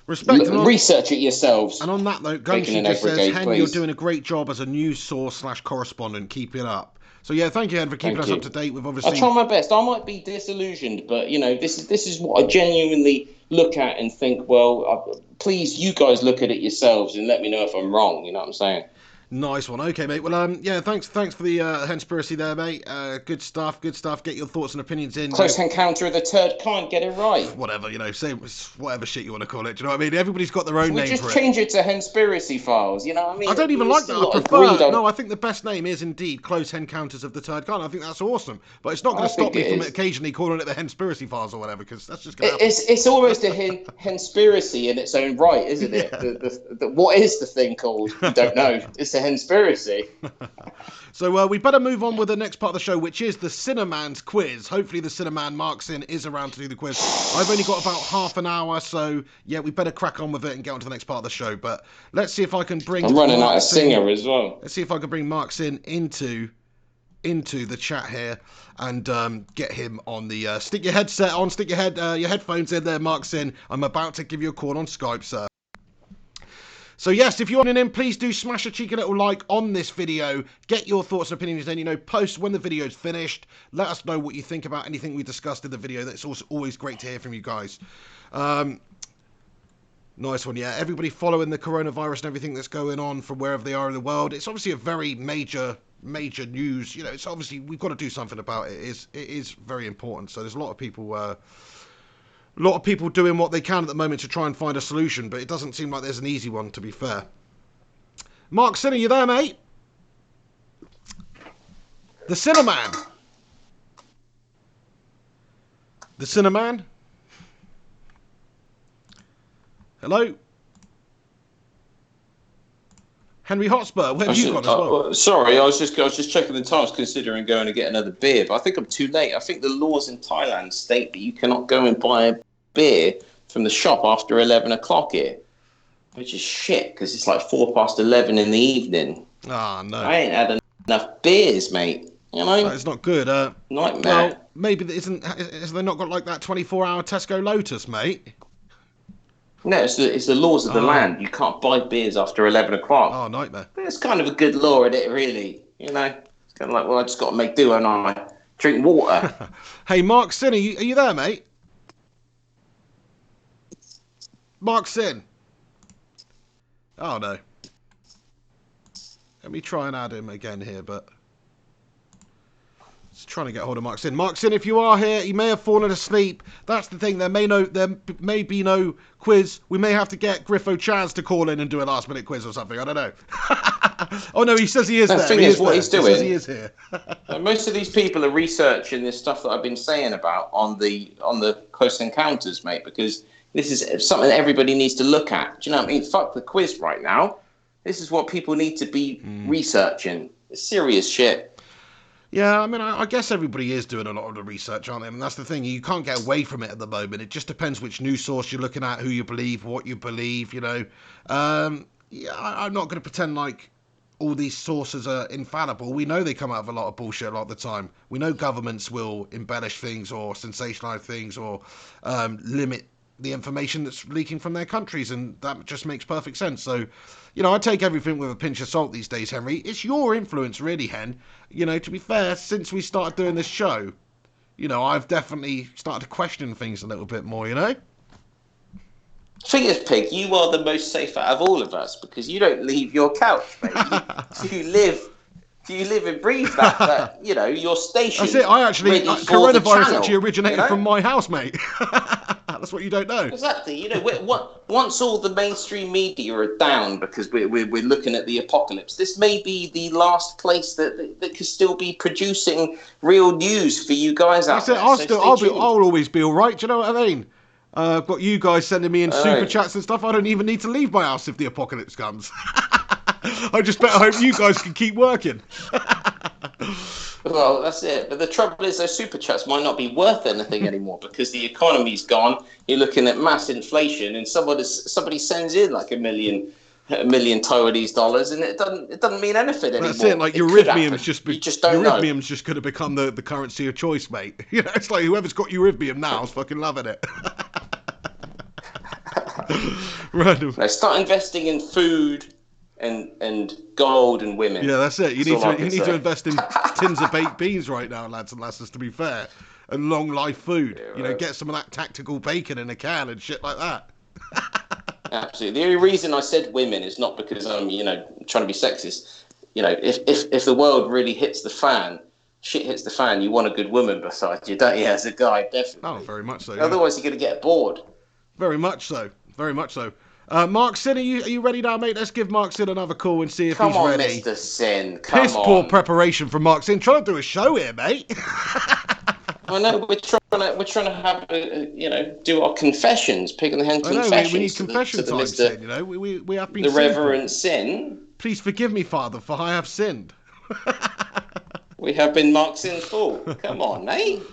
Research it yourselves. And on that note, Gungshy just says, Hen, you're doing a great job as a news source / correspondent. Keep it up. So yeah, thank you, Hen, for keeping us up to date with obviously. I try my best. I might be disillusioned, but this is what I genuinely look at and think. Well, please, you guys look at it yourselves and let me know if I'm wrong. You know what I'm saying? Nice one. Okay, mate. Well, yeah, thanks for the Henspiracy there, mate. Good stuff. Get your thoughts and opinions in. Close encounter of the third kind. Get it right. Whatever, say whatever shit you want to call it. Do you know what I mean? Everybody's got their own name for it. Just change it to Henspiracy Files. You know what I mean? I don't even like that. I prefer. No, I think the best name is indeed Close Encounters of the Third Kind. I think that's awesome. But it's not going to stop me from occasionally calling it the Henspiracy Files or whatever, because that's just going to happen. It's almost a Henspiracy in its own right, isn't it? Yeah. What is the thing called? You don't know. It's a Henspiracy. So we better move on with the next part of the show, which is the Cineman's quiz. Hopefully the Cineman Marksin is around to do the quiz. I've only got about half an hour, so yeah, we better crack on with it and get on to the next part of the show. But let's see if I can bring... I'm running out of singer as well. Let's see if I can bring Marksin into into the chat here and get him on the stick your headset on, stick your headphones in there, Mark Sin. I'm about to give you a call on Skype, sir. So yes, if you're in, please do smash a cheeky little like on this video. Get your thoughts and opinions in, post when the video's finished. Let us know what you think about anything we discussed in the video. That's also always great to hear from you guys. Nice one, yeah. Everybody following the coronavirus and everything that's going on from wherever they are in the world. It's obviously a very major news. It's obviously, we've got to do something about it. It is very important. So there's a lot of people doing what they can at the moment to try and find a solution, but it doesn't seem like there's an easy one, to be fair. Mark Sin, are you there, mate? The Cinnamon. The Cinnamon? Hello? Henry Hotspur, where have you gone as well? Sorry, I was just checking the times, considering going to get another beer, but I think I'm too late. I think the laws in Thailand state that you cannot go and buy a beer from the shop after 11 o'clock here, which is shit, because it's like 11 in the evening. Ah, no. I ain't had enough beers, mate. It's not good. Nightmare. Well, maybe has they not got like that 24-hour Tesco Lotus, mate? No, it's the laws of the land. You can't buy beers after 11 o'clock. Oh, nightmare. But it's kind of a good law, isn't it, really? It's kind of like, well, I just got to make do and I drink water. Hey, Mark Sin, are you there, mate? Mark Sin. Oh, no. Let me try and add him again here, but... Just trying to get hold of Mark Sin. Mark Sin, if you are here, he may have fallen asleep. That's the thing. There may be no quiz. We may have to get Griffo Chaz to call in and do a last-minute quiz or something. I don't know. Oh, no, he says he is there. The thing is, what he's doing... He says he is here. Most of these people are researching this stuff that I've been saying about on the Close Encounters, mate, because this is something that everybody needs to look at. Do you know what I mean? Fuck the quiz right now. This is what people need to be researching. It's serious shit. Yeah, I mean, I guess everybody is doing a lot of the research, aren't they? I mean, that's the thing. You can't get away from it at the moment. It just depends which news source you're looking at, who you believe, what you believe, Yeah, I'm not going to pretend like all these sources are infallible. We know they come out of a lot of bullshit a lot of the time. We know governments will embellish things or sensationalize things or limit the information that's leaking from their countries, and that just makes perfect sense. So, I take everything with a pinch of salt these days, Henry. It's your influence, really, Hen. To be fair, since we started doing this show, I've definitely started to question things a little bit more, Thing is, Pig, you are the most safe out of all of us because you don't leave your couch, mate. You live and breathe that your station. That's it. Coronavirus actually originated from my house, mate. That's what you don't know. Exactly. Once all the mainstream media are down because we're looking at the apocalypse, this may be the last place that could still be producing real news for you guys out there. I'll always be all right. Do you know what I mean? I've got you guys sending me in super chats and stuff. I don't even need to leave my house if the apocalypse comes. I just better hope you guys can keep working. Well, that's it. But the trouble is those super chats might not be worth anything anymore because the economy's gone. You're looking at mass inflation, and somebody sends in like a million Taiwanese dollars, and it doesn't mean anything anymore. That's it. Like Eurythmium's just going to become the currency of choice, mate. It's like whoever's got Eurythmium now is fucking loving it. Random. Now start investing in food and gold and women. Yeah, that's it. You need to invest in tins of baked beans right now, lads and lasses, to be fair. And long life food. Yeah, right. Get some of that tactical bacon in a can and shit like that. Absolutely. The only reason I said women is not because I'm, trying to be sexist. If the world really hits the fan, shit hits the fan, you want a good woman beside you, don't you, as a guy, definitely. Oh, very much so. Otherwise, you're going to get bored. Very much so. Very much so. Mark Sin, are you ready now, mate? Let's give Mark Sin another call and see if he's ready. Come on, Mr. Sin. Come on. Piss poor preparation from Mark Sin. Trying to do a show here, mate. I know we're trying to have do our confessions, Pig and the Hen confessions. We need confession time, Sin. We have been the Reverend Sin. Please forgive me, Father, for I have sinned. We have been Mark Sin's fool. Come on, mate.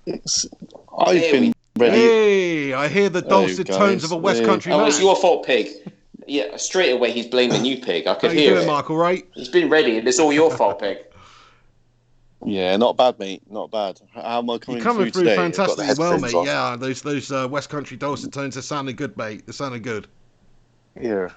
I've been ready. Hey, I hear the dulcet tones of a West Country man. Oh, it's your fault, Pig. Yeah, straight away he's blaming you, Pig. I could hear it. Mark, all right? He's been ready, and it's all your fault, Pig. Yeah, not bad, mate. Not bad. How am I You're coming coming through through today? I've got the fantastically well, headphones mate. on. Yeah, those West Country dulcet tones are sounding good, mate. They're sounding good. Yeah.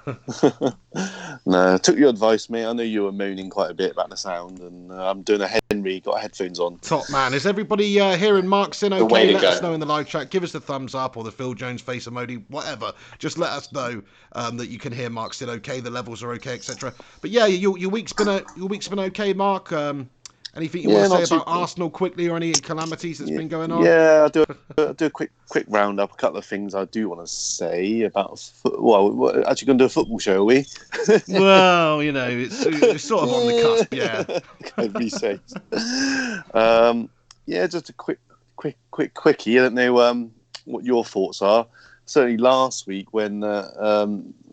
No, I took your advice, mate. I know you were moaning quite a bit about the sound, and I'm doing a Henry, got headphones on. Top man. Is everybody hearing Mark Sin The way okay? to Let go. us know in the live chat. Give us the thumbs up or the Phil Jones face emoji, whatever. Just let us know that you can hear Mark Sin okay, the levels are okay, etc. But yeah, your week's been okay, Mark. Anything you want to say about Arsenal quickly, or any calamities that's been going on? Yeah, I'll do a quick roundup. A couple of things I do want to say about. Well, we're actually going to do a football show, are we? Well, it's sort of on the cusp, yeah. Can be safe. Yeah, just a quickie. I don't know what your thoughts are. Certainly last week when a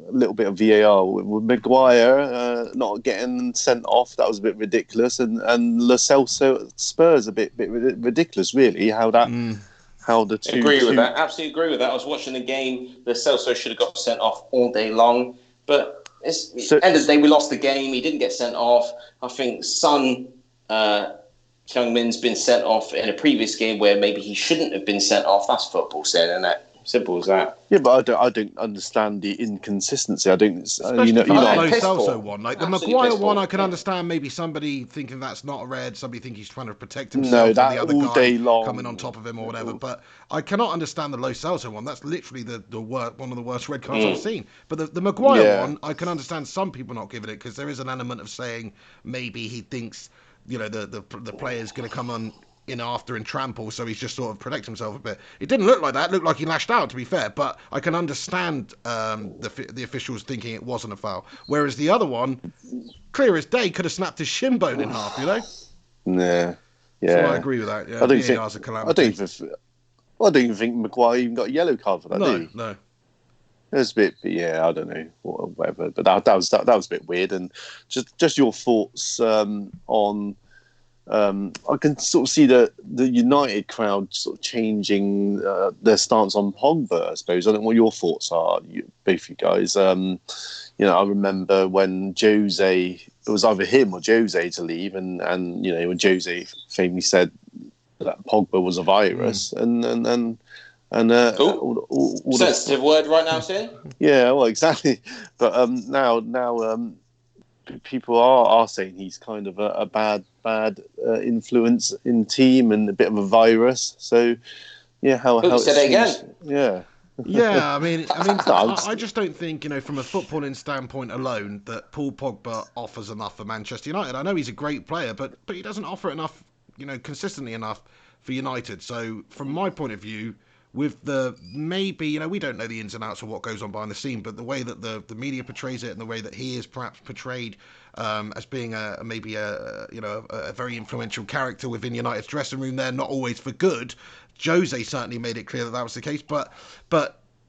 little bit of VAR with Maguire not getting sent off, that was a bit ridiculous, and Lo Celso Spurs a bit ridiculous, really. How the two agree with that. Absolutely agree with that. I was watching the game. The Celso should have got sent off all day long, but at the end of the day, we lost the game. He didn't get sent off. I think Son Heung-min's been sent off in a previous game where maybe he shouldn't have been sent off. That's football, isn't it? Simple as that. Yeah, but I don't understand the inconsistency. I don't. Especially for the Lo Celso one, like the Absolutely Maguire one, I can understand maybe somebody thinking that's not a red, somebody thinking he's trying to protect himself, No, and that the other all guy day long. coming on top of him or whatever. But I cannot understand the Lo Celso one. That's literally the worst, one of the worst red cards I've seen. But the Maguire one, I can understand some people not giving it because there is an element of saying maybe he thinks the player's going to come on in after and trample, so he's just sort of protect himself a bit. It didn't look like that. It looked like he lashed out, to be fair, but I can understand the officials thinking it wasn't a foul. Whereas the other one, clear as day, could have snapped his shin bone in half, Yeah. So I agree with that. Yeah, I don't think. VAR's a calamity. I don't even think Maguire even got a yellow card for that. No. It was a bit, yeah, I don't know, whatever. But that was a bit weird. And just your thoughts on. I can sort of see the United crowd sort of changing their stance on Pogba, I suppose. I don't know what your thoughts are, both you guys. I remember when Jose, it was either him or Jose to leave, and when Jose famously said that Pogba was a virus, and sensitive word right now, Sin. Yeah, well, exactly. But now. People are saying he's kind of a bad influence in team and a bit of a virus. So, yeah, how it said it again. Yeah. Yeah, I mean, I just don't think, from a footballing standpoint alone, that Paul Pogba offers enough for Manchester United. I know he's a great player, but he doesn't offer enough, consistently enough for United. So, from my point of view, with maybe, we don't know the ins and outs of what goes on behind the scene, but the way that the media portrays it and the way that he is perhaps portrayed as being a very influential character within United's dressing room there, not always for good. Jose certainly made it clear that was the case, but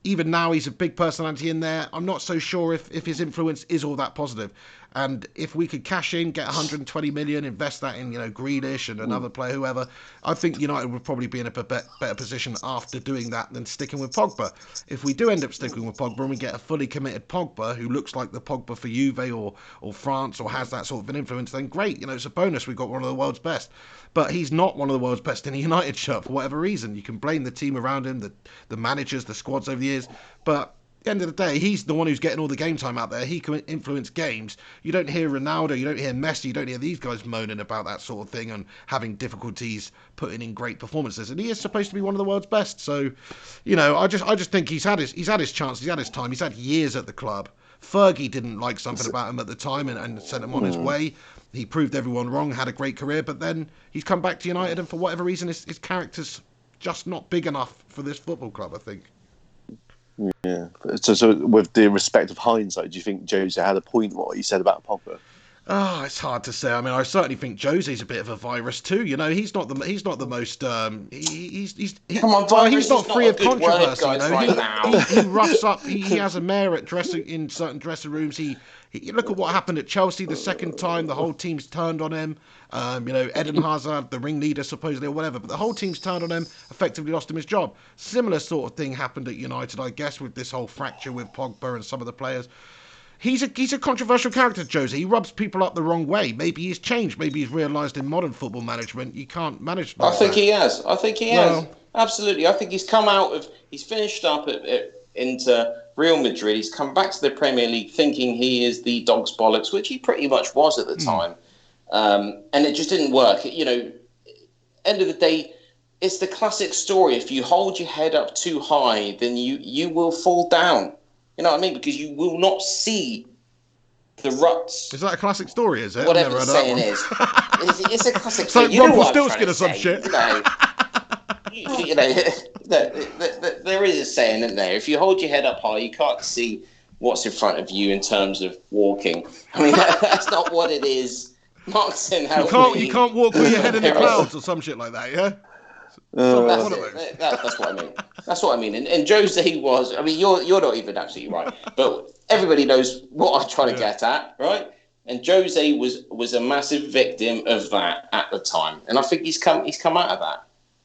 even now he's a big personality in there. I'm not so sure if his influence is all that positive. And if we could cash in, get 120 million, invest that in, Grealish and another player, whoever, I think United would probably be in a better position after doing that than sticking with Pogba. If we do end up sticking with Pogba and we get a fully committed Pogba who looks like the Pogba for Juve or France or has that sort of an influence, then great. It's a bonus. We've got one of the world's best. But he's not one of the world's best in a United shirt for whatever reason. You can blame the team around him, the managers, the squads over the years, but at the end of the day, he's the one who's getting all the game time out there. He can influence games. You don't hear Ronaldo, you don't hear Messi, you don't hear these guys moaning about that sort of thing and having difficulties putting in great performances. And he is supposed to be one of the world's best. So, I just think he's had his chance, he's had his time, he's had years at the club. Fergie didn't like something about him at the time and sent him on his way. He proved everyone wrong, had a great career, but then he's come back to United, and for whatever reason, his character's just not big enough for this football club, I think. Yeah. So with the respect of hindsight, do you think Jose had a point what he said about Pogba? Oh, it's hard to say. I mean, I certainly think Jose's a bit of a virus too. He's not the most. Come on, he's not free of controversy. Word, he roughs up. He has a mare in certain dressing rooms. He look at what happened at Chelsea the second time. The whole team's turned on him. Eden Hazard, the ringleader supposedly or whatever, but the whole team's turned on him. Effectively lost him his job. Similar sort of thing happened at United, I guess, with this whole fracture with Pogba and some of the players. he's a controversial character, Jose. He rubs people up the wrong way. Maybe he's changed. Maybe he's realised in modern football management you can't manage like I think that. he has. I think he has. Absolutely. I think he's come out of... He's finished up into Real Madrid. He's come back to the Premier League thinking he is the dog's bollocks, which he pretty much was at the time. And it just didn't work. You know, end of the day, it's the classic story. If you hold your head up too high, then you will fall down. You know what I mean? Because you will not see the ruts. Is that a classic story, is it? Whatever the saying is. It's a classic story. It's like Rumpelstiltskin or some shit. You know, there is a saying, isn't there? If you hold your head up high, you can't see what's in front of you in terms of walking. I mean, that's not what it is. Martin, you can't walk with your head in the clouds or some shit like that, yeah? That's what I mean. That's what I mean. And Jose was... I mean, you're not even absolutely right. But everybody knows what I'm trying to get at, right? And Jose was a massive victim of that at the time. And I think he's come out of that.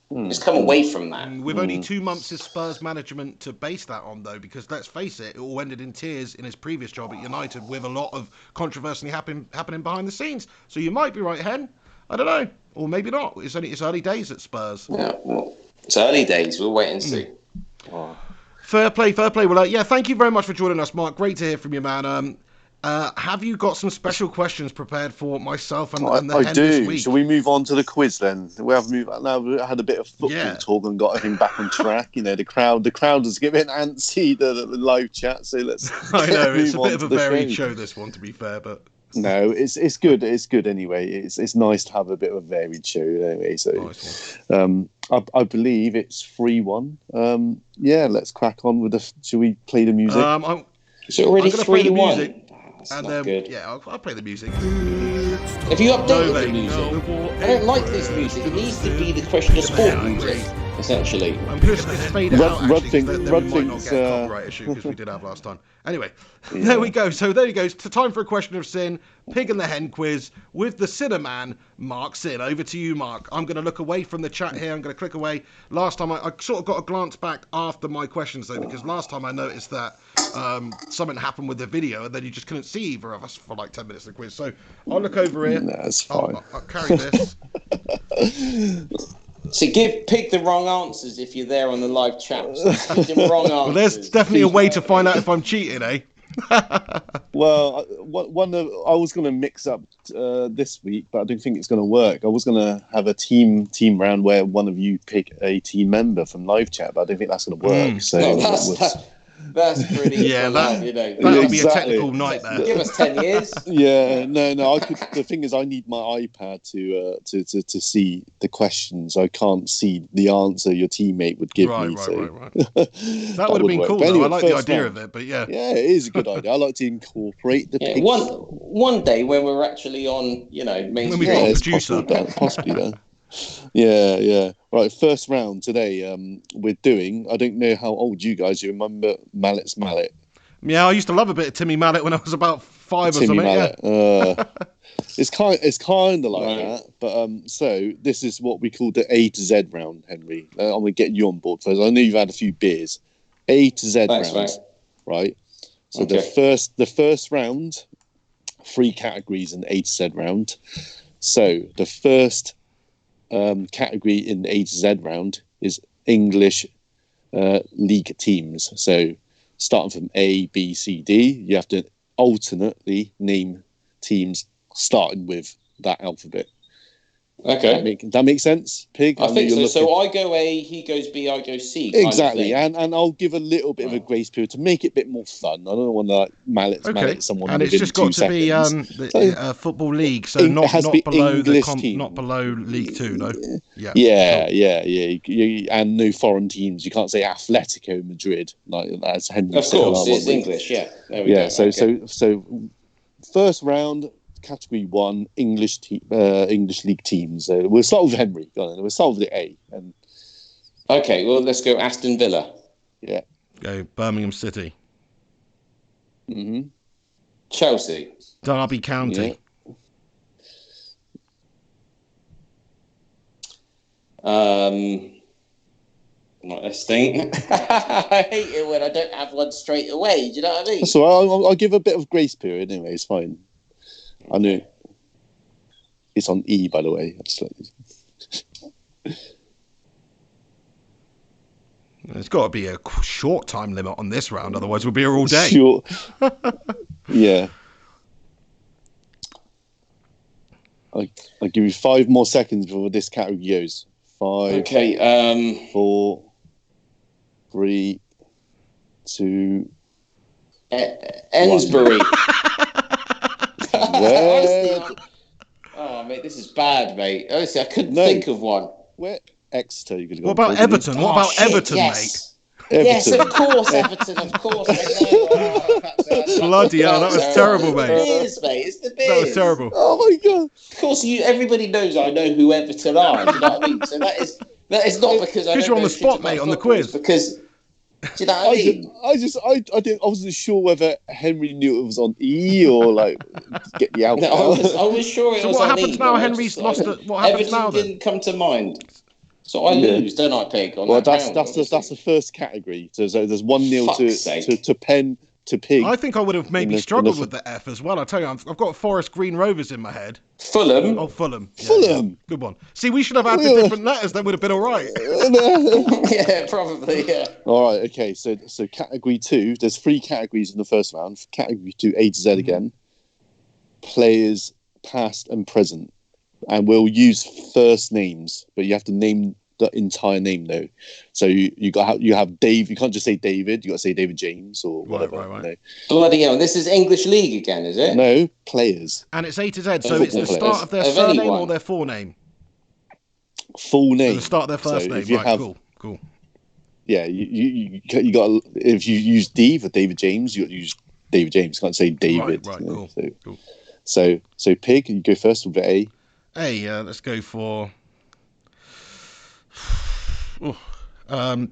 He's come away from that. With only 2 months as Spurs management to base that on, though, because let's face it all ended in tears in his previous job at United with a lot of controversy happening behind the scenes. So you might be right, Hen. I don't know. Or maybe not. It's early days at Spurs. Yeah, well, it's early days. We'll wait and see. Fair play. Well, thank you very much for joining us, Mark. Great to hear from you, man. Have you got some special questions prepared for myself and the Hen this week? Shall we move on to the quiz then? We had a bit of football talk and got him back on track. You know, the crowd was getting antsy the live chat. So let's. I know it's a bit of a varied show, this one, to be fair, but. No, it's good. It's good anyway. It's nice to have a bit of a varied show anyway. So, nice. I believe it's 3-1. Let's crack on with the. Shall we play the music? Is it already 3-1? And then, I'll play the music. Have you updated the music? I don't like this music. It needs to be the Question of Sport music, essentially. I'm just going to fade it out, actually, then we might not get a copyright issue, because we did have last time. Anyway, there we go. So there you go. It's time for a Question of Sin, Pig and the Hen quiz, with the Sinnerman, Mark Sin. Over to you, Mark. I'm going to look away from the chat here. I'm going to click away. Last time, I sort of got a glance back after my questions, though, because last time I noticed that something happened with the video, and then you just couldn't see either of us for like 10 minutes of the quiz. So I'll look over here. That's fine. I'll carry this. So give Pig the wrong answers if you're there on the live chat. So give them wrong answers. Well, there's definitely a way to find out if I'm cheating, eh? Well, I was going to mix up this week, but I don't think it's going to work. I was going to have a team round where one of you pick a team member from live chat, but I don't think that's going to work. So that's pretty. That'll be a technical nightmare. Give us 10 years. Yeah, no. The thing is, I need my iPad to see the questions. I can't see the answer your teammate would give me. Right. That would have been cool. Anyway, I like the idea of it, but yeah, it is a good idea. I like to incorporate the pigs. One day when we're actually on, main when we've got a producer, possibly then. Yeah. Right, first round today. We're doing. I don't know how old you guys. You remember Mallet's Mallet? Yeah, I used to love a bit of Timmy Mallet when I was about 5 or something. Mallet. Yeah. It's kind of like that. But so this is what we call the A to Z round, Henry. I'm gonna get you on board first. I know you've had a few beers. A to Z round, right? So the first round, 3 categories in A to Z round. So the first category in the A to Z round is English league teams. So starting from A, B, C, D, you have to alternately name teams starting with that alphabet. Okay. That makes sense, Pig? I think so. So I go A, he goes B, I go C. Exactly. And I'll give a little bit of a grace period to make it a bit more fun. I don't want to mallet someone. And it's just got to be the football league, so not below not below League 2, no? Yeah. And no foreign teams. You can't say Atletico Madrid, like as Henry said. Of course, it's English, yeah. There we go. So first round, Category 1, English league teams. We'll start with Henry. We'll start with the A. Okay, well, let's go Aston Villa. Yeah. Go Birmingham City. Mm-hmm. Chelsea. Derby County. Yeah. Right, let's think. I hate it when I don't have one straight away. Do you know what I mean? So I'll give a bit of grace period anyway. It's fine. I know it's on E, by the way. There's got to be a short time limit on this round, otherwise we'll be here all day. Sure. Yeah. I'll give you 5 more seconds before this category goes. 5. Okay. 4, 3, 2. Ensbury. Where? Honestly, oh, mate, this is bad, mate. Honestly, I couldn't think of one. Where? Exeter. You could go. What about Everton? What about Everton, yes. mate? Yes, of course, Everton, of course. Bloody hell, that was terrible, mate. It is, mate. It's the Bears. That was terrible. Oh my god! Of course, everybody knows I know who Everton are. Do you know what I mean? So that is not because I don't you're on know the spot, shit about mate, on the football, quiz. Because do you know what I mean? I wasn't sure whether Henry knew it was on E or like get the outcome. I was sure it So was what on happens E, now? but Henry's lost it. What happens Everton now then? didn't come to mind. So I lose, don't I, Pig? Well, that's the first category. So there's 1-0 to Pig. I think I would have maybe struggled with the F as well. I tell you, I've got Forest Green Rovers in my head. Fulham. Oh, Fulham. Yeah, Fulham. yeah. Good one. See, we should have had the different letters. Then would have been all right. Yeah, probably. Yeah. All right. Okay. So category 2. There's 3 categories in the first round. Category 2, A to Z again. Players past and present, and we'll use first names, but you have to name the entire name though. So you have Dave. You can't just say David. You got to say David James or whatever. Right. You know. Bloody hell! This is English League again, is it? No, players. And it's A to Z. So it's the start of their Of surname anyone. or their forename. Full name. So the start of their first So name. if you Right. have- Cool. Yeah, you got. If you use D for David James, you got to use David James. You can't say David. Right. you know, Cool. So Pig, you go first with A. Hey, let's go for.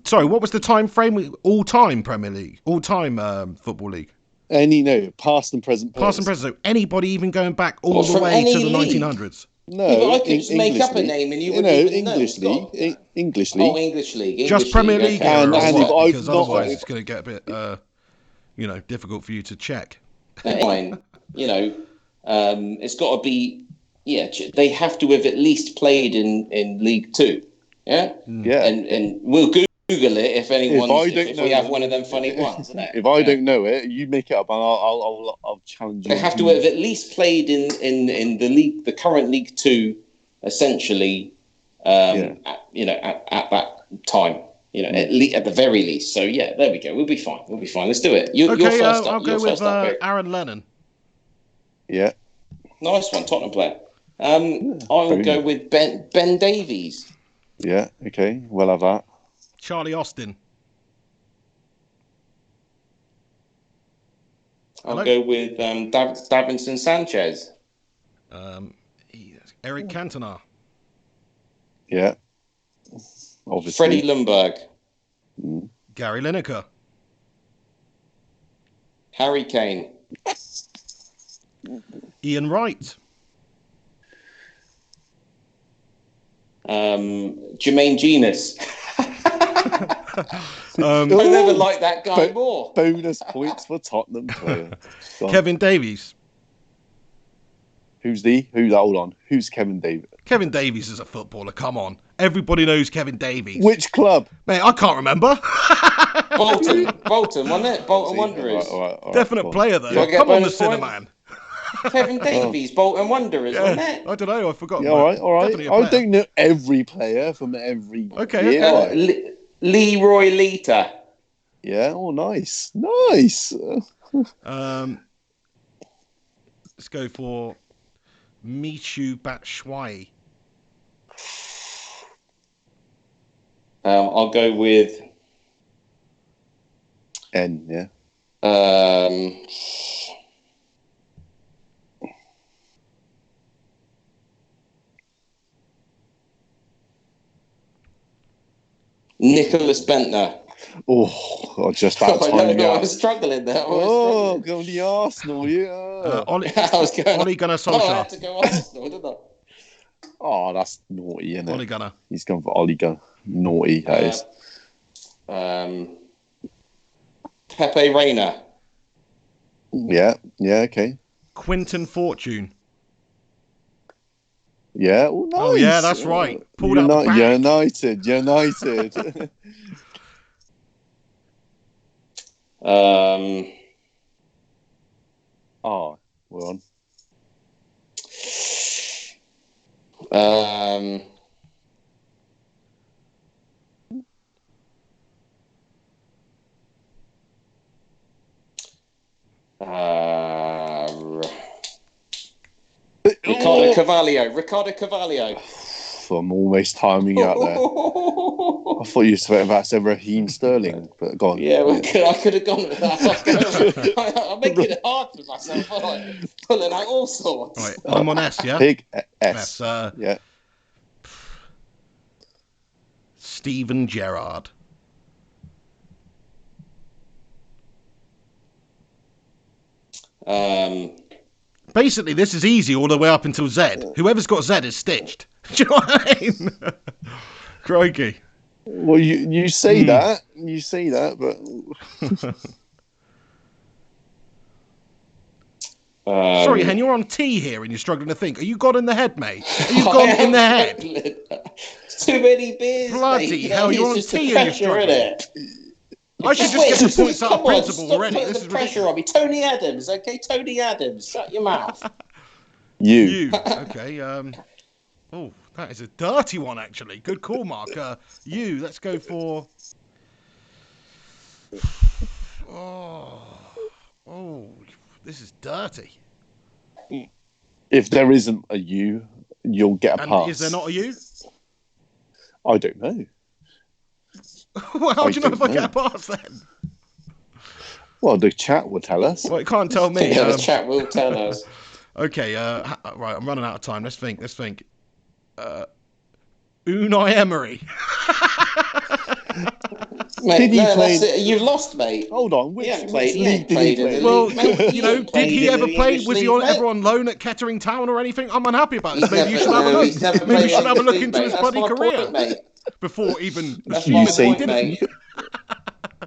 Sorry, what was the time frame? All time Premier League, all time Football League. Past and present. Past and players. present. So anybody even going back all the from way to any the league? 1900s. No, Yeah, but I could just make English up a league. name and you You wouldn't know, even English know. league. God. English league. Oh, English League. Just Premier League okay. era, And or if what? I've Because not- otherwise it's going to get a bit, difficult for you to check. Fine. It's got to be. Yeah, they have to have at least played in League Two. Yeah. Yeah. And we'll Google it if anyone. If we have them- one of them funny ones. Isn't it? If I don't know it, you make it up, and I'll challenge you. They have to have at least played in the league, the current League Two, essentially. At that time, at the very least. So yeah, there we go. We'll be fine. Let's do it. You're Okay, first up. I'll go You're with first up, Vic. Aaron Lennon. Yeah. Nice one, Tottenham player. I will go with Ben Davies. Yeah. Okay. We'll have that. Charlie Austin. I'll Hello? go with Davinson Sanchez. Eric Cantona. Yeah. Obviously. Freddie Ljungberg. Gary Lineker. Harry Kane. Ian Wright. Jermaine Genius. I Um, never liked that guy more. Bonus points for Tottenham player. Go on. Kevin Davies. Hold on. Who's Kevin Davis? Kevin Davies is a footballer. Come on. Everybody knows Kevin Davies. Which club? Mate, I can't remember. Bolton, wasn't it? Bolton Wanderers. All right, Definite go on. player, though. Do I get Come on, the bonus point? Cinnamon. Kevin Davies, Bolton Wanderers, wasn't Yeah, it? I don't know. I forgot. Yeah, all right. Definitely a I player. don't know every player from every Okay, year. okay. Right. Leroy Lita. Yeah, nice. Let's go for Michu Batshuayi. I'll go with N, yeah. Nicholas Bentner. Oh, just that I time. know, I was struggling there. Oh, go on the Arsenal, yeah. Ollie I Gunnar had Solskjaer. to go Arsenal, didn't I? Oh, that's naughty, isn't it? Ollie Gunnar. He's gone for Ollie Gunn. Naughty, that is. Pepe Reina. Yeah, okay. Quinton Fortune. Yeah, nice. Oh, yeah, that's right. Pulled out the back. United. We're on. Ricardo Carvalho. I'm almost timing out there. I thought you were about to say Raheem Sterling, but go on. Yeah, I could have gone with that. I'm making it hard for myself. I'm pulling out all sorts. Right, I'm on S, yeah? Big S. Yeah. Steven Gerrard. Basically, this is easy all the way up until Z. Whoever's got Z is stitched. Do you know what I mean? Crikey. Well, you say that, but... Sorry, Hen, you're on T here and you're struggling to think. Are you God in the head, mate? Are you God in the head? Too many beers, Bloody mate. hell, you're on T and you're struggling. I should just get the points out of principle already. This is pressure on me. Tony Adams, okay? Tony Adams, shut your mouth. You. Okay, oh, that is a dirty one, actually. Good call, Mark. Let's go for... Oh, this is dirty. If there isn't a U, you'll get a pass. And is there not a U? I don't know. Well, how do you know if I get a pass then? Well, the chat will tell us. Well, it can't tell me. Yeah, the chat will tell us. Okay, right, I'm running out of time. Let's think. Unai Emery. Mate, you've lost, mate. Hold on. He ain't played in the well, league. Did he ever play? Was he ever on loan at Kettering Town or anything? I'm unhappy about this. Maybe you should have a look. Maybe you should have a look into his bloody career before even assuming that he didn't.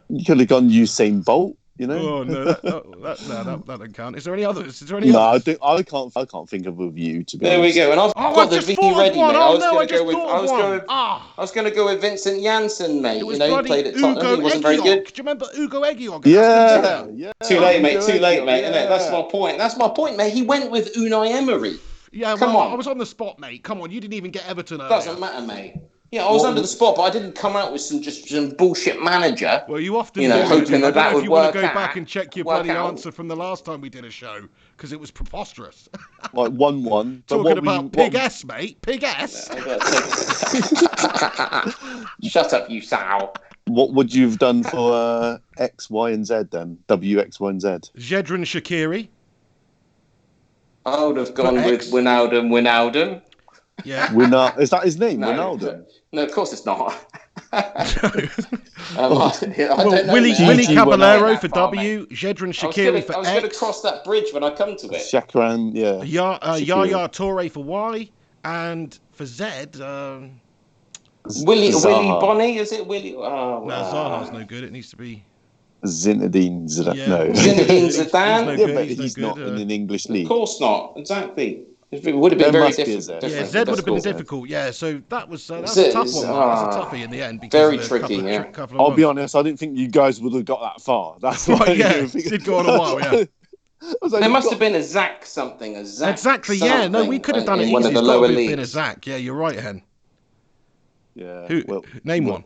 You could have gone Usain Bolt. You know? Oh no, that doesn't count. Is there any others? No, I can't think of a view to be there honest. We go. And I've got the V ready, mate. I was going to go with Vincent Janssen, mate. You know, he played at Tottenham. He wasn't very good. Do you remember Ugo Egiog? Yeah. Too late, mate. Isn't it? That's my point, mate. He went with Unai Emery. Yeah, come on. I was on the spot, mate. Come on, you didn't even get Everton earlier. Doesn't matter, mate. Yeah, I was under the spot, but I didn't come out with some bullshit manager. Well, you often hoping that would work out. If you want to go back and check your bloody answer from the last time we did a show, because it was preposterous. Like 1-1. Talking about Pig S, mate. Pig S. Shut up, you sow. What would you have done for X, Y, and Z then? W, X, Y, and Z. Xherdan Shaqiri. I would have gone with Wijnaldum. Yeah. Is that his name? Wijnaldum? No, of course it's not. Willie Caballero for W, Xherdan Shaqiri for X. I was going to cross that bridge when I come to it. Shakran, yeah. Yaya Toure for Y, and for Z, Willie Bonny, is it Willie? No, Zaha's no good. It needs to be Zinedine Zidane. Yeah. No. Zinedine Zidane? But he's not in an English league. Of course not. Exactly. It would have been very difficult. Yeah, Z would have been difficult. Yeah, so that was a tough one. That was a toughie in the end. Very tricky. I'll be honest. I didn't think you guys would have got that far. That's right. Yeah, it did go on a while. Yeah. There must have been a Zach something. Exactly. Yeah. No, we could have done it. One of the lower leagues. Been a Zach. Yeah, you're right, Hen. Yeah. Name one.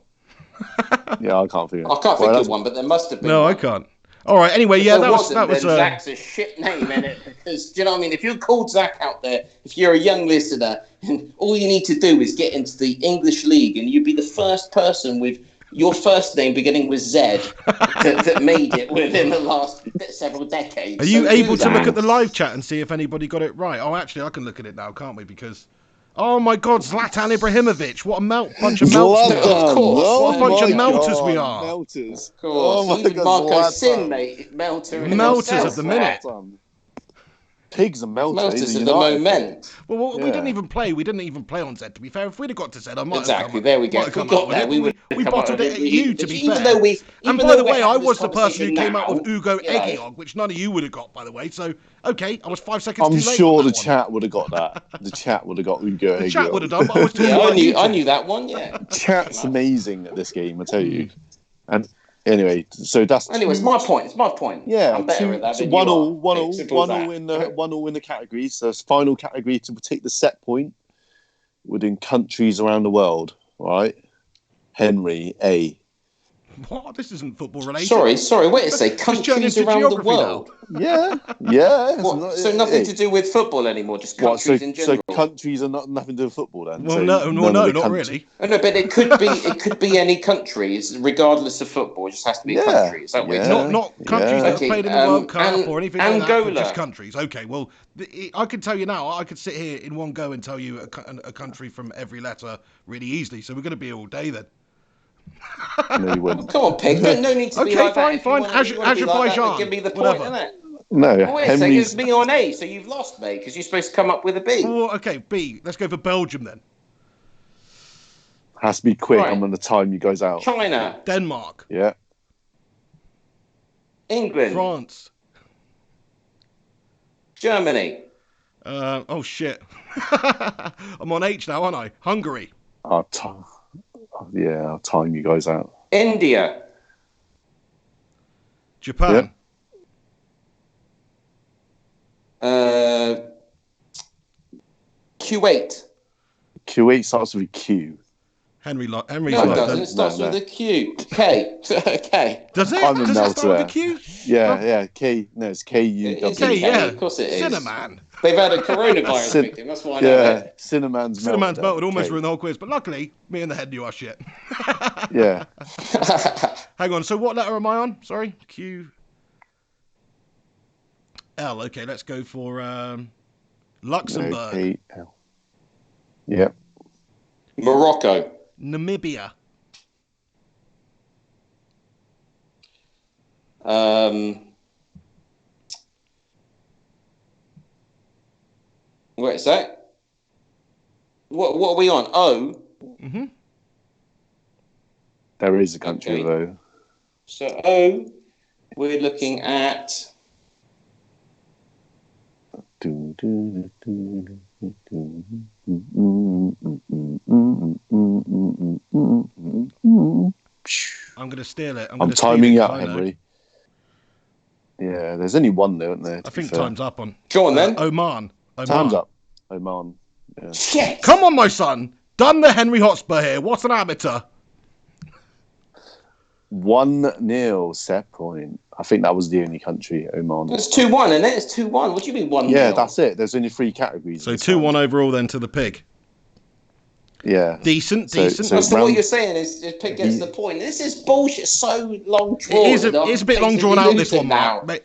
Yeah, I can't think. I can't think of one, but there must have been. No, I can't. All right. Anyway, yeah, that was. Zach's a shit name in it because do you know what I mean? If you're called Zach out there, if you're a young listener, and all you need to do is get into the English league, and you'd be the first person with your first name beginning with Z that made it within the last several decades. Are you able to look at the live chat and see if anybody got it right? Oh, actually, I can look at it now, can't we? Because. Oh my God, Zlatan Ibrahimovic! What a bunch of melters! Of course, what a bunch of melters we are! Melters, of course. Oh my God, Marco Sin, mate, melter. Melters of the minute. Pigs and Melters. Melters at the moment. Well, Yeah. we didn't even play. We didn't even play on Z. To be fair, if we'd have got to Z, I might Exactly. have There we go. might If have we come got out with there, it. we would. We bottled it at you. To be fair. Even though we. And even by though the we're way, I having this was the person who conversation came out with now, Ugo you know. Eggnog, which none of you would have got, by the way. So, okay, I was 5 seconds I'm too late. sure on the that one. chat would have got that. The chat would have got Ugo. The chat would have done, but I was talking Yeah, about you I two. knew that one. Yeah. Chat's amazing at this game, I tell you. And anyway, so that's. Anyway, it's my point. It's my point. Yeah, I'm better at that than one you all, are. one all, Simple one as all that. in the categories. So it's final category to take the set point within countries around the world. Right, Henry A. What? This isn't football related. Sorry. Wait a sec. Just turn Countries into around the geography world. Yeah. What? So nothing to do with football anymore. Just What, countries in general. So countries are nothing to do with football then. Well, So no, none of the not countries- really. Oh, no, but it could be any countries, regardless of football. It just has to be a Yeah, country. Is that what yeah. you're saying? Not countries that have Okay, played in the World Cup and or anything like that, but Angola. just countries. Okay, well, I can tell you now, I could sit here in one go and tell you a country from every letter really easily, so we're going to be here all day then. No, you wouldn't. Come on, Pig. No need to be Okay, like fine, that. If you fine. wanna be like that, Azerbaijan, then give me the point, whatever. innit? No, Oh, wait a second, it's Henry's me on A, so you've lost, mate, because you're supposed to come up with a B. Well, okay, B. Let's go for Belgium then. has to be quick. Right. I'm going to time you guys out. China, Denmark, Yeah. England, France. Germany, Oh shit. I'm on H now, aren't I? Hungary, I'll time you guys out. India, Japan, Kuwait. Kuwait starts with a Q. Henry's No, it locked doesn't. in. It starts No. with a Q. K. K. Does it? I'm a Does it melter start with a there. Q? Yeah. K. No, it's KUW. It's Okay, K, yeah. of course it is. Cinnamon. They've had a coronavirus Cin- victim. That's why I know Yeah, that. Cinnamon's Cinnamon's melted. melted, almost K. ruined the whole quiz, but luckily, me and the head knew our shit. Yeah. Hang on, so what letter am I on? Sorry? Q. L, okay, let's go for No, Luxembourg, K-L. Yep. Morocco, Namibia, wait a sec. What are we on? O. mm-hmm. There is a country Okay. though. So O, we're looking at I'm going to steal it. I'm gonna steal timing it, out, 'cause I know. Henry. Yeah, there's only one there, isn't there? I to be think fair? time's up on. Go on then. Oman. Time's up. Oman. Yeah. Shit. Come on, my son. Done the Henry Hotspur here. What an amateur. 1-0 set point. I think that was the only country, Oman. It's 2-1, isn't it? It's 2-1. What do you mean 1-0? Yeah, that's it. There's only 3 categories. So this 2-1 round. overall then to the pig. Yeah. Decent. So So what round- you're saying is Pig gets the point. This is bullshit. So long drawn. It is a bit long drawn out, this one, now. Mark.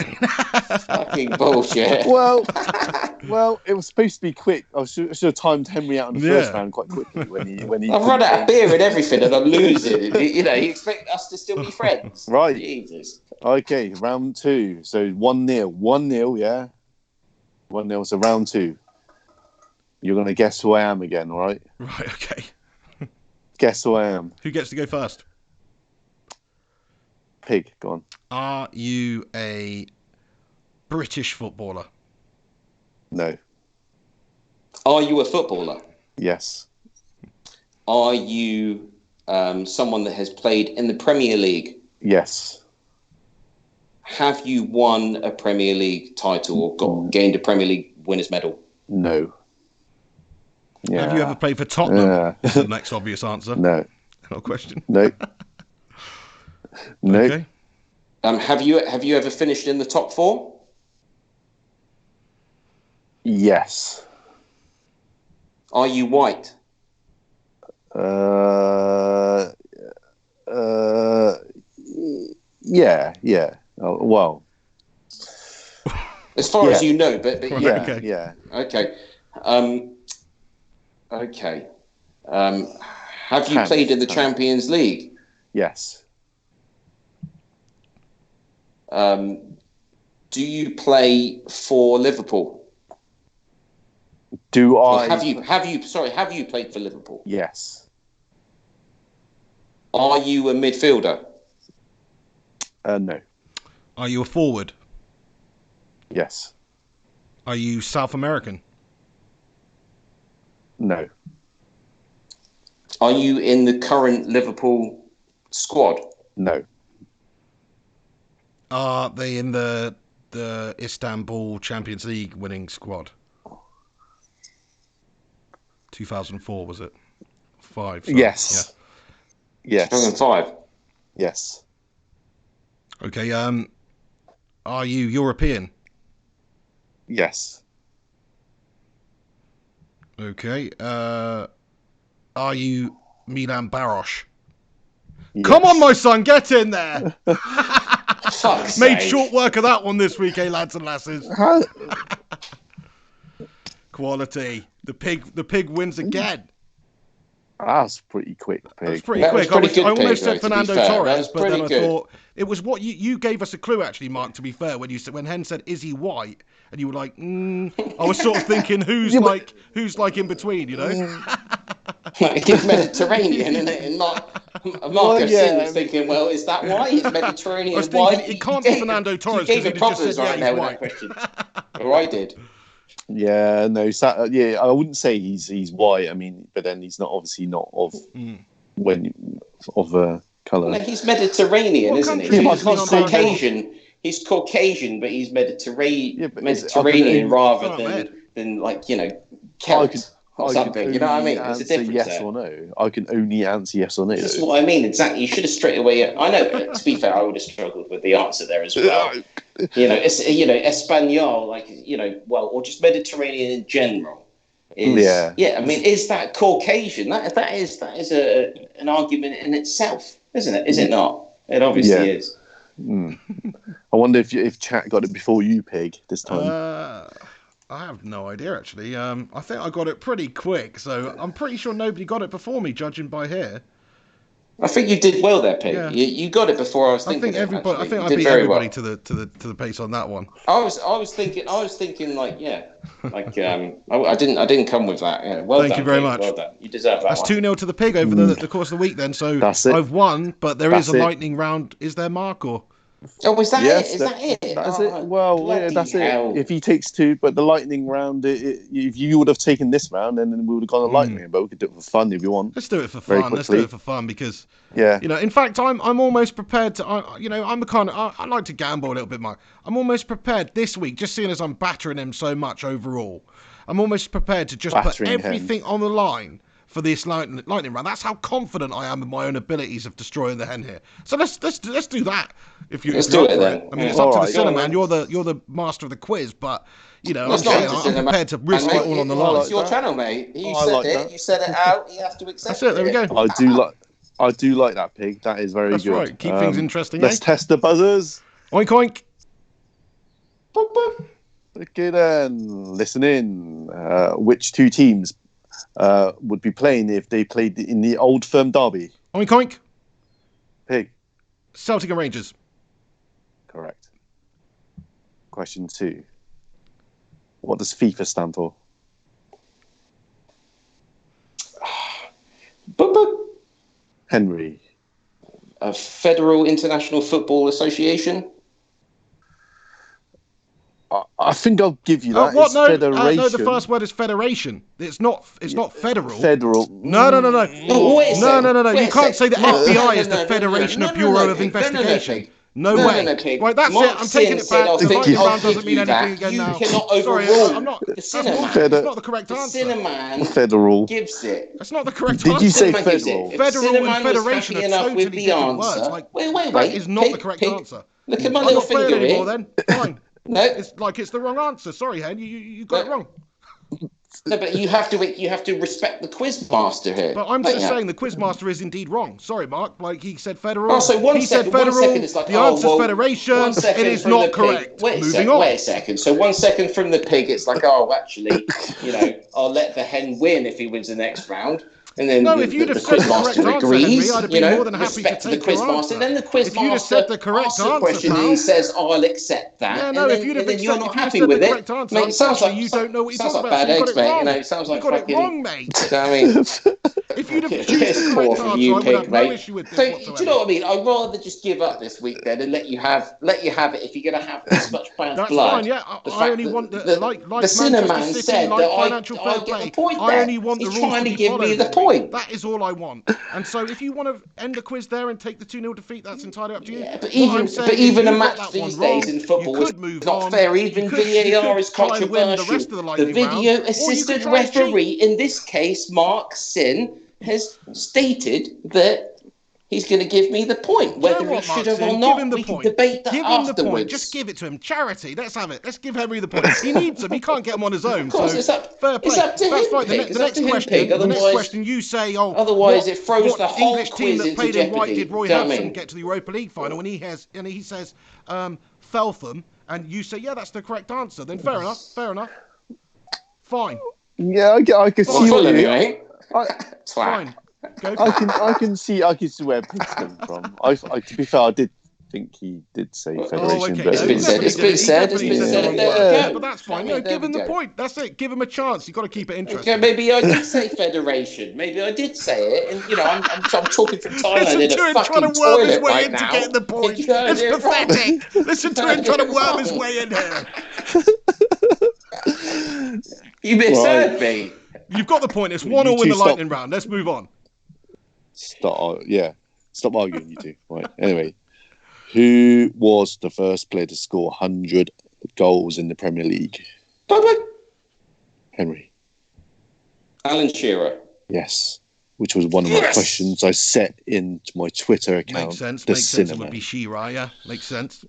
Fucking bullshit. Well, it was supposed to be quick. I should have timed Henry out in the first Yeah. round quite quickly when he. I've run out of beer and everything, and I'm losing. You expect us to still be friends, Right. Jesus. Okay, round 2. So 1-0. 1-0, yeah. 1-0. So round 2. You're gonna guess who I am again, all right? Right, okay. Guess who I am. Who gets to go first? Pig, go on. Are you a British footballer? No. Are you a footballer? Yes. Are you someone that has played in the Premier League? Yes. Have you won a Premier League title or gained a Premier League winner's medal? No. Yeah. Have you ever played for Tottenham? Yeah. Is the next obvious answer. No. Not a question. No. No. Okay. Have you ever finished in the top 4? Yes. Are you white? Yeah. Oh, well. As far Yeah. as you know, but Right. yeah. Okay. Yeah. Okay. Okay. Have you Can. played in the Champions League? Yes. Do you play for Liverpool? Do I? Have you played for Liverpool? Yes. Are you a midfielder? No. Are you a forward? Yes. Are you South American? No. Are you in the current Liverpool squad? No. Are they in the Istanbul Champions League winning squad? 2004 was it? 5. Sorry. Yes. Yeah. Yes. 2005. Yes. Okay. Are you European? Yes. Okay. Are you Milan Baros? Yes. Come on, my son, get in there. Fuck's Made sake. short work of that one this week, eh, lads and lasses? How? Quality. The pig wins again. That's pretty quick, That was Pig. pretty That quick. was pretty I good, almost Pig, said though, to be Fernando fair. That Torres, was but then I pretty good. thought it was what you gave us a clue actually, Mark. To be fair, when you said when Hen said, "Is he white?" and you were like, I was sort of thinking, who's like in between, you know? He's Mediterranean, isn't it? And not Marcus was thinking, well, is that why he's Mediterranean? I was thinking it can't be Fernando Torres You because gave he'd a have just said, problems yeah, right he's now with white. that question. Or I did. Yeah, no, I wouldn't say he's white. I mean, but then he's not obviously not of colour. No, he's Mediterranean, What isn't he? country is he He's on Caucasian. He's Caucasian, but he's Yeah, but Mediterranean rather Ahmed. than like, you know, Celt or something. You know what I mean? There's a difference yes there. or no. I can only answer yes or no. That's what I mean, exactly. You should have straight away. I know. To be fair, I would have struggled with the answer there as well. Espanol, like or just Mediterranean in general. I mean, is that Caucasian? That is an argument in itself, isn't it? Is it not? It obviously is. I wonder if chat got it before you, Pig, this time. I have no idea actually. I think I got it pretty quick, so I'm pretty sure nobody got it before me, judging by here. I think you did well there, Pig. Yeah. You got it before I was thinking. I think I beat everybody to the pace on that one. I was thinking like I didn't come with that. Yeah, well Thank done, you very Pig. much. Well done. You deserve that. That's one. 2-0 to the Pig over the course of the week then. So I've won, but there is a lightning round. Is there, Mark, or? Oh, is that it? Is that it? That's it. Well, that's hell. it. If he takes 2, but the lightning round, if you would have taken this round, then we would have gone a lightning. But we could do it for fun if you want. Let's do it for fun. Let's do it for fun because in fact, I'm almost prepared to. I'm the kind of I like to gamble a little bit, Mark. I'm almost prepared this week, just seeing as I'm battering him so much overall. I'm almost prepared to just put everything on the line for this lightning round. That's how confident I am in my own abilities of destroying the hen here. So let's do that. Let's do it then. I mean, it's up to the Cinnamon. You're the master of the quiz, but I'm prepared to risk it all on the line. It's your channel, mate. You said it out. You have to accept it. That's it. There we go. I do like that, Pig. That is very good. That's right. Keep things interesting. Let's test the buzzers. Oink oink. Boop, boop. Okay then. Listen in. Which 2 teams would be playing if they played in the Old Firm Derby? Oink oink. Pig. Celtic and Rangers. Correct. Question 2. What does FIFA stand for? Boop, boop. Henry. Federal International Football Association. I think I'll give you that. What? No, Federation. no. The first word is federation. It's not federal. Federal. No. No. No. You can't say the FBI is the Federation of Bureau of Investigation. No way. Right, that's it. I'm taking it back. The lightning round doesn't mean anything again now. You cannot Sorry, overrule. I'm not. The Cinnamon. It's not the correct answer. Cinnamon Federal. gives it. That's not the correct answer. Did you say Cinnamon gives federal? it. Federal and federation are totally different words. Like, Wait. that is not the correct answer. Look at my I'm little not playing finger anymore here. then. Fine. No. It's the wrong answer. Sorry, Hen. You got it wrong. No, but you have to respect the quiz master here. But I'm just saying the quizmaster is indeed wrong. Sorry, Mark. Like he said federal. Oh, so he said federal. It's like, the answer's federation. It is not correct. Moving on. Wait a second. So 1 second from the Pig, it's like, actually, I'll let the hen win if he wins the next round. And then no, if you'd have said the correct answer, agrees, Henry, I'd have been more than happy to take the your quizmaster. answer. Then the quizmaster if you'd have said the correct asks answer, a question pal. and he says, "I'll accept that." Yeah, no, if you'd have you're not happy said with the it, correct answer, mate, sounds like you don't know what you're sounds talking like about. bad So eggs, mate. You know, it sounds like you got fucking. it wrong, mate. I mean, if you'd have chosen the correct answer, I would have no issue with this whatsoever. Do you know what I mean? I'd rather just give up this week then and let you have it if you're going to have this much bad That's blood. fine, yeah. I only want like the Cinnamon said that financial fair I get play. the point I there. only want He's the rules trying to to be give followed. me the point. That is all I want. And so if you want to end the quiz there and take the 2-0 defeat, that's entirely up to you. Yeah, but even a match these days in football is not fair. Even VAR is controversial. The video assistant referee, in this case, Mark Sin, has stated that he's going to give me the point. Whether he should have or not, we can debate that afterwards. Give him the point. Just give it to him. Charity. Let's have it. Let's give Henry the point. He needs him. He can't get him on his own. Of course, so fair play. It's up to him. That's fine. The next question. The next question. You say, otherwise it throws the whole English team that played in white did Roy Hodgson get to the Europa League final? And he says Feltham, and you say, yeah, that's the correct answer. Then fair enough. Fine. Yeah, I can see what you mean. Fine. I can see where Pig's coming from. To be fair, I did think he did say Federation. Okay. But It's been said. Yeah, but that's fine. Give him the point. That's it. Give him a chance. You've got to keep it interesting. Okay, maybe I did say Federation. Maybe I did say it. And, I'm talking from Thailand in a fucking toilet right now. Getting the point. It's pathetic. Listen to him trying to worm his way in here. You misheard me. You've got the point. It's 1-1 in the lightning round. Let's move on. Stop arguing, you two. Right. Anyway, who was the first player to score 100 goals in the Premier League? Henry. Alan Shearer. Yes. Which was one of my questions I set into my Twitter account. Makes sense. It would be Shearer, yeah. Makes sense.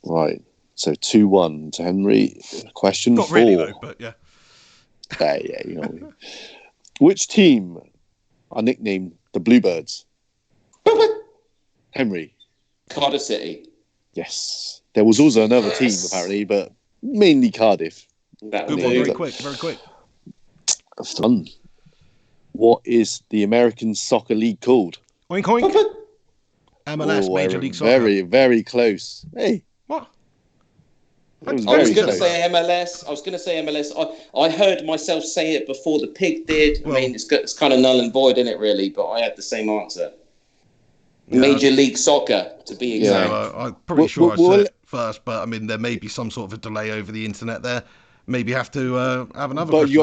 Right. So 2-1 to Henry. Question Not 4. Really though, but yeah. Yeah, you know what I mean. Which team are nicknamed the Bluebirds? Henry. Cardiff City. Yes. There was also another team, apparently, but mainly Cardiff. That Good one, very quick. Fun. What is the American Soccer League called? Oink, oink. MLS, Major League Soccer. Very, very close. Hey. What? I was going to say MLS. I heard myself say it before the pig did. Well, I mean, it's kind of null and void, isn't it, really? But I had the same answer. Yeah. Major League Soccer, to be exact. Yeah, I'm pretty sure I said it first, but I mean, there may be some sort of a delay over the internet there. Maybe have to have another. But you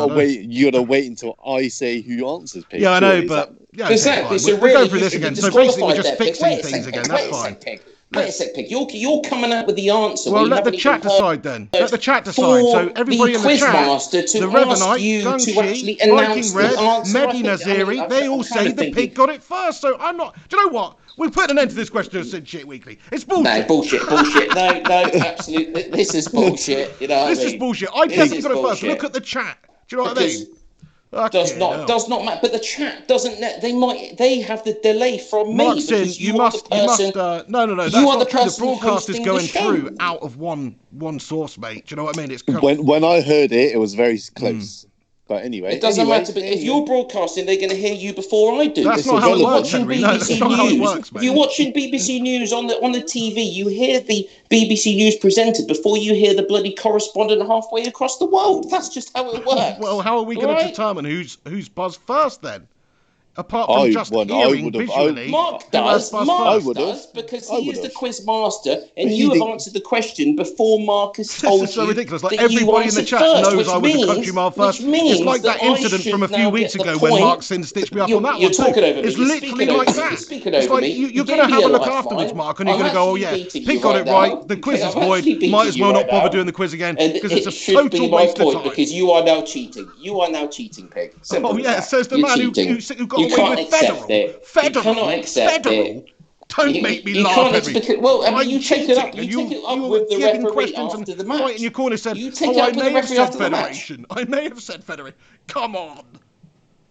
gotta wait until I say who answers. Pig. Yeah, I know, but exactly. So we're going through this again. So basically, we're just fixing things again. That's fine. Wait a sec, Pig. You're coming out with the answer. Well, let the chat decide then. Let the chat decide. So everybody in the chat, the Revanite, Gunshi, Viking Red, Mehdi Naziri, they all say the pig got it first. So I'm not. Do you know what? We're putting an end to this question of Sid Shit Weekly. It's bullshit. No, bullshit. No, absolutely. This is bullshit. You know what I mean? This is bullshit. I definitely got it first. Look at the chat. Do you know what I mean? Does not matter. But the chat doesn't. They have the delay from me. Martin, you must. No. That's not true. The broadcast is going through out of one source, mate. Do you know what I mean? It's when I heard it was very close. But anyway, it doesn't matter. But if you're broadcasting, they're going to hear you before I do. That's not how it works, Henry. That's not how it works, mate. You're watching BBC News on the TV. You hear the BBC News presented before you hear the bloody correspondent halfway across the world. That's just how it works. Well, how are we going to determine who's buzzed first then? Apart from hearing visually, Mark does because he is the quiz master, and you have answered the question before Mark has told you. This is so ridiculous. Like everybody in the chat knows I was a country mile first. It's like that incident from a few weeks ago when Mark Sin stitched me up on that one. You're talking over me. It's literally like that. It's like you're going to have a look afterwards, Mark, and you're going to go, oh yeah, Pig got it right. The quiz is void. Might as well not bother doing the quiz again because it's a total waste of time. Because you are now cheating. You are now cheating, Pig. Oh yeah, says the man who got away with federal. Federal. Don't make me laugh, Henry. Well, I mean, you take it up. You take it up with the referee after the match. Right in your corner said, I may have said Federation. I may have said Federation. Come on.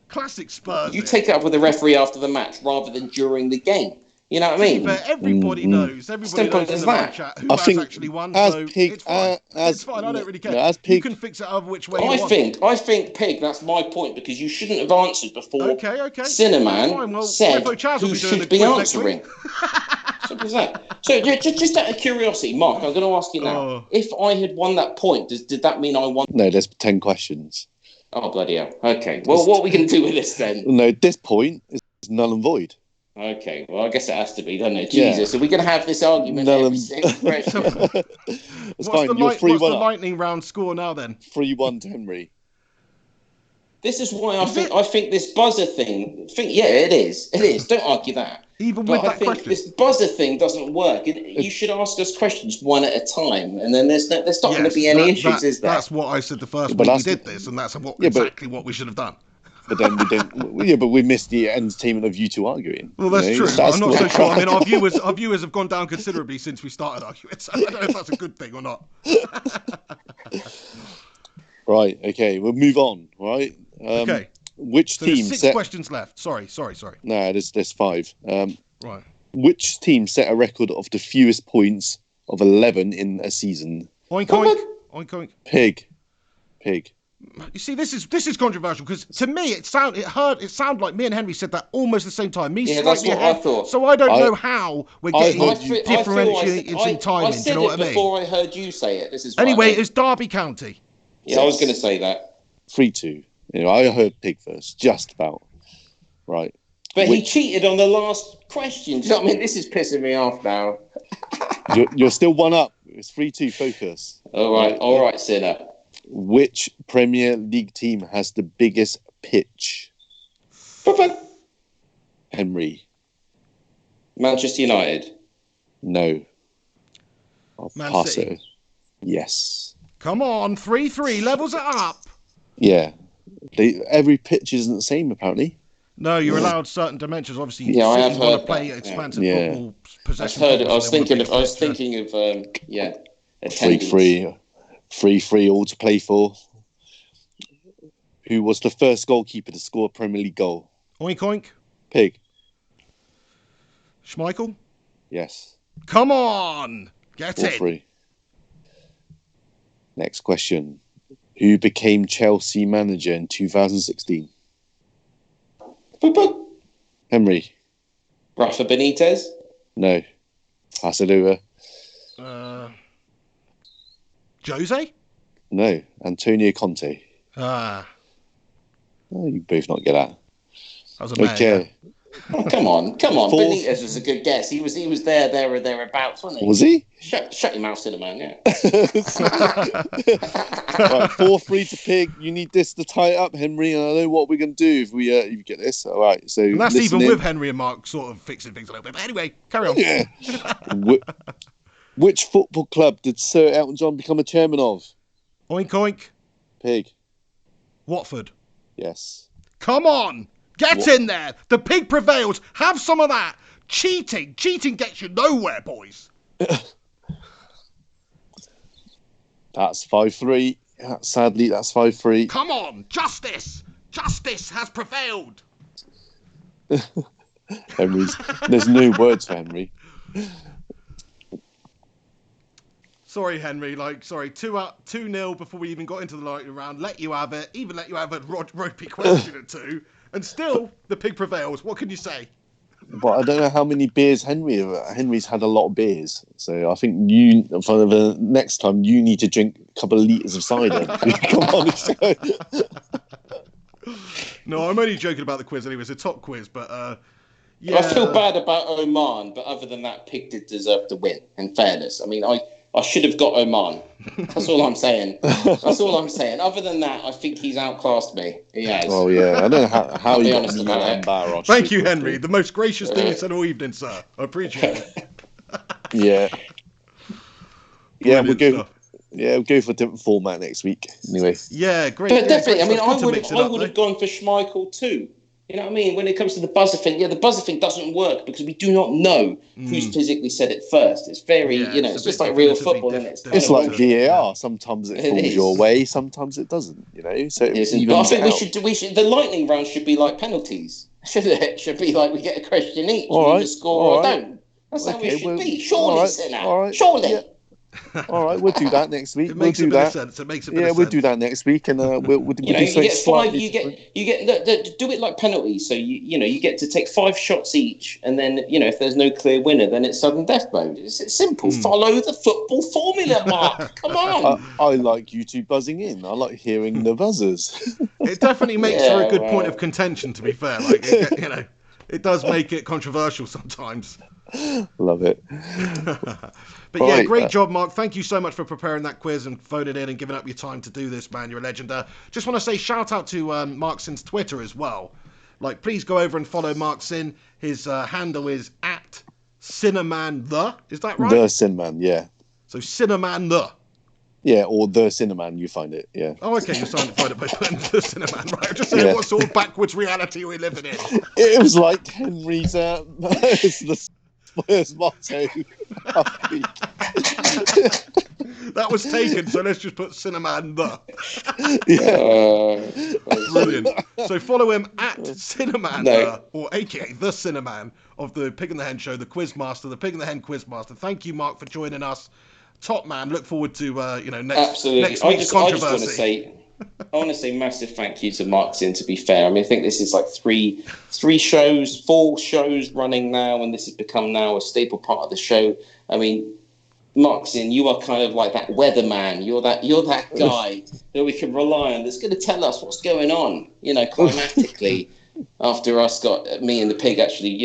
Classic Spurs. You take it up with the referee after the match rather than during the game. You know what I mean? But everybody knows. Everybody Simple knows in as the that. live chat who I has think actually won. as So Pig, it's fine. It's fine. I don't really care. You can fix it however which way you want. I think, Pig, that's my point, because you shouldn't have answered before Okay. Cinnamon said who should be answering. Simple as that. So just out of curiosity, Mark, I'm going to ask you now. If I had won that point, did that mean I won? No, there's 10 questions. Oh, bloody hell. Okay. Well, what are we going to do with this then? No, this point is null and void. Okay. Well, I guess it has to be, doesn't it? Jesus. Are we going to have this argument every single question? It's fine. You're 3-1 What's the lightning round score now then? 3-1 to Henry. This is why I think this buzzer thing. Yeah, it is. It is. Don't argue that. Even with that question, this buzzer thing doesn't work. You should ask us questions one at a time, and then there's not going to be any issues, is there? That's what I said the first week we did this, and that's exactly what we should have done. But then we didn't. Yeah, but we missed the entertainment of you two arguing. Well, that's true. I'm not so sure. I mean, our viewers have gone down considerably since we started arguing. So I don't know if that's a good thing or not. Right. Okay. We'll move on. Right. Okay. Which so team? There's 6 questions left. Sorry. No, there's 5. Right. Which team set a record of the fewest points of 11 in a season? Oink oink. Oink oink. Pig. You see, this is controversial because to me it sounded like me and Henry said that almost the same time. That's what I thought. So I don't know how we're getting differentiating in timing. I said do you know what I mean? Before I heard you say it. This is anyway. It's Derby County. Yeah, I was going to say that. 3-2. I heard Pig first, just about. Right. But he cheated on the last question. Do you know what I mean? This is pissing me off now. You're still 1 up. It's 3-2. Focus. All right, sinner. Which Premier League team has the biggest pitch? Henry. Manchester United. No. Man City. Yes. Come on, 3-3. Levels it up. Yeah. Every pitch isn't the same, apparently. No, you're allowed certain dimensions. Obviously, I have heard to play expansive football possession. I was thinking of attendance. 3-3 all to play for. Who was the first goalkeeper to score a Premier League goal? Oink oink. Pig. Schmeichel? Yes. Come on! Get all it! 3. Next question. Who became Chelsea manager in 2016? Henry. Rafa Benitez? No. Hasadua. Jose? No. Antonio Conte. Oh, you both not get that. That was a man. Okay. Oh, come on. Benitez was a good guess. He was there or thereabouts, wasn't he? Was he? Shut your mouth, Cinnamon, yeah. Right, 4-3 to Pig. You need this to tie it up, Henry, and I know what we're going to do if we get this. All right, so and that's even with Henry and Mark sort of fixing things a little bit. But anyway, carry on. Yeah. Which football club did Sir Elton John become a chairman of? Oink oink. Pig. Watford. Yes. Come on. Get in there. The pig prevails. Have some of that. Cheating gets you nowhere, boys. That's 5-3. Sadly, that's 5-3. Come on. Justice has prevailed. There's no words for Henry. Sorry, Henry. 2-0 before we even got into the lightning round. Let you have it. Even let you have a ropey question or two. And still, the pig prevails. What can you say? But I don't know how many beers Henry's had a lot of beers. So I think for the next time, you need to drink a couple of litres of cider. Come on the show. No, I'm only joking about the quiz anyway. It's a top quiz, but yeah. I feel bad about Oman, but other than that, Pig did deserve to win, in fairness. I mean, I should have got Oman. That's all I'm saying. Other than that, I think he's outclassed me. He has. Oh, yeah. I don't know how you got honest about it. Thank you, Henry. The most gracious thing you said all evening, sir. I appreciate it. Yeah. Yeah, we'll go for a different format next week. Anyway. Yeah, great. But definitely, I mean, I would have gone for Schmeichel too. You know what I mean? When it comes to the buzzer thing, the buzzer thing doesn't work because we do not know who's physically said it first. It's very, it's just like real football, isn't it? It's like VAR. Sometimes it falls your way, sometimes it doesn't. So I think we should. The lightning round should be like penalties. Should be like we get a question each. All you right, either score all or right. don't. That's how Okay, it should well, be. Surely, all right, Sinner. all right, Surely. yeah. All right, we'll do that next week. It makes we'll a do bit that. of sense. It makes a bit of Yeah, sense. we'll do that next week, and we'll do You something get five. slightly You get do it like penalties. So you get to take 5 shots each, and then if there's no clear winner, then it's sudden death mode. It's simple. Follow the football formula, Mark. Come on. I like you two buzzing in. I like hearing the buzzers. It definitely makes for a good point of contention. To be fair, like it does make it controversial sometimes. Love it. But yeah, great job, Mark. Thank you so much for preparing that quiz and phoning in and giving up your time to do this, man. You're a legend. Just want to say shout out to Mark Sin's Twitter as well. Like, please go over and follow Mark Sin. His handle is @Cinnamanthe. Is that right? The Cinnamon, yeah. So Cinnamanthe. Yeah, or the Cinnamon, you find it, yeah. Oh, okay, you're starting to find it by putting the Cinnamon, right? I'm just saying what sort of backwards reality we're living in. It was like Henry's it's the Spurs motto. That was taken, so let's just put Cinnamanthe. Yeah. Brilliant. So follow him @Cinnamanthe, or aka the Cinnamon of the Pig and the Hen show, the Quizmaster, the Pig and the Hen Quizmaster. Thank you, Mark, for joining us. Top man. Look forward to next week's controversy. I want to say massive thank you to Mark Sin. To be fair, I mean, I think this is like 4 shows running now, and this has become now a staple part of the show. I mean, Mark Sin, you are kind of like that weatherman. You're that guy that we can rely on. That's going to tell us what's going on, climatically. After me and the pig actually,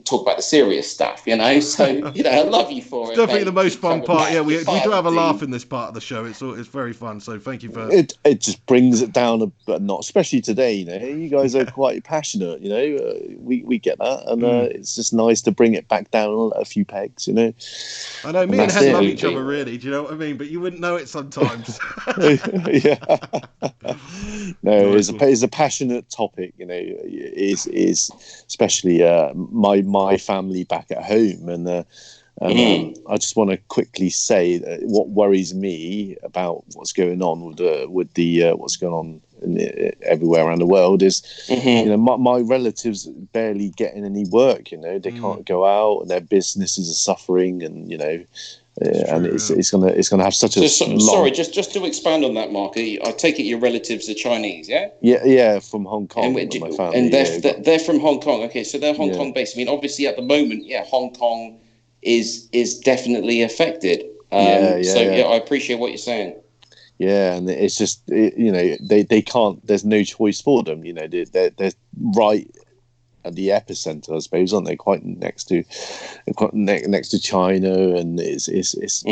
talk about the serious stuff, So, I love you for it. Definitely mate. the most fun part. Yeah, we do have a 5D. laugh in this part of the show. It's very fun. So thank you for it. Just brings it down a notch, especially today. You guys are quite passionate. We get that, and it's just nice to bring it back down a few pegs. I know me and Hen love each other, really. Do you know what I mean? But you wouldn't know it sometimes. Yeah. No, it's a passionate topic. Is especially my family back at home, and I just want to quickly say that what worries me about what's going on with the what's going on everywhere around the world is my relatives barely getting any work. They can't go out, and their businesses are suffering, and and it's gonna have such a sorry, just to expand on that, Mark. I take it your relatives are Chinese, yeah? Yeah, from Hong Kong. My family, and they're from Hong Kong. Okay, so they're Hong Kong based. I mean, obviously at the moment, Hong Kong is definitely affected. I appreciate what you're saying. Yeah, and it's just they can't. There's no choice for them. They're right at the epicenter, I suppose, aren't they? Quite next to China, and it's serious.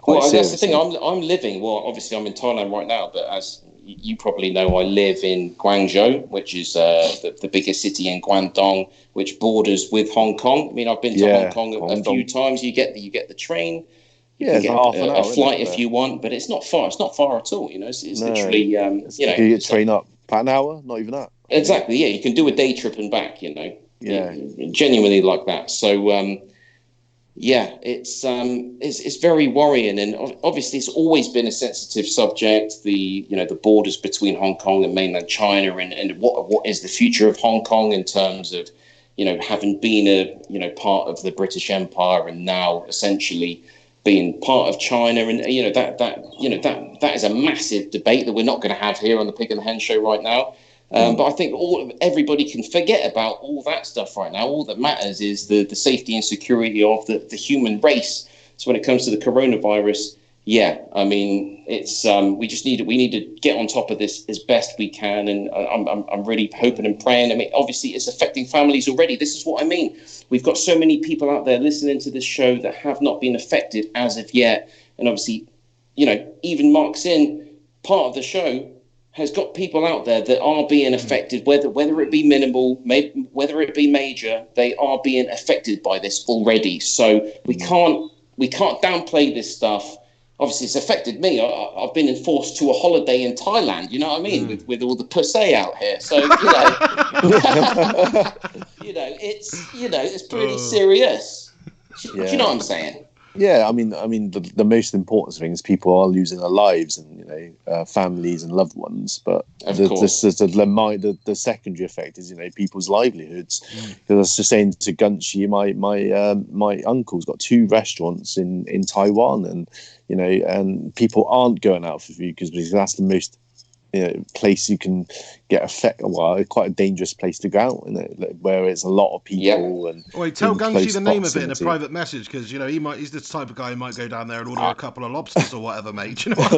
Well, that's the thing. I'm living. Well, obviously, I'm in Thailand right now, but as you probably know, I live in Guangzhou, which is the biggest city in Guangdong, which borders with Hong Kong. I mean, I've been to Hong Kong a few times. You get the train. You can get half an hour, a flight if you want, but it's not far. It's not far at all. It's literally. You get train up about an hour, not even that. Exactly. Yeah, you can do a day trip and back. Yeah. Genuinely like that. So, it's very worrying, and obviously it's always been a sensitive subject. The borders between Hong Kong and mainland China, and what is the future of Hong Kong in terms of having been a part of the British Empire and now essentially being part of China, and that is a massive debate that we're not going to have here on the Pig and the Hen show right now. But I think everybody can forget about all that stuff right now. All that matters is the safety and security of the human race. So when it comes to the coronavirus, I mean, it's we need to get on top of this as best we can, and I'm really hoping and praying. I mean, obviously it's affecting families already. This is what I mean. We've got so many people out there listening to this show that have not been affected as of yet, and obviously, even Mark Sin, part of the show, has got people out there that are being affected, whether it be minimal, whether it be major, they are being affected by this already. So we can't downplay this stuff. Obviously, it's affected me. I've been enforced to a holiday in Thailand. You know what I mean? With all the pussy out here. So it's pretty serious. Do you know what I'm saying? Yeah, I mean, the most important thing is people are losing their lives and families and loved ones. But the secondary effect is people's livelihoods. Because I was just saying to Gunchy, my uncle's got 2 restaurants in Taiwan, and people aren't going out for food because that's the most place you can get affected. Well, quite a dangerous place to go out, where it's a lot of people. And wait, tell Gunchy the name of it in a private message, because he's the type of guy who might go down there and order a couple of lobsters or whatever, mate. Do you know what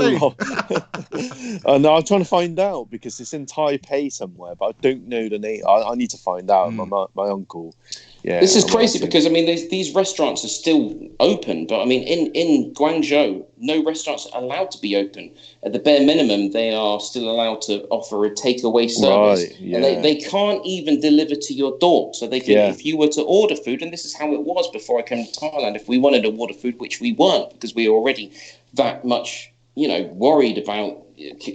I mean? No, I'm trying to find out because it's in Taipei somewhere, but I don't know the name. I need to find out. My uncle. Yeah, this is crazy because these restaurants are still open, but in Guangzhou, no restaurants are allowed to be open. At the bare minimum, they are still allowed to offer a takeaway service, and they can't even deliver to your door. So they can, if you were to order food, and this is how it was before I came to Thailand. If we wanted to order food, which we weren't because we were already that much, worried about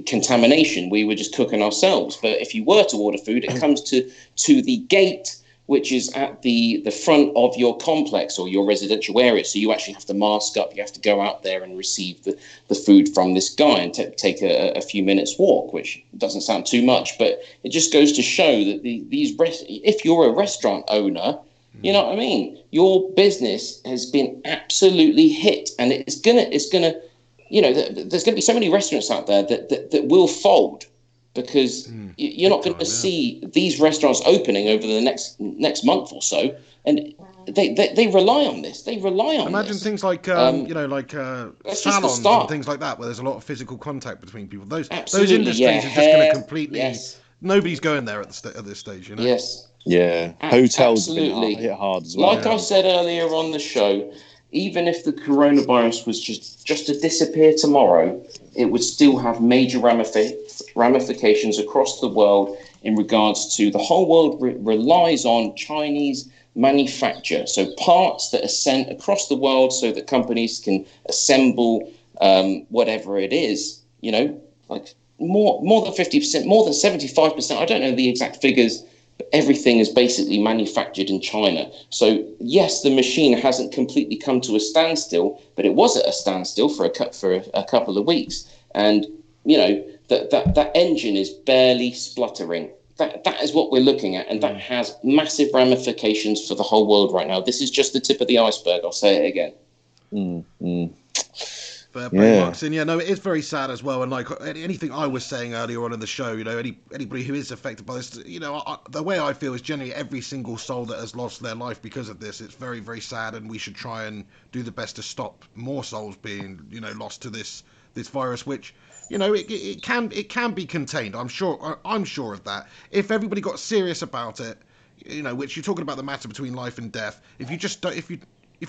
contamination, we were just cooking ourselves. But if you were to order food, it comes to the gate, which is at the front of your complex or your residential area. So you actually have to mask up. You have to go out there and receive the food from this guy and take a few minutes walk, which doesn't sound too much, but it just goes to show that if you're a restaurant owner, you know what I mean? Your business has been absolutely hit, and it's gonna there's gonna be so many restaurants out there that will fold. Because you're not going to see these restaurants opening over the next month or so, and they rely on this. They rely on. Imagine this. things like salons and things like that, where there's a lot of physical contact between people. Those industries are just going to completely. Yes. Nobody's going there at this stage. Yes. Yeah. Hotels have been hit hard as well. Like I said earlier on the show, even if the coronavirus was just to disappear tomorrow, it would still have major ramifications across the world in regards to the whole world relies on Chinese manufacture. So parts that are sent across the world so that companies can assemble whatever it is, like more than 50%, more than 75%. I don't know the exact figures. Everything is basically manufactured in China. So yes, the machine hasn't completely come to a standstill, but it was at a standstill for a couple of weeks. And that engine is barely spluttering. That is what we're looking at, and that has massive ramifications for the whole world right now. This is just the tip of the iceberg. I'll say it again. Fair play, Max. And it is very sad as well. And like anything I was saying earlier on in the show, anybody who is affected by this, the way I feel is generally every single soul that has lost their life because of this. It's very, very sad, and we should try and do the best to stop more souls being, lost to this virus, which, it can be contained. I'm sure of that. If everybody got serious about it, which you're talking about the matter between life and death. If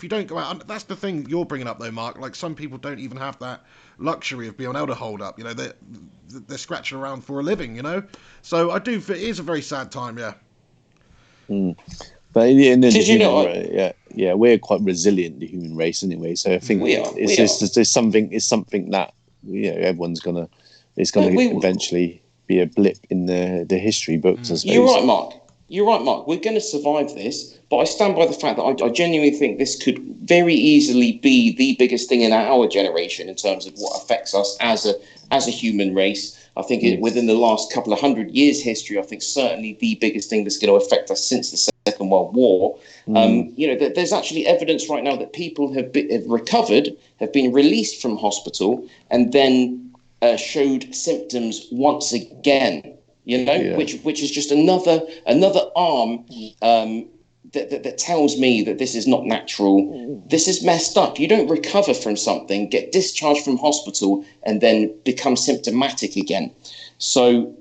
you don't go out, that's the thing you're bringing up though, Mark. Like some people don't even have that luxury of being able to hold up. They're scratching around for a living. So it is a very sad time. Yeah. But in the we're quite resilient, the human race, anyway. So I think it's something that everyone's gonna. It's gonna eventually be a blip in the history books. I suppose. You're right, Mark. We're going to survive this, but I stand by the fact that I genuinely think this could very easily be the biggest thing in our generation in terms of what affects us as a human race. I think within the last couple of 100 years history, I think certainly the biggest thing that's going to affect us since the Second World War. There's actually evidence right now that people have recovered, have been released from hospital, and then showed symptoms once again. Which is just another arm that tells me that this is not natural. This is messed up. You don't recover from something, get discharged from hospital, and then become symptomatic again. So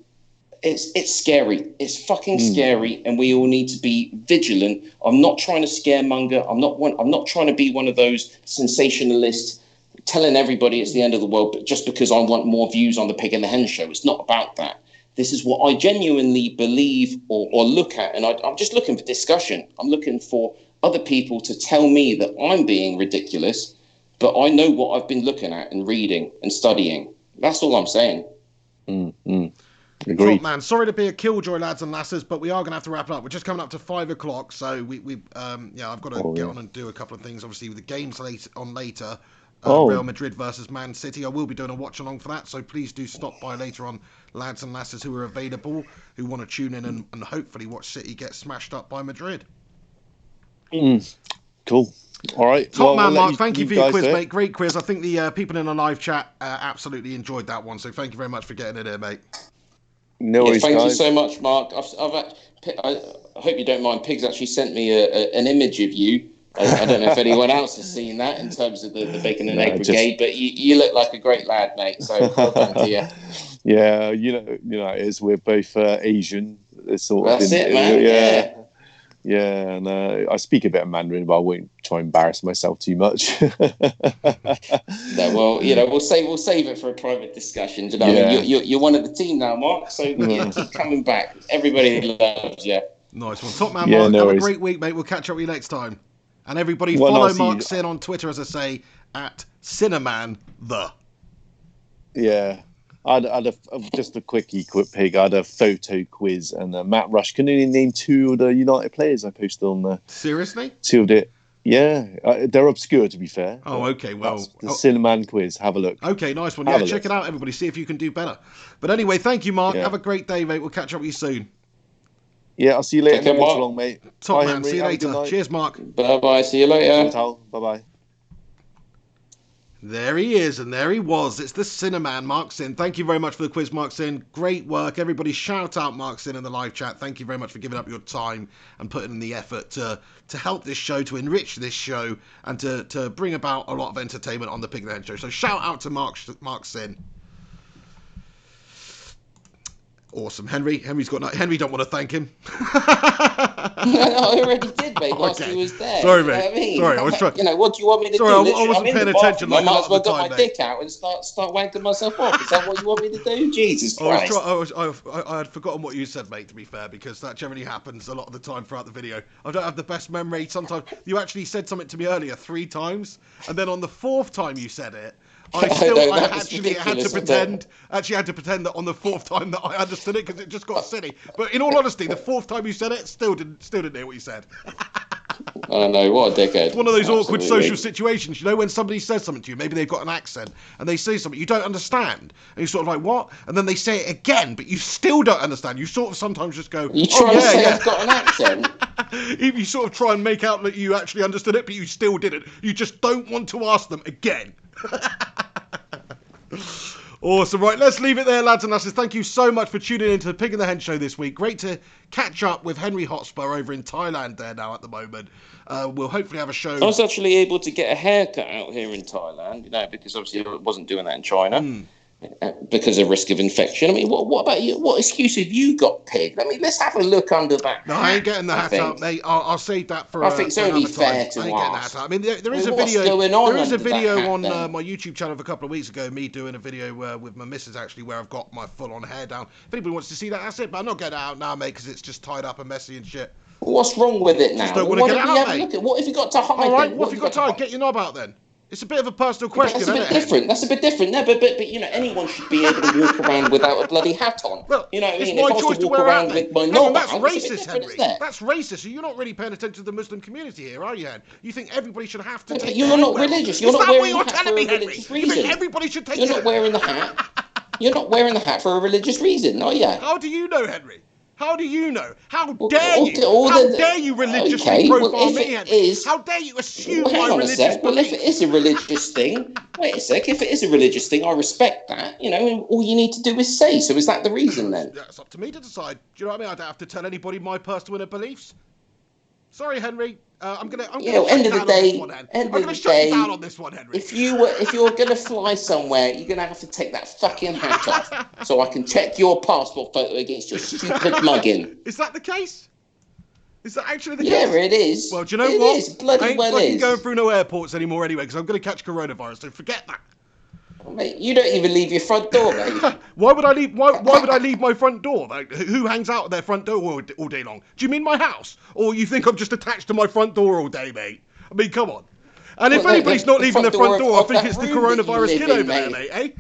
it's scary. It's fucking scary, and we all need to be vigilant. I'm not trying to scaremonger. I'm not trying to be one of those sensationalists telling everybody it's the end of the world, but just because I want more views on the Pig and the Hen show. It's not about that. This is what I genuinely believe or look at, and I'm just looking for discussion. I'm looking for other people to tell me that I'm being ridiculous, but I know what I've been looking at and reading and studying. That's all I'm saying. Agreed. Top man. Sorry to be a killjoy, lads and lasses, but we are going to have to wrap it up. We're just coming up to 5 o'clock, so I've got to get on and do a couple of things. Obviously, with the games later. Real Madrid versus Man City. I will be doing a watch along for that, so please do stop by later on, lads and lasses who are available, who want to tune in and hopefully watch City get smashed up by Madrid. Cool. All right. Top man, Mark, thank you for your quiz, mate. Great quiz. I think the people in the live chat absolutely enjoyed that one, so thank you very much for getting it in, mate. No worries, thank guys. you so much, Mark. I hope you don't mind. Pig's actually sent me an image of you. I don't know if anyone else has seen that in terms of the Bacon and Egg Brigade, but you look like a great lad, mate. So well done to you. Yeah, you know, it is. We're both Asian. That's it, man. Yeah, and I speak a bit of Mandarin, but I won't try and embarrass myself too much. No, well, we'll save it for a private discussion. Do you know what I mean? You're one of the team now, Mark. So keep coming back. Everybody loves you. Nice one, top man, Mark. Have a great week, mate. We'll catch up with you next time. And everybody follow Mark Sin on Twitter, as I say, at Cineman the. Yeah. Just a quickie, Pig. I had a photo quiz, and Matt Rush can only name 2 of the United players I posted on there. Seriously? 2 of it. Yeah. They're obscure, to be fair. Oh, okay. Well, the Cineman quiz. Have a look. Okay, nice one. Yeah, check it out, everybody. See if you can do better. But anyway, thank you, Mark. Have a great day, mate. We'll catch up with you soon. Yeah, I'll see you later. Not long, mate. Top man. Henry. See you later. Cheers, Mark. Bye-bye. See you later. Bye-bye. There he is, and there he was. It's the Cineman, Mark Sin. Thank you very much for the quiz, Mark Sin. Great work. Everybody shout out Mark Sin in the live chat. Thank you very much for giving up your time and putting in the effort to help this show, to enrich this show, and to bring about a lot of entertainment on the Pig and the Hen Show. So shout out to Mark Sin. Awesome. Henry don't want to thank him. No, I already did, mate, whilst he was there. Sorry, mate. You know what I mean? Sorry, I was trying. What do you want me to do? I wasn't paying attention. I might as well get my dick out and start wanking myself off. Is that what you want me to do? Jesus Christ. I had forgotten what you said, mate, to be fair, because that generally happens a lot of the time throughout the video. I don't have the best memory. Sometimes you actually said something to me earlier 3 times, and then on the 4th time you said it, I had to pretend that on the 4th time that I understood it, because it just got silly. But in all honesty, the 4th time you said it, still didn't hear what you said. I know, what a dickhead. It's one of those awkward social situations, when somebody says something to you, maybe they've got an accent, and they say something you don't understand, and you're sort of like, what? And then they say it again, but you still don't understand. You sort of sometimes just go, you trying to say I've got an accent? You sort of try and make out that you actually understood it, but you still didn't. You just don't want to ask them again. Awesome. Right, let's leave it there, lads and lasses. Thank you so much for tuning into the Pig and the Hen Show this week. Great to catch up with Henry Hotspur over in Thailand there now at the moment. We'll hopefully have a show. I was actually able to get a haircut out here in Thailand, because obviously I wasn't doing that in China. Because of risk of infection. I mean, what about you? What excuse have you got, Pig? Let's have a look under that. No, I ain't getting the hat up, mate. I'll save that for. I think it's only fair to ask. I ain't getting the hat up. I mean, there is a video. There is a video on my YouTube channel of a couple of weeks ago. Me doing a video with my missus actually, where I've got my full-on hair down. If anybody wants to see that, that's it. But I'm not getting it out now, mate, because it's just tied up and messy and shit. What's wrong with it now? Just don't want to get it out, mate. What have you got to hide? All right, what have you got to hide? Get your knob out then. It's a bit of a personal question, That's a bit different. No, but anyone should be able to walk around without a bloody hat on. Well, you know what I mean? It's my choice to wear a hat. With my knob that's out, racist, Henry. That's racist. You're not really paying attention to the Muslim community here, are you, Hen? You think everybody should have to take You're not religious. You're not wearing the hat for a religious reason. You think everybody should take You're not wearing the hat. You're not wearing the hat for a religious reason, are you? How do you know, Henry? How do you know? How dare you? How dare you religiously profile me, Henry? How dare you assume my religious beliefs? Well, if it is a religious thing, wait a sec. If it is a religious thing, I respect that. All you need to do is say. So is that the reason then? It's up to me to decide. Do you know what I mean? I don't have to tell anybody my personal inner beliefs. Sorry, Henry. I'm gonna end of the day, shut you down on this one, Henry. If you're gonna fly somewhere, you're gonna have to take that fucking hat off, so I can check your passport photo against your stupid mugging. Is that the case? Is that actually the case? Yeah, it is. Well, do you know what? It is. Bloody well is. I ain't going through no airports anymore anyway, because I'm gonna catch coronavirus. So forget that. Mate, you don't even leave your front door, mate. Why would I leave? Why would I leave my front door? Like, who hangs out at their front door all day long? Do you mean my house, or you think I'm just attached to my front door all day, mate? I mean, come on. And if anybody's not leaving their front door, I think it's the coronavirus kid over there, mate. Eh?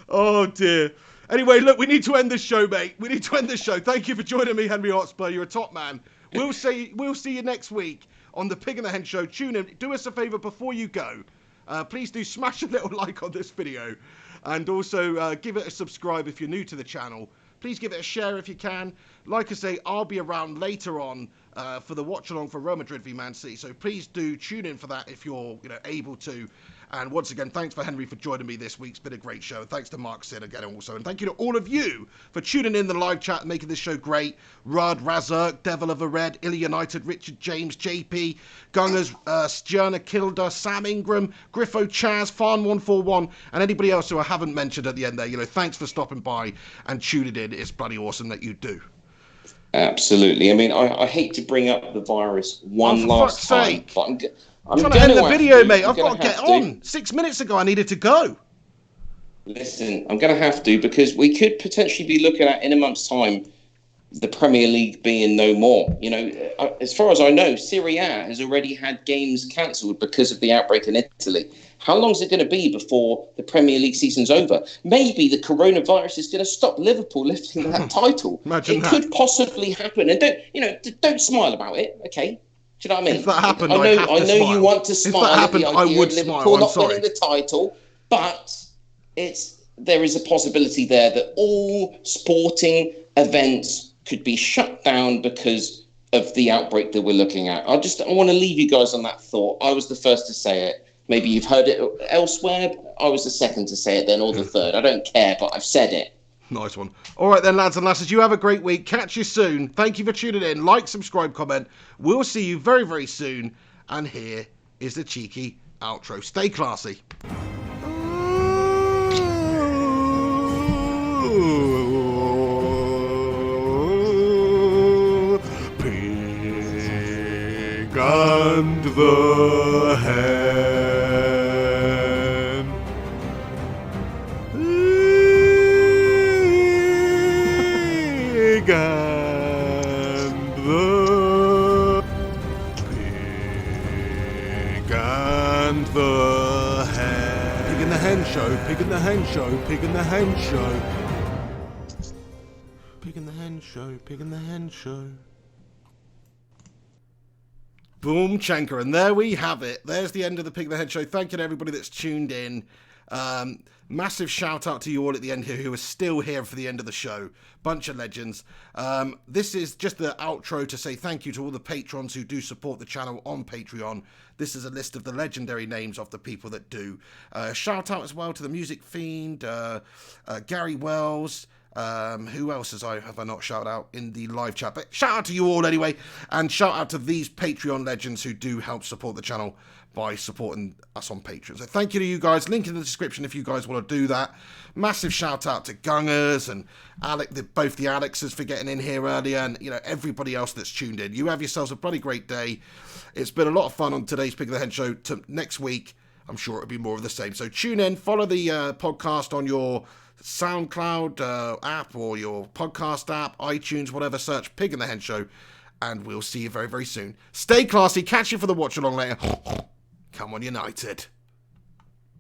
Oh dear. Anyway, look, we need to end this show, mate. We need to end this show. Thank you for joining me, Henry Hotspur. You're a top man. We'll see you next week on the Pig and the Hen Show. Tune in. Do us a favour before you go. Please do smash a little like on this video. And also give it a subscribe if you're new to the channel. Please give it a share if you can. Like I say, I'll be around later on for the watch along for Real Madrid v Man City. So please do tune in for that if you're able to. And once again, thanks for Henry for joining me this week. It's been a great show. Thanks to Mark Sid again also. And thank you to all of you for tuning in the live chat and making this show great. Rud, Razerk, Devil of a Red, Illy United, Richard James, JP, Gungers, Stjerna Kilda, Sam Ingram, Griffo, Chaz, Farn141, and anybody else who I haven't mentioned at the end there. Thanks for stopping by and tuning in. It's bloody awesome that you do. Absolutely. I mean, I hate to bring up the virus one last time, but I'm trying to end the video, mate. I've got to get on. 6 minutes ago, I needed to go. Listen, I'm going to have to, because we could potentially be looking at, in a month's time, the Premier League being no more. As far as I know, Serie A has already had games cancelled because of the outbreak in Italy. How long is it going to be before the Premier League season's over? Maybe the coronavirus is going to stop Liverpool lifting that title. Imagine that. Could possibly happen. And don't smile about it, okay? Do you know what I mean? If that happened, I know you want to smile. If that happened, at the idea I would of Liverpool smile. I'm not sorry. winning the title, but there is a possibility there that all sporting events could be shut down because of the outbreak that we're looking at. I want to leave you guys on that thought. I was the first to say it. Maybe you've heard it elsewhere. I was the second to say it then, or the third. I don't care, but I've said it. Nice one. All right then, lads and lasses, you have a great week. Catch you soon. Thank you for tuning in. Like, subscribe, comment. We'll see you very, very soon. And here is the cheeky outro. Stay classy. Pig and the Hen. Pig and the Pig and the Hen. Pig and the Hen Show. Pig and the Hen Show. Pig and the Hen Show. Pig and the Hen Show. Pig and the Hen Show. Boom, Chanker. And there we have it. There's the end of the Pig and the Head Show. Thank you to everybody that's tuned in. Massive shout out to you all at the end here who are still here for the end of the show. Bunch of legends. This is just the outro to say thank you to all the patrons who do support the channel on Patreon. This is a list of the legendary names of the people that do. Shout out as well to the Music Fiend, Gary Wells. Who else have I not shouted out in the live chat? But shout out to you all anyway, and shout out to these Patreon legends who do help support the channel by supporting us on Patreon. So thank you to you guys. Link in the description if you guys want to do that. Massive shout out to Gungers and both the Alexes for getting in here earlier, and everybody else that's tuned in. You have yourselves a bloody great day. It's been a lot of fun on today's Pig of the Head Show. Next week, I'm sure it'll be more of the same. So tune in, follow the podcast on your SoundCloud app or your podcast app, iTunes, whatever, search Pig in the Hen Show, and we'll see you very, very soon. Stay classy. Catch you for the watch along later. Come on, United.